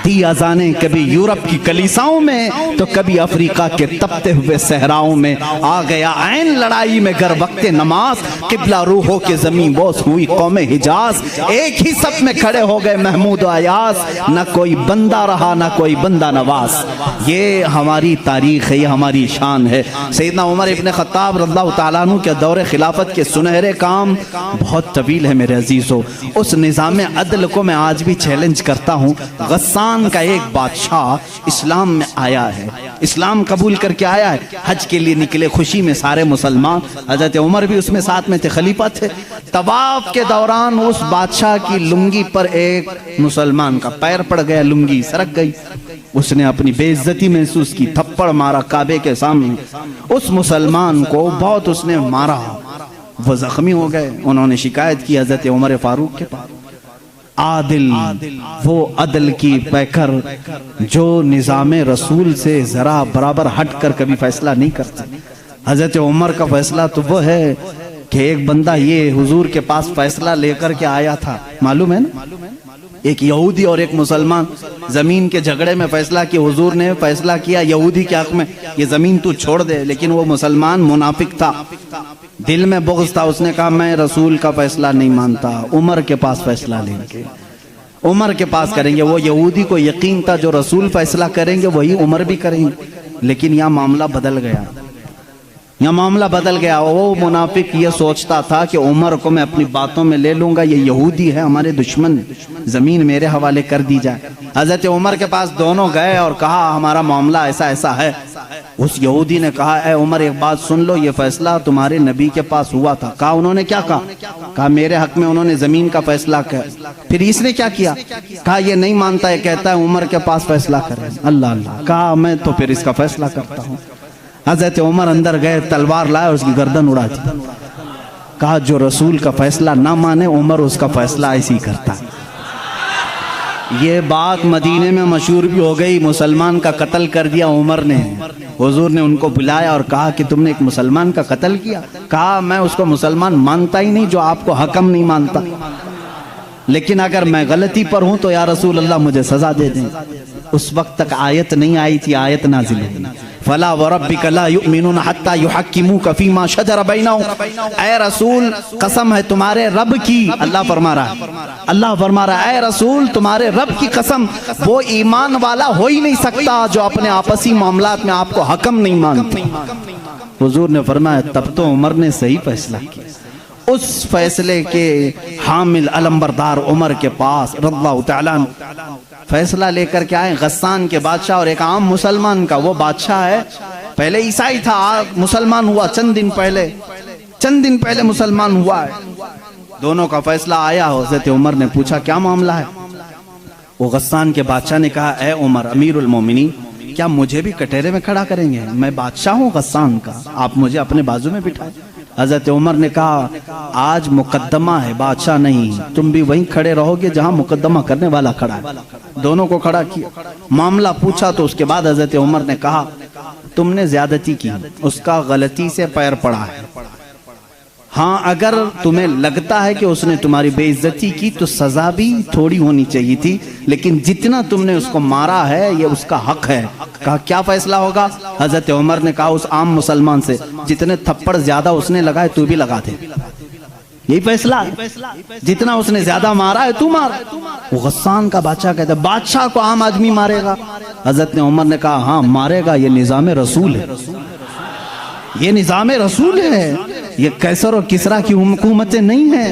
दी अजाने कभी यूरोप की कलीसाओं में तो कभी अफ्रीका के तपते हुए सहराओं में। आ गया ऐन लड़ाई में गर वक्ते नमाज, किबला रूहों के जमीन बोस हुई कौमे हिजाज। एक ही सब में खड़े हो गए महमूद अयास, न कोई बंदा रहा न कोई बंदा नवाज। ये हमारी तारीख है, ये हमारी शान है। सैयदना उमर इब्न खत्ताब रज़ियल्लाहु ताला अन्हु के दौरे खिलाफत के सुनहरे काम बहुत तवील है मेरे अजीजों। उस निज़ाम अदल को मैं आज भी चैलेंज करता हूँ। गस्सान का एक बादशाह इस्लाम में आया है, इस्लाम कबूल करके आया है, हज के लिए निकले खुशी में सारे मुसलमान, हजरत उमर भी उसमें साथ में थे, खलीफा थे। तवाफ के दौरान उस बादशाह की लुंगी पर एक मुसलमान का पैर पड़ गया, लुंगी सरक गई। उसने अपनी बेइज्जती महसूस की, थप्पड़ मारा काबे के सामने। उस मुसलमान को बहुत उसने मारा, वो जख्मी हो गए। उन्होंने शिकायत की हजरत उमर फारूक के पास। आदिल, वो अदल की पैकर जो निज़ाम रसूल से जरा बराबर हट कर कभी फैसला नहीं करते। हजरत उमर का फैसला तो वो है कि एक बंदा ये हुजूर के पास फैसला लेकर के आया था, मालूम है ना, एक यहूदी और एक मुसलमान जमीन के झगड़े में फैसला किया। हुजूर ने फैसला किया यहूदी के हक में, ये जमीन तू छोड़ दे, लेकिन वो मुसलमान मुनाफिक था, दिल में बुग़्ज़ था। उसने कहा मैं रसूल का फैसला नहीं मानता, उमर के पास फैसला लेंगे, उमर के पास करेंगे। वो यहूदी को यकीन था जो रसूल फैसला करेंगे वही उमर भी करेंगे। लेकिन यहाँ मामला बदल गया, यहाँ मामला बदल गया। वो मुनाफिक ये सोचता था कि उमर को मैं अपनी बातों में ले लूंगा, ये यहूदी है हमारे दुश्मन, जमीन मेरे हवाले कर दी जाए। हजरत उमर के पास दोनों गए और कहा हमारा मामला ऐसा ऐसा है। उस यहूदी ने कहा ए उमर एक बात सुन लो, ये फैसला तुम्हारे नबी के पास हुआ था। कहा उन्होंने क्या कहा? कहा मेरे हक में उन्होंने जमीन का फैसला किया। फिर इसने क्या किया? कहा ये नहीं मानता है, कहता है उमर के पास फैसला करें। अल्लाह अल्लाह। कहा मैं तो फिर इसका फैसला करता हूँ। हजरत उमर अंदर गए, तलवार लाए और उसकी गर्दन उड़ा दी। कहा जो रसूल का फैसला ना माने उमर उसका फैसला ऐसी करता है। ये बात मदीने में मशहूर भी हो गई, मुसलमान का कत्ल कर दिया उमर ने। हुजूर ने उनको बुलाया और कहा कि तुमने एक मुसलमान का कत्ल किया। कहा मैं उसको मुसलमान मानता ही नहीं जो आपको हकम नहीं मानता, लेकिन अगर मैं गलती पर हूं तो या रसूल अल्लाह मुझे सजा दे दें। उस वक्त तक आयत नहीं आई थी, आयत नाजिल हुई, फला वरब्बिका ला युमिनूना हत्ता युहक्किमूका फीमा शजर बैनहुम। ऐ रसूल कसम है तुम्हारे रब की, अल्लाह फरमा रहा है, अल्लाह फरमा रहा है, ऐ रसूल तुम्हारे रब की कसम, वो ईमान वाला हो ही नहीं सकता जो अपने आपसी मामलात में आपको हकम नहीं मानते। हुजूर ने फरमाया तब तो उमर ने सही फैसला किया। उस फैसले के हामिल अलंबरदार उमर के पास रज़ियल्लाहु तआला फैसला लेकर के आए गस्सान के बादशाह और एक आम मुसलमान का। वो बादशाह है, पहले ईसाई था, मुसलमान हुआ चंद दिन पहले मुसलमान हुआ है। दोनों का फैसला आया। हज़रत उमर ने पूछा क्या मामला है? वो गस्सान के बादशाह ने कहा ए उमर अमीरुल मोमिनीन, क्या मुझे भी कटहरे में खड़ा करेंगे? मैं बादशाह हूँ गस्सान का, आप मुझे अपने बाजू में बिठाए। हजरत उमर ने कहा आज मुकद्दमा है, बादशाह नहीं, तुम भी वहीं खड़े रहोगे जहां मुकद्दमा करने वाला खड़ा है। दोनों को खड़ा किया, मामला पूछा तो उसके बाद हजरत उमर ने कहा तुमने ज्यादती की, उसका गलती से पैर पड़ा है, हाँ, अगर तुम्हें लगता है कि उसने तुम्हारी बेइज्जती की तो सजा भी थोड़ी होनी चाहिए थी, लेकिन जितना तुमने उसको मारा है ये उसका हक है। कहा क्या फैसला होगा? हजरत उमर ने कहा उस आम मुसलमान से जितने थप्पड़ ज्यादा उसने लगाए तू भी लगा दे, यही फैसला है। जितना उसने ज्यादा मारा है तू मार। वो गस्सान का बादशाह कहता है बादशाह को आम आदमी मारेगा? हजरत उमर ने कहा हाँ मारेगा, ये निजाम रसूल है, ये निजाम रसूल है, ये कैसर और किसरा की हुकूमतें नहीं है,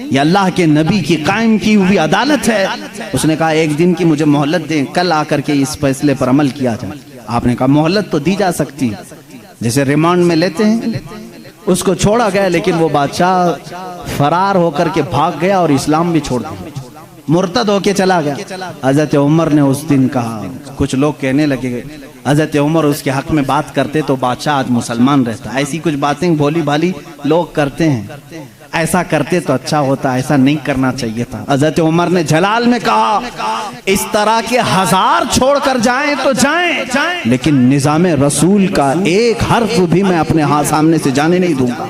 ये अल्लाह के नबी की कायम की हुई अदालत है। उसने कहा एक दिन की मुझे मोहलत दें, कल आकर के इस फैसले पर अमल किया जाए। आपने कहा मोहलत तो दी जा सकती, जैसे रिमांड में लेते हैं। उसको छोड़ा गया, लेकिन वो बादशाह फरार होकर के भाग गया और इस्लाम भी छोड़ दिया, मुर्तद होके चला गया। हजरत उमर ने उस दिन कहा, कुछ लोग कहने लगे हजरत उमर उसके हक में बात करते तो बादशाह आज मुसलमान रहता। ऐसी कुछ बातें भोली भाली लोग करते हैं, ऐसा करते तो अच्छा होता, ऐसा नहीं करना चाहिए था। हजरत उमर ने जलाल में कहा इस तरह के 1000 छोड़कर जाएं तो जाएं, लेकिन निजाम रसूल का एक हर्फ भी मैं अपने हाथ सामने से जाने नहीं दूंगा।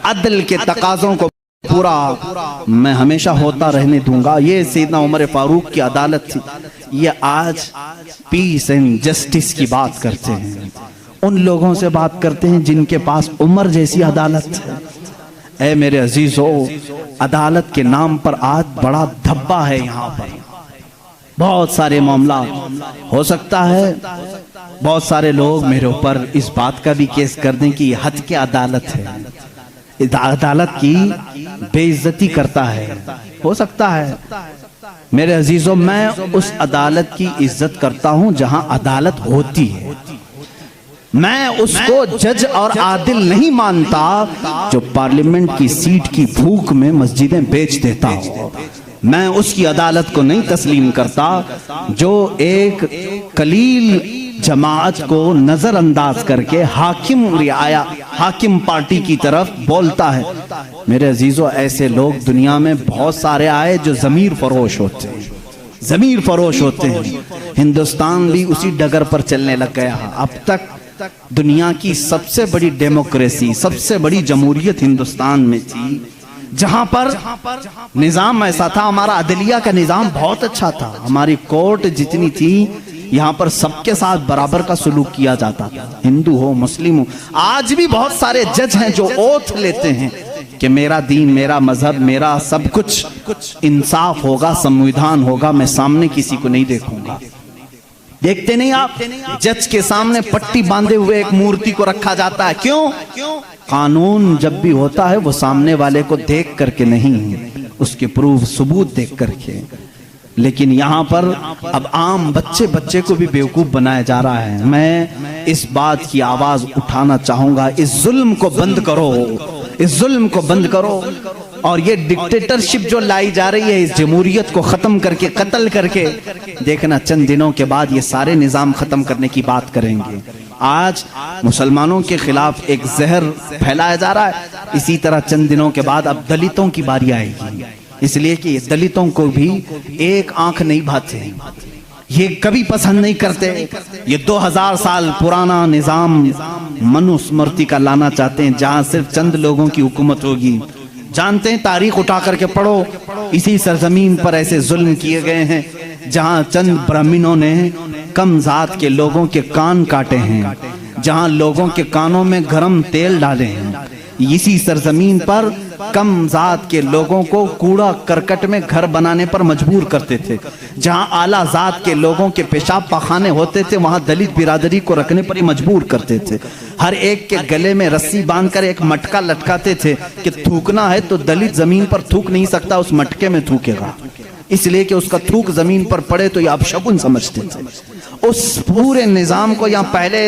अदल के तकाजों को पूरा मैं हमेशा होता रहने दूंगा। ये सैयदना उमर फारूक की अदालत थी। ये आज पीस एंड जस्टिस की बात करते हैं, उन लोगों से बात करते हैं जिनके पास उमर जैसी अदालत है। ऐ मेरे अजीजों, अदालत के नाम पर आज बड़ा धब्बा है। यहाँ पर बहुत सारे मामला हो सकता है, बहुत सारे लोग मेरे ऊपर इस बात का भी केस कर दें कि हद की अदालत है, अदालत की बेइज्जती करता है। हो सकता है मेरे अजीजों, मैं उस अदालत की इज्जत करता हूं जहां अदालत होती है। मैं उसको जज और आदिल नहीं मानता जो पार्लियामेंट की सीट की भूख में मस्जिदें बेच देता हो। मैं उसकी अदालत को नहीं तस्लीम करता जो एक कलील जमात को नजरअंदाज करके हाकिम पार्टी की तरफ बोलता है। मेरे अजीजों, ऐसे लोग दुनिया में बहुत सारे आए जो जमीर फरोश होते हैं, जमीर फरोश होते हैं। हिंदुस्तान भी उसी डगर पर चलने लग गया। अब तक दुनिया की सबसे बड़ी डेमोक्रेसी, सबसे बड़ी जमहूरियत हिंदुस्तान में थी, जहां पर निजाम ऐसा था। हमारा अदलिया का निजाम बहुत अच्छा था, हमारी कोर्ट जितनी थी यहाँ पर सबके साथ बराबर का सलूक किया जाता था, हिंदू हो मुस्लिम हो। आज भी बहुत सारे जज हैं जो ओथ लेते हैं कि मेरा दीन, मेरा मजहब, मेरा सब कुछ इंसाफ होगा, संविधान होगा, मैं सामने किसी को नहीं देखूंगा। देखते नहीं आप, जज के सामने पट्टी बांधे हुए एक मूर्ति को रखा जाता है। क्यों? कानून जब भी होता है वो सामने वाले को देख करके नहीं, उसके प्रूफ सबूत देख करके। लेकिन यहाँ पर अब आम बच्चे को भी बेवकूफ बनाया जा रहा है। मैं इस बात की आवाज उठाना चाहूंगा, इस जुल्म को बंद करो, इस जुल्म को बंद करो। और ये डिक्टेटरशिप जो लाई जा रही है, इस जमहूरियत को खत्म करके, कत्ल करके, देखना चंद दिनों के बाद ये सारे निजाम खत्म करने की बात करेंगे। आज मुसलमानों के खिलाफ एक जहर फैलाया जा रहा है, इसी तरह चंद दिनों के बाद अब दलितों की बारी आएगी। इसलिए कि दलितों को भी एक आंख नहीं भाते, ये कभी पसंद नहीं करते। ये 2000 साल पुराना निजाम मनुस्मृति का लाना चाहते हैं, जहां सिर्फ चंद लोगों की हुकूमत होगी। जानते हैं, तारीख उठा करके पढ़ो, इसी सरजमीन पर ऐसे जुल्म किए गए हैं जहां चंद ब्राह्मणों ने कम जात के लोगों के कान काटे हैं, जहां लोगों के कानों में गरम तेल डाले हैं। इसी सरजमीन पर कम जात के लोगों को कूड़ा करकट में घर बनाने पर मजबूर करते थे। जहां आला जात के लोगों के पेशाब पाखाने होते थे, वहां दलित बिरादरी को रखने पर ही मजबूर करते थे। हर एक के गले में रस्सी बांधकर एक मटका लटकाते थे कि थूकना है तो दलित जमीन पर थूक नहीं सकता, उस मटके में थूकेगा, इसलिए कि उसका थूक जमीन पर पड़े तो ये अपशगुन समझते थे। उस पूरे निजाम को, यहाँ पहले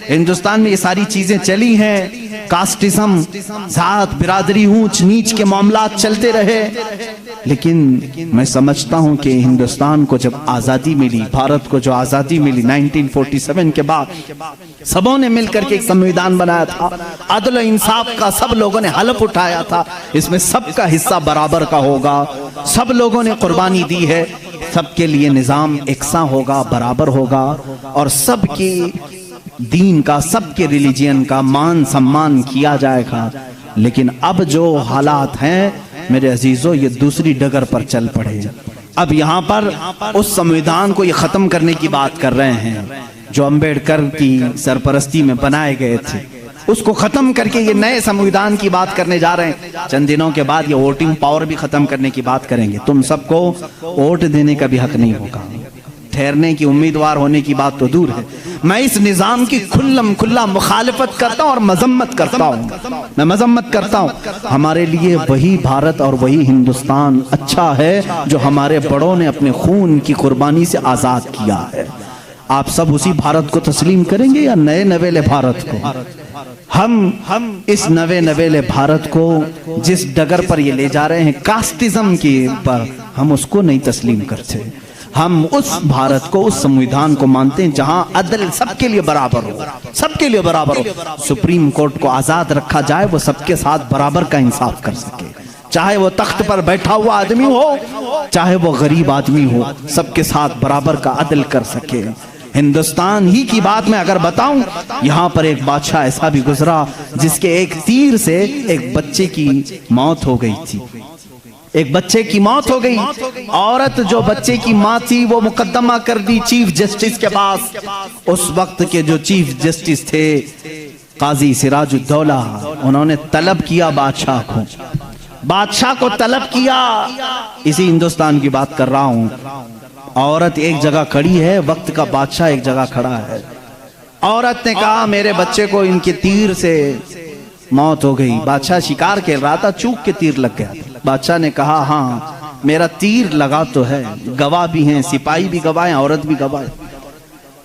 हिंदुस्तान में ये सारी चीजें चली हैं, कास्टिज्म, जात बिरादरी, ऊंच नीच के मामला चलते रहे। लेकिन मैं समझता हूं कि हिंदुस्तान को जब आजादी मिली, भारत को जो आजादी मिली 1947 के बाद, सबों ने मिलकर के एक संविधान बनाया था, अदल इंसाफ का सब लोगों ने हलफ उठाया था, इसमें सबका हिस्सा बराबर का होगा, सब लोगों ने कुर्बानी दी है, सबके लिए निजाम एकसा होगा, बराबर होगा, और सबकी दीन का, सबके रिलीजियन का मान सम्मान किया जाएगा। लेकिन अब जो हालात हैं मेरे अजीजों, ये दूसरी डगर पर चल पड़े। अब यहाँ पर उस संविधान को ये खत्म करने की बात कर रहे हैं जो अंबेडकर की सरपरस्ती में बनाए गए थे, उसको खत्म करके ये नए संविधान की बात करने जा रहे हैं। चंद दिनों के बाद ये वोटिंग पावर भी खत्म करने की बात करेंगे। तुम सबको वोट देने का भी हक नहीं होगा, ठहरने की उम्मीदवार होने की बात तो दूर है। मैं इस निजाम की खुल्ला मुखालिफत करता हूँ और मजम्मत करता हूँ, मैं मजम्मत करता हूँ। हमारे लिए वही भारत और वही हिंदुस्तान अच्छा है जो हमारे बड़ों ने अपने खून की कुर्बानी से आजाद किया है। आप सब उसी भारत को तस्लीम करेंगे या नए नवेले भारत को? हम इस नवे नवेले भारत को जिस डगर पर ये ले जा रहे हैं कास्टिज्म की पर, हम उसको नहीं तस्लीम करते। हम उस भारत को, उस संविधान को मानते हैं जहां अदल सबके लिए बराबर हो, सबके लिए बराबर हो। सुप्रीम कोर्ट को आजाद रखा जाए, वो सबके साथ बराबर का इंसाफ कर सके, चाहे वो तख्त पर बैठा हुआ आदमी हो, चाहे वो गरीब आदमी हो, सबके साथ बराबर का अदल कर सके। हिंदुस्तान ही की बात मैं अगर बताऊं, यहाँ पर एक बादशाह ऐसा भी गुजरा जिसके एक तीर से एक बच्चे की मौत हो गई थी, एक बच्चे की मौत हो गई। औरत जो बच्चे की माँ थी वो मुकदमा कर दी चीफ जस्टिस के पास। उस वक्त के जो चीफ जस्टिस थे काजी सिराजुद्दौला, उन्होंने तलब किया बादशाह को तलब किया। इसी हिंदुस्तान की बात कर रहा हूं। औरत एक जगह खड़ी है, वक्त का बादशाह एक जगह खड़ा है। औरत ने कहा मेरे बच्चे को इनके तीर से मौत हो गई। बादशाह शिकार खेल रहा था, चूक के तीर लग गया। बादशाह ने कहा हाँ मेरा तीर लगा तो है, गवाह भी हैं, सिपाही भी गवाह हैं, औरत भी गवाह है।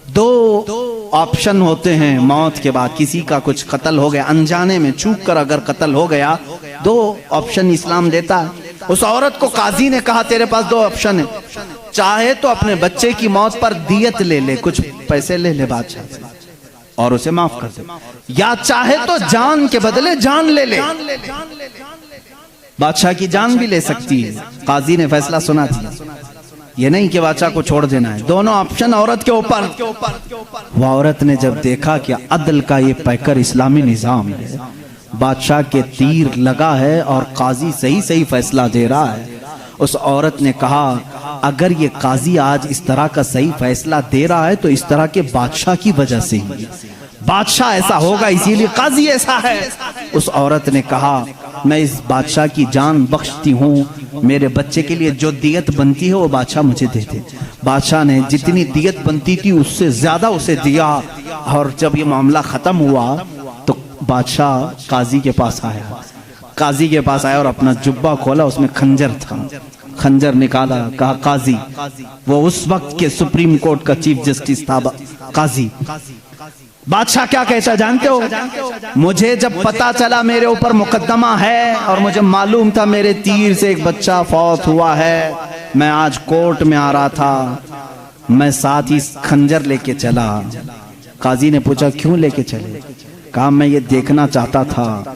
दो ऑप्शन होते हैं मौत के बाद, किसी का कुछ कत्ल हो गया अनजाने में, चूक कर अगर कत्ल हो गया, दो ऑप्शन इस्लाम देता है। उस औरत को काजी ने कहा तेरे पास दो ऑप्शन है, चाहे तो अपने बच्चे की मौत पर दियत ले ले, कुछ पैसे ले ले बादशाह से और उसे माफ कर दे, या चाहे तो जान के बदले जान ले ले। बादशाह की जान भी ले सकती है। काजी ने फैसला सुना दिया, ये नहीं कि बादशाह को छोड़ देना है। दोनों ऑप्शन औरत के ऊपर। वो औरत ने जब देखा कि अदल का ये पैकर इस्लामी निजाम है, बादशाह के तीर लगा है और काजी सही सही फैसला दे रहा है, उस औरत ने कहा अगर ये काजी आज इस तरह का सही फैसला दे रहा है तो इस तरह के बादशाह की वजह से ही, बादशाह ऐसा होगा इसीलिए काजी ऐसा है। उस औरत ने कहा मैं इस बादशाह की जान बख्शती हूँ, मेरे बच्चे के लिए जो दियत बनती है वो बादशाह मुझे दे दे। बादशाह ने जितनी दियत बनती थी उससे ज्यादा उसे दिया। और जब ये मामला खत्म हुआ तो बादशाह काजी के पास आया, काजी के पास आया और अपना जुब्बा खोला, उसमें खंजर था। खंजर निकाला, कहा काजी, वो उस वक्त के सुप्रीम कोर्ट का चीफ जस्टिस था काजी। बादशाह क्या कहता जानते हो? मुझे जब पता चला मेरे ऊपर मुकदमा है और मुझे मालूम था मेरे तीर से एक बच्चा फौत हुआ है, मैं आज कोर्ट में आ रहा था, मैं साथ ही खंजर लेके चला। काजी ने पूछा क्यों लेके चले? कहा मैं ये देखना चाहता था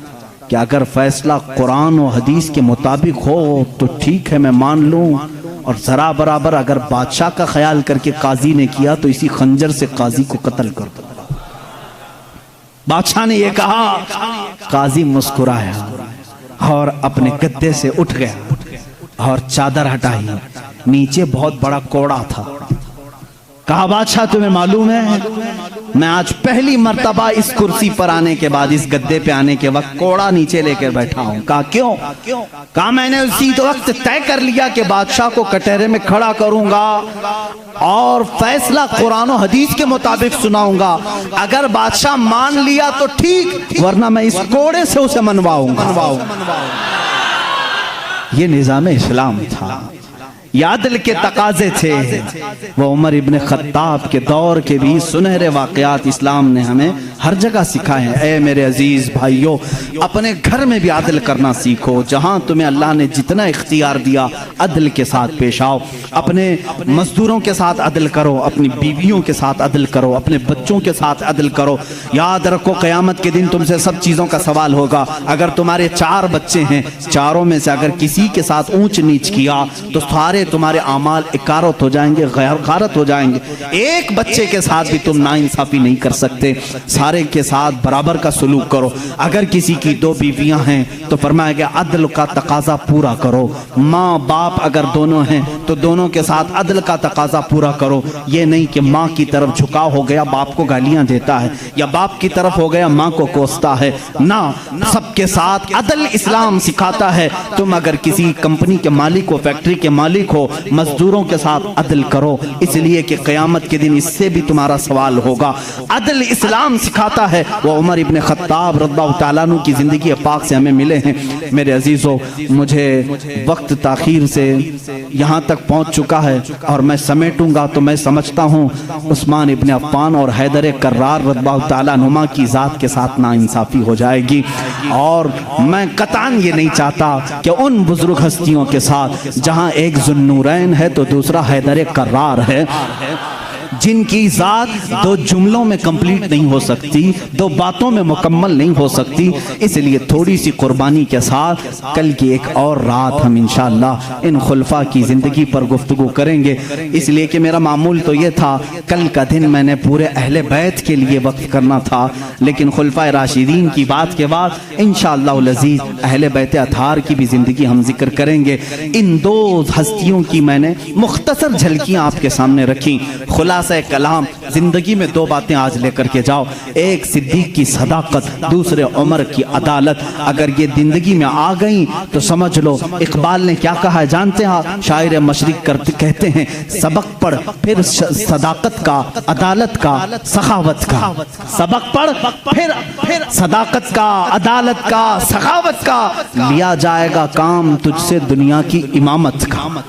कि अगर फैसला कुरान और हदीस के मुताबिक हो तो ठीक है मैं मान लूं, और जरा बराबर अगर बादशाह का ख्याल करके काजी ने किया तो इसी खंजर से काजी को कत्ल कर दो। बादशाह ने यह कहा, काजी मुस्कुराया और अपने गद्दे से उठ गया और चादर हटाई, नीचे बहुत बड़ा कोड़ा था। कहा बादशाह तुम्हें मालूम है मैं आज पहली मर्तबा इस कुर्सी पर आने के बाद, इस गद्दे पे आने के वक्त कोड़ा नीचे लेकर बैठा हूं। कहा क्यों? कहा मैंने उसी वक्त तय कर लिया कि बादशाह को कटहरे में खड़ा करूंगा और फैसला कुरान और हदीस के मुताबिक सुनाऊंगा। अगर बादशाह मान लिया तो ठीक, वरना मैं इस कोड़े से उसे मनवाऊंगा। ये निजाम इस्लाम था, यादल के तकाजे थे। वो उमर इब्ने खत्ताब के दौर के भी सुनहरे वाकयात इस्लाम ने हमें हर जगह सिखाए हैं। ऐ मेरे अजीज भाइयों, अपने घर में भी आदल करना सीखो। जहां तुम्हें अल्लाह ने जितना इख्तियार दिया अदल के साथ पेश आओ। अपने मजदूरों के साथ अदल करो, अपनी बीवियों के साथ अदल करो, अपने बच्चों के साथ अदल करो। याद रखो क़यामत के दिन तुमसे सब चीज़ों का सवाल होगा। अगर तुम्हारे 4 बच्चे हैं, चारों में से अगर किसी के साथ ऊंच नीच किया तो सारे तुम्हारे आमाल इकारत हो जाएंगे, गैरत हो जाएंगे। एक बच्चे के साथ भी तुम नाइंसाफ़ी नहीं कर सकते, सारे के साथ बराबर का सलूक करो। अगर किसी की 2 बीवियां हैं तो फरमाया गया अदल का तकाजा पूरा करो। माँ बाप अगर दोनों हैं तो दोनों के साथ अदल का तकाजा पूरा करो। ये नहीं कि माँ की तरफ झुकाव हो गया, बाप को गालियां देता है, या बाप की तरफ हो गया, माँ को कोसता है। ना, सबके साथ अदल इस्लाम सिखाता है। तुम अगर किसी कंपनी के मालिक हो, फैक्ट्री के मालिक हो, मजदूरों के साथ अदल करो, इसलिए कि क़यामत के दिन इससे भी तुम्हारा सवाल होगा। अदल इस्लाम सिखाता है। वो उमर इब्न खत्ताब रज़ियल्लाहु तआला अन्हु की ज़िंदगी पाक से हमें मिले हैं। मेरे अजीज़ों, मुझे वक्त ताख़ीर से यहाँ तक पहुँच चुका है और मैं समेटूंगा तो मैं समझता हूँ उस्मान इब्न अफ़्फ़ान और हैदर कर्रार रज़ियल्लाहु तआला अन्हुमा की ज़ात के साथ नाइंसाफ़ी हो जाएगी। और मैं कतान ये नहीं चाहता कि उन बुज़ुर्ग हस्तियों के साथ जहाँ एक ज़ुन्नूरैन है तो दूसरा हैदर कर्रार है, जिनकी ज़ात 2 जुमलों में कंप्लीट नहीं हो सकती, 2 बातों में मुकम्मल नहीं हो सकती। इसलिए थोड़ी सी कुर्बानी के साथ कल की एक और रात हम इंशाअल्लाह इन खुलफा की ज़िंदगी पर गुफ्तगू करेंगे। इसलिए कि मेरा मामूल तो ये था, कल का दिन मैंने पूरे अहले बैत के लिए वक्त करना था, लेकिन खुलफा राशिदीन की बात के बाद इंशाअल्लाह अज़ीज़ अहले बैत अताहार की भी ज़िंदगी हम जिक्र करेंगे। इन 2 हस्तियों की मैंने मुख्तसर झलकियाँ आपके सामने रखी। खुलासा कलाम, जिंदगी में 2 बातें आज लेकर के जाओ, एक सिद्दीक की सदाकत, दूसरे उमर की अदालत। अगर ये जिंदगी में आ गई तो समझ लो इकबाल ने क्या कहा है जानते हैं? शायर मशरिक कहते हैं, सबक पढ़ फिर सदाकत का, अदालत का, सखावत का। सबक पढ़ फिर सदाकत का, अदालत का, सखावत का। लिया जाएगा काम तुझसे दुनिया की इमामत का,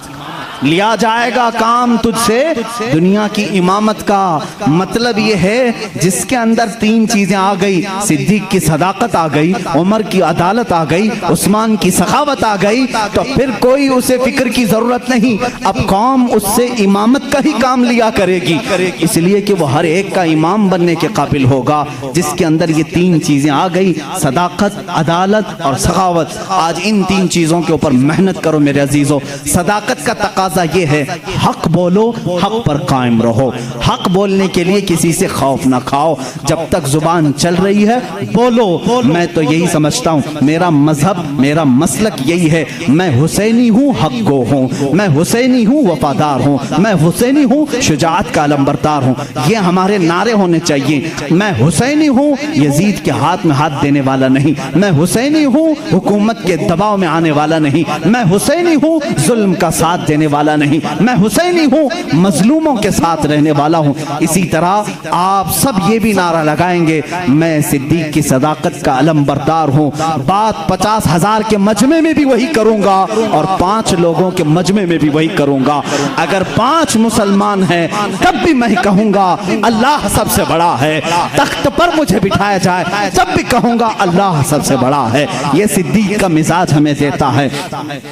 लिया जाएगा काम तुझसे दुनिया की इमामत का। मतलब ये है जिसके अंदर 3 चीजें आ गई, सिद्दीक की सदाकत आ गई, उमर की अदालत आ गई, उस्मान की सखावत आ गई, तो फिर कोई उसे फिक्र की जरूरत नहीं। अब कौम उससे इमामत का ही काम लिया करेगी, इसलिए कि वो हर एक का इमाम बनने के काबिल होगा जिसके अंदर ये 3 चीजें आ गई, सदाकत, अदालत और सखावत। आज इन 3 चीजों के ऊपर मेहनत करो मेरे अजीजों। सदाकत का तकाज़ा ये है, हक बोलो, हक पर कायम रहो। हक बोलने के लिए किसी से खौफ ना खाओ, जब तक जुबान चल रही है बोलो। मैं तो यही समझता हूँ, मेरा मजहब, मेरा मसलक यही है, मैं हुसैनी हूँ, हक गो हूँ, मैं हुसैनी हूँ, वफादार हूँ, मैं हुसैनी हूँ, शुजाअत का अलंबरदार हूँ। ये हमारे नारे होने चाहिए। मैं हुसैनी हूँ, यजीद के हाथ में हाथ देने वाला नहीं। मैं हुसैनी हूँ, हुकूमत के दबाव में आने वाला नहीं। मैं हुसैनी हूँ, जुल्म का साथ देने वाला नहीं। मैं हुसैनी हूँ, मजलूमों के साथ रहने वाला हूँ। इसी तरह आप सब ये भी नारा लगाएंगे, मैं सिद्दीक की सदाकत का अलंबरदार हूँ। बात 50,000 के मजमे में भी वही करूंगा और 5 लोगों के मजमे में भी वही करूंगा। अगर 5 मुसलमान हैं तब भी मैं कहूंगा अल्लाह सबसे बड़ा है। तख्त पर मुझे बिठाया जाए तब भी कहूंगा अल्लाह सबसे बड़ा है। ये सिद्दीक का मिजाज हमें देता है।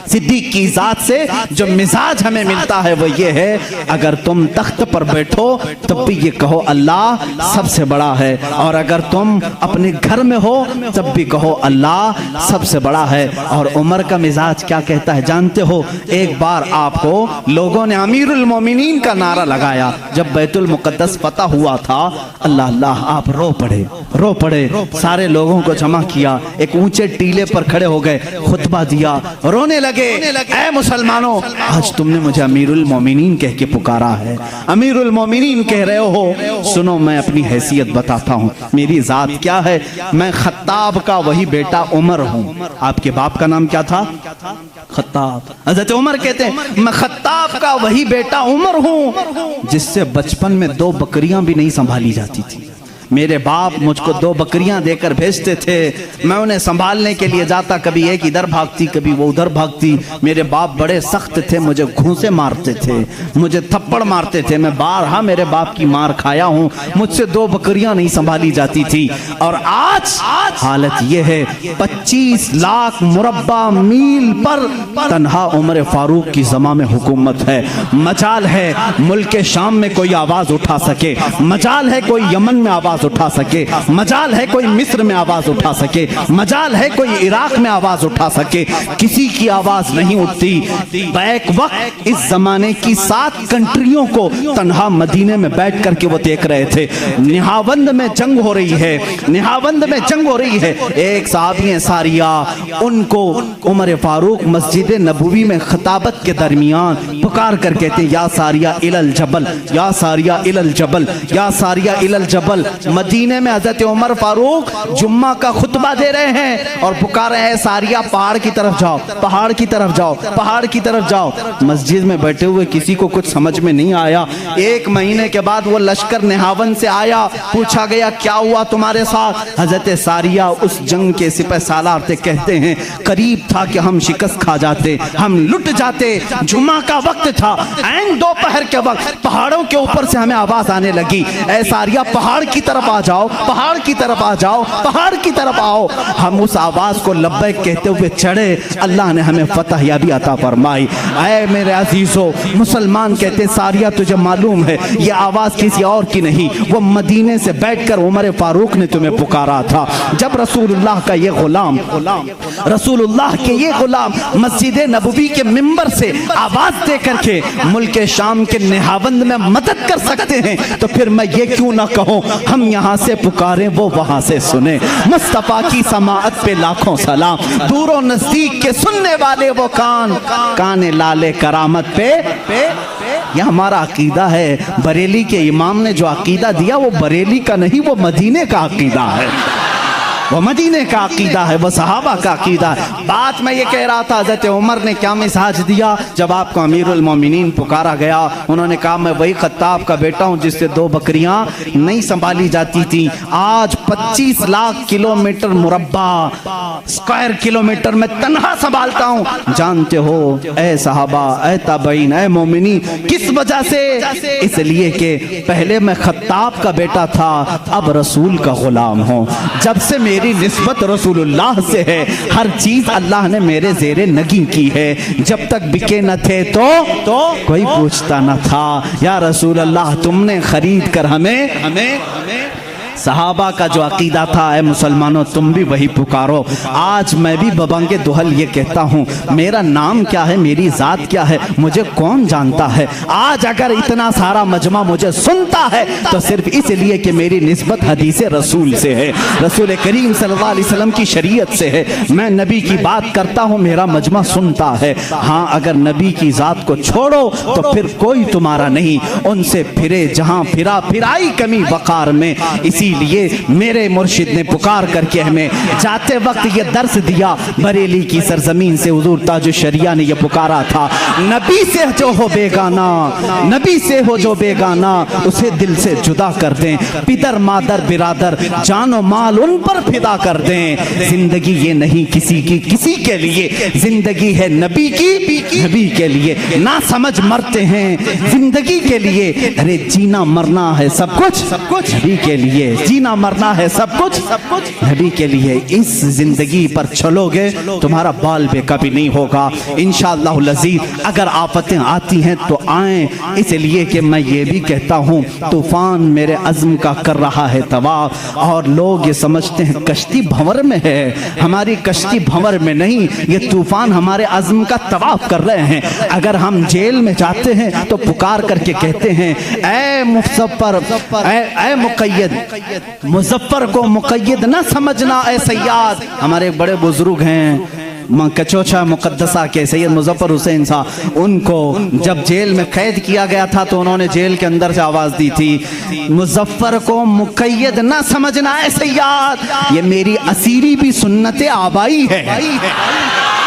सिद्दीक की जात से जो मिजाज हमें मिलता है वो ये है, अगर तुम तख्त पर बैठो तब भी ये कहो अल्लाह सबसे बड़ा है, और अगर तुम अपने घर में हो तब भी कहो अल्लाह सबसे बड़ा है। और उमर का मिजाज क्या कहता है जानते हो? एक बार आपको लोगों ने अमीरुल मोमिनीन का नारा लगाया जब बैतुल मुकद्दस फतह हुआ था। अल्लाह अल्लाह, आप रो पड़े, सारे लोगों को जमा किया, एक ऊंचे टीले पर खड़े हो गए, खुतबा दिया, रोने लगे, ऐ मुसलमानों, आज तुमने मुझे अमीरुल मोमिनीन कह के पुकारा है, अमीरुल मोमिनीन कह रहे हो। सुनो, मैं अपनी हैसियत बताता हूँ, मेरी जात क्या है। मैं खत्ताब का वही बेटा उमर हूँ। आपके बाप का नाम क्या था? खत्ताब। हज़रत उमर कहते हैं मैं खत्ताब का वही बेटा उमर हूँ जिससे बचपन में 2 बकरियां भी नहीं संभाली जाती थी। मेरे बाप मुझको 2 बकरियां देकर भेजते थे, मैं उन्हें संभालने के लिए जाता, कभी एक इधर भागती कभी वो उधर भागती। मेरे बाप बड़े सख्त थे, मुझे घूंसे मारते थे, मुझे थप्पड़ मारते थे, मैं बारहा मेरे बाप की मार खाया हूं, मुझसे 2 बकरियां नहीं संभाली जाती थी। और आज हालत यह है, 25 लाख मुरब्बा मील पर तन्हा उमर फारूक की ज़मा में हुकूमत है। मजाल है मुल्क शाम में कोई आवाज उठा सके, मजाल है कोई यमन में आवाज उठा सके, मजाल है कोई मिस्र में आवाज उठा सके, मजाल है कोई इराक में आवाज उठा सके, किसी की आवाज नहीं उठती। बैक वक्त इस जमाने की 7 कंट्रियों को तन्हा मदीने में बैठ करके वो देख रहे थे। निहावंद में जंग हो रही है, निहावंद में जंग हो रही है। एक साहबी सारिया, उनको उमर फारूक मस्जिद नबवी में खिताबत के दरमियान पुकार कर कहते या सारिया इलल जबल, या सारिया इलल जबल, या सारिया इलल जबल। मदीने में हजरत उमर फारूक जुम्मा का खुतबा दे रहे हैं और पुकार रहे हैं सारिया पहाड़ की तरफ जाओ, पहाड़ की तरफ जाओ, पहाड़ की तरफ जाओ। मस्जिद में बैठे हुए किसी को कुछ समझ में नहीं आया। 1 महीने के बाद वो लश्कर निहावन से आया, पूछा गया क्या हुआ तुम्हारे साथ? हजरत सारिया उस जंग के सिपह सालार थे, कहते हैं करीब था कि हम शिकस्त खा जाते, हम लुट जाते। जुम्मा का वक्त था, ऐन दोपहर के वक्त पहाड़ों के ऊपर से हमें आवाज आने लगी, ऐ सारिया पहाड़ की तरफ आ जाओ, पहाड़ की तरफ आ जाओ, पहाड़ की तरफ आओ। हम उस आवाज को लब्बैक कहते हुए चढ़े, अल्लाह ने हमें फतह याबी अता फरमाई। ऐ मेरे अजीजों, मुसलमान कहते सारिया तुझे मालूम है ये आवाज किसी और की नहीं, वो मदीने से बैठकर उमर फारूक ने तुम्हें पुकारा था। जब रसूलुल्लाह का ये गुलाम, रसूलुल्लाह के ये गुलाम मस्जिद नबवी के मिंबर से आवाज दे करके मुल्क शाम के निहावंद में मदद कर सकते हैं, तो फिर मैं ये क्यों ना कहूं हम यहाँ से पुकारें वो वहां से सुने। मुस्तफा की समाअत पे लाखों सलाम, दूरों नजदीक के सुनने वाले वो कान, काने लाले करामत पे यह हमारा अकीदा है। बरेली के इमाम ने जो अकीदा दिया वो बरेली का नहीं, वो मदीने का अकीदा है, वो मदीने का अकीदा है, वो सहाबा का अकीदा है। बात मैं ये कह रहा था, हज़रत उमर ने क्या मिजाज दिया जब आपको अमीरुल मोमिनीन पुकारा गया। उन्होंने कहा मैं वही खत्ताब का बेटा हूँ जिससे 2 बकरियां नहीं संभाली जाती थी। आज 25 लाख किलोमीटर मुरब्बा, स्क्वायर किलोमीटर में तन्हा संभालता हूँ। जानते हो ए सहाबा, ए ताबईन, ए मोमिनी, किस वजह से? इसलिए कि पहले मैं खत्ताब का बेटा था, अब रसूल का गुलाम हूँ। जब से मेरी निस्बत रसूलुल्लाह से है, हर चीज अल्लाह ने मेरे ज़ेरे नगी की है। जब तक बिके न थे तो कोई पूछता न था, या रसूल अल्लाह तुमने खरीद कर हमें सहाबा का जो अकीदा था, ऐ मुसलमानों तुम भी वही पुकारो। आज मैं भी बबंगे दुहल ये कहता हूँ, मेरा नाम क्या है, मेरी जात क्या है, मुझे कौन जानता है। आज अगर इतना सारा मजमा मुझे सुनता है तो सिर्फ इसलिए कि मेरी निस्बत हदीस रसूल से है, रसूल करीम सल्लल्लाहु अलैहि वसल्लम की शरीयत से है। मैं नबी की बात करता हूँ, मेरा मजमा सुनता है। हाँ, अगर नबी की जात को छोड़ो तो फिर कोई तुम्हारा नहीं, उनसे फिरे जहाँ फिरा फिराई कमी वकार में। इसीलिए मेरे मुर्शिद ने पुकार करके हमें जाते वक्त ये दर्स दिया, बरेली की सरजमीन से हुजूर ताजुश शरिया ने ये पुकारा था, नबी से जो हो बेगाना, नबी से हो जो बेगाना उसे दिल से जुदा कर दें, पितर मादर बिरादर जानो माल उन पर फिदा कर दें। जिंदगी ये नहीं किसी की किसी के लिए, जिंदगी है नबी की नबी के लिए। ना समझ मरते हैं जिंदगी के लिए, अरे जीना मरना है सब कुछ नबी के लिए, जीना मरना है सब कुछ नबी के लिए। इस जिंदगी पर चलोगे तुम्हारा बाल बेका भी नहीं होगा इंशाअल्लाह लजीज। अगर आफतें आती हैं तो आए, इसलिए कि मैं ये भी कहता हूँ तूफान मेरे अज़्म का कर रहा है तवाफ, और लोग ये समझते हैं कश्ती भंवर में है, हमारी कश्ती भंवर में नहीं, ये तूफान हमारे अज़्म का तवाफ कर रहे हैं। अगर हम जेल में जाते हैं तो पुकार करके कहते हैं ऐ मुज़फ़्फ़र, ऐ मुक़य्यद, मुज़फ़्फ़र को मुक़य्यद न समझना ऐ सय्याद। हमारे बड़े बुजुर्ग हैं कचोचा मुकद्दसा के सैयद मुज़फ़्फ़र हुसैन साहब, उनको जब जेल में कैद किया गया था तो उन्होंने जेल के अंदर से आवाज़ दी थी, मुज़फ़्फ़र को मुक़य्यद न समझना ऐ सय्याद। ये मेरी असीरी भी सुन्नत आबाई है।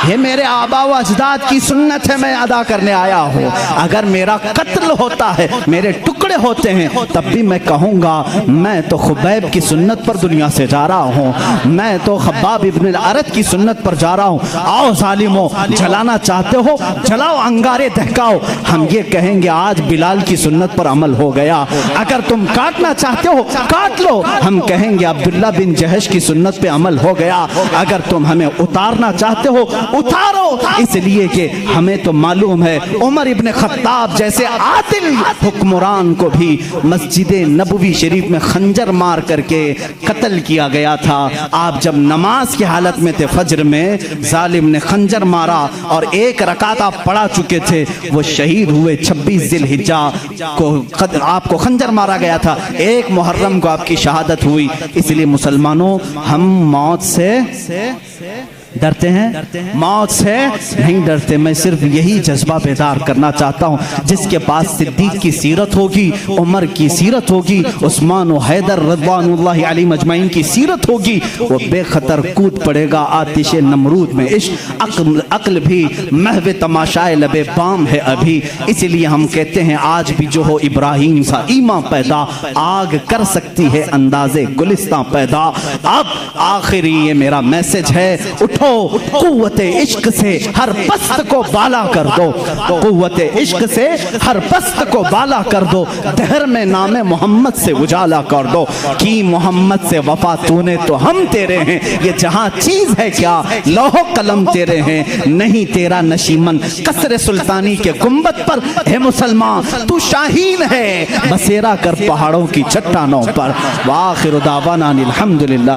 ये मेरे आबा व अजदाद की सुन्नत है, मैं अदा करने आया हूँ। अगर मेरा कत्ल होता है, मेरे टुकड़े होते हैं, तब भी मैं कहूँगा मैं तो खुबैब की सुन्नत पर दुनिया से जा रहा हूँ, मैं तो खब्बाब इब्न अरत की सुन्नत पर जा रहा हूँ। आओ जालिमो, जलाना चाहते हो जलाओ, अंगारे दहकाओ। हम ये कहेंगे आज बिलाल की सुन्नत पर अमल हो गया। अगर तुम काटना चाहते हो काट लो, हम कहेंगे अब्दुल्ला बिन जहश की सुन्नत पे अमल हो गया। अगर तुम हमें उतारना चाहते हो उतारो, इसलिए कि हमें तो मालूम है उमर इब्न खत्ताब जैसे आदिल हुक्मरान को भी मस्जिद नबवी शरीफ में खंजर मार करके कत्ल किया गया था। आप जब नमाज की हालत में थे, फज्र में जालिम ने खंजर मारा और एक रकात आप पढ़ा चुके थे, वो शहीद हुए। 26 जिलहिज्जा को आपको खंजर मारा गया था, 1 मुहर्रम को आपकी शहादत हुई। इसलिए मुसलमानों, हम मौत से डरते हैं? मौत से नहीं डरते। मैं सिर्फ यही जज्बा बेदार करना चाहता हूँ, जिसके पास सिद्दीक की सीरत होगी, उमर की सीरत होगी, उस्मान व हैदर रज़वानुल्लाहि अलैहिम अजमईन की सीरत होगी, वो बेखतर कूद पड़ेगा आतिश नमरूद में। इश्क अक्ल भी महव तमाशाए लबे बाम है अभी। इसलिए हम कहते हैं आज भी जो हो इब्राहिम सा ईमान पैदा, आग कर सकती है अंदाजे गुलिस्तां पैदा। अब आखिरी ये मेरा मैसेज है, उठो कुव्वते इश्क से हर पस्त को बाला कर दो, कुव्वते इश्क से हर पस्त को बाला कर दो, दहर में नामे मोहम्मद से उजाला कर दो। कि मोहम्मद से वफा तूने तो हम तेरे हैं, ये जहां चीज है क्या लौह कलम तेरे हैं, नहीं तेरा नशीमन कसरे सुल्तानी के गुंबद पर है मुसलमान, तू शाहीन है बसेरा कर पहाड़ों की चट्टानों पर। वाखिर दावाना अनिल हम्दुलिल्लाह।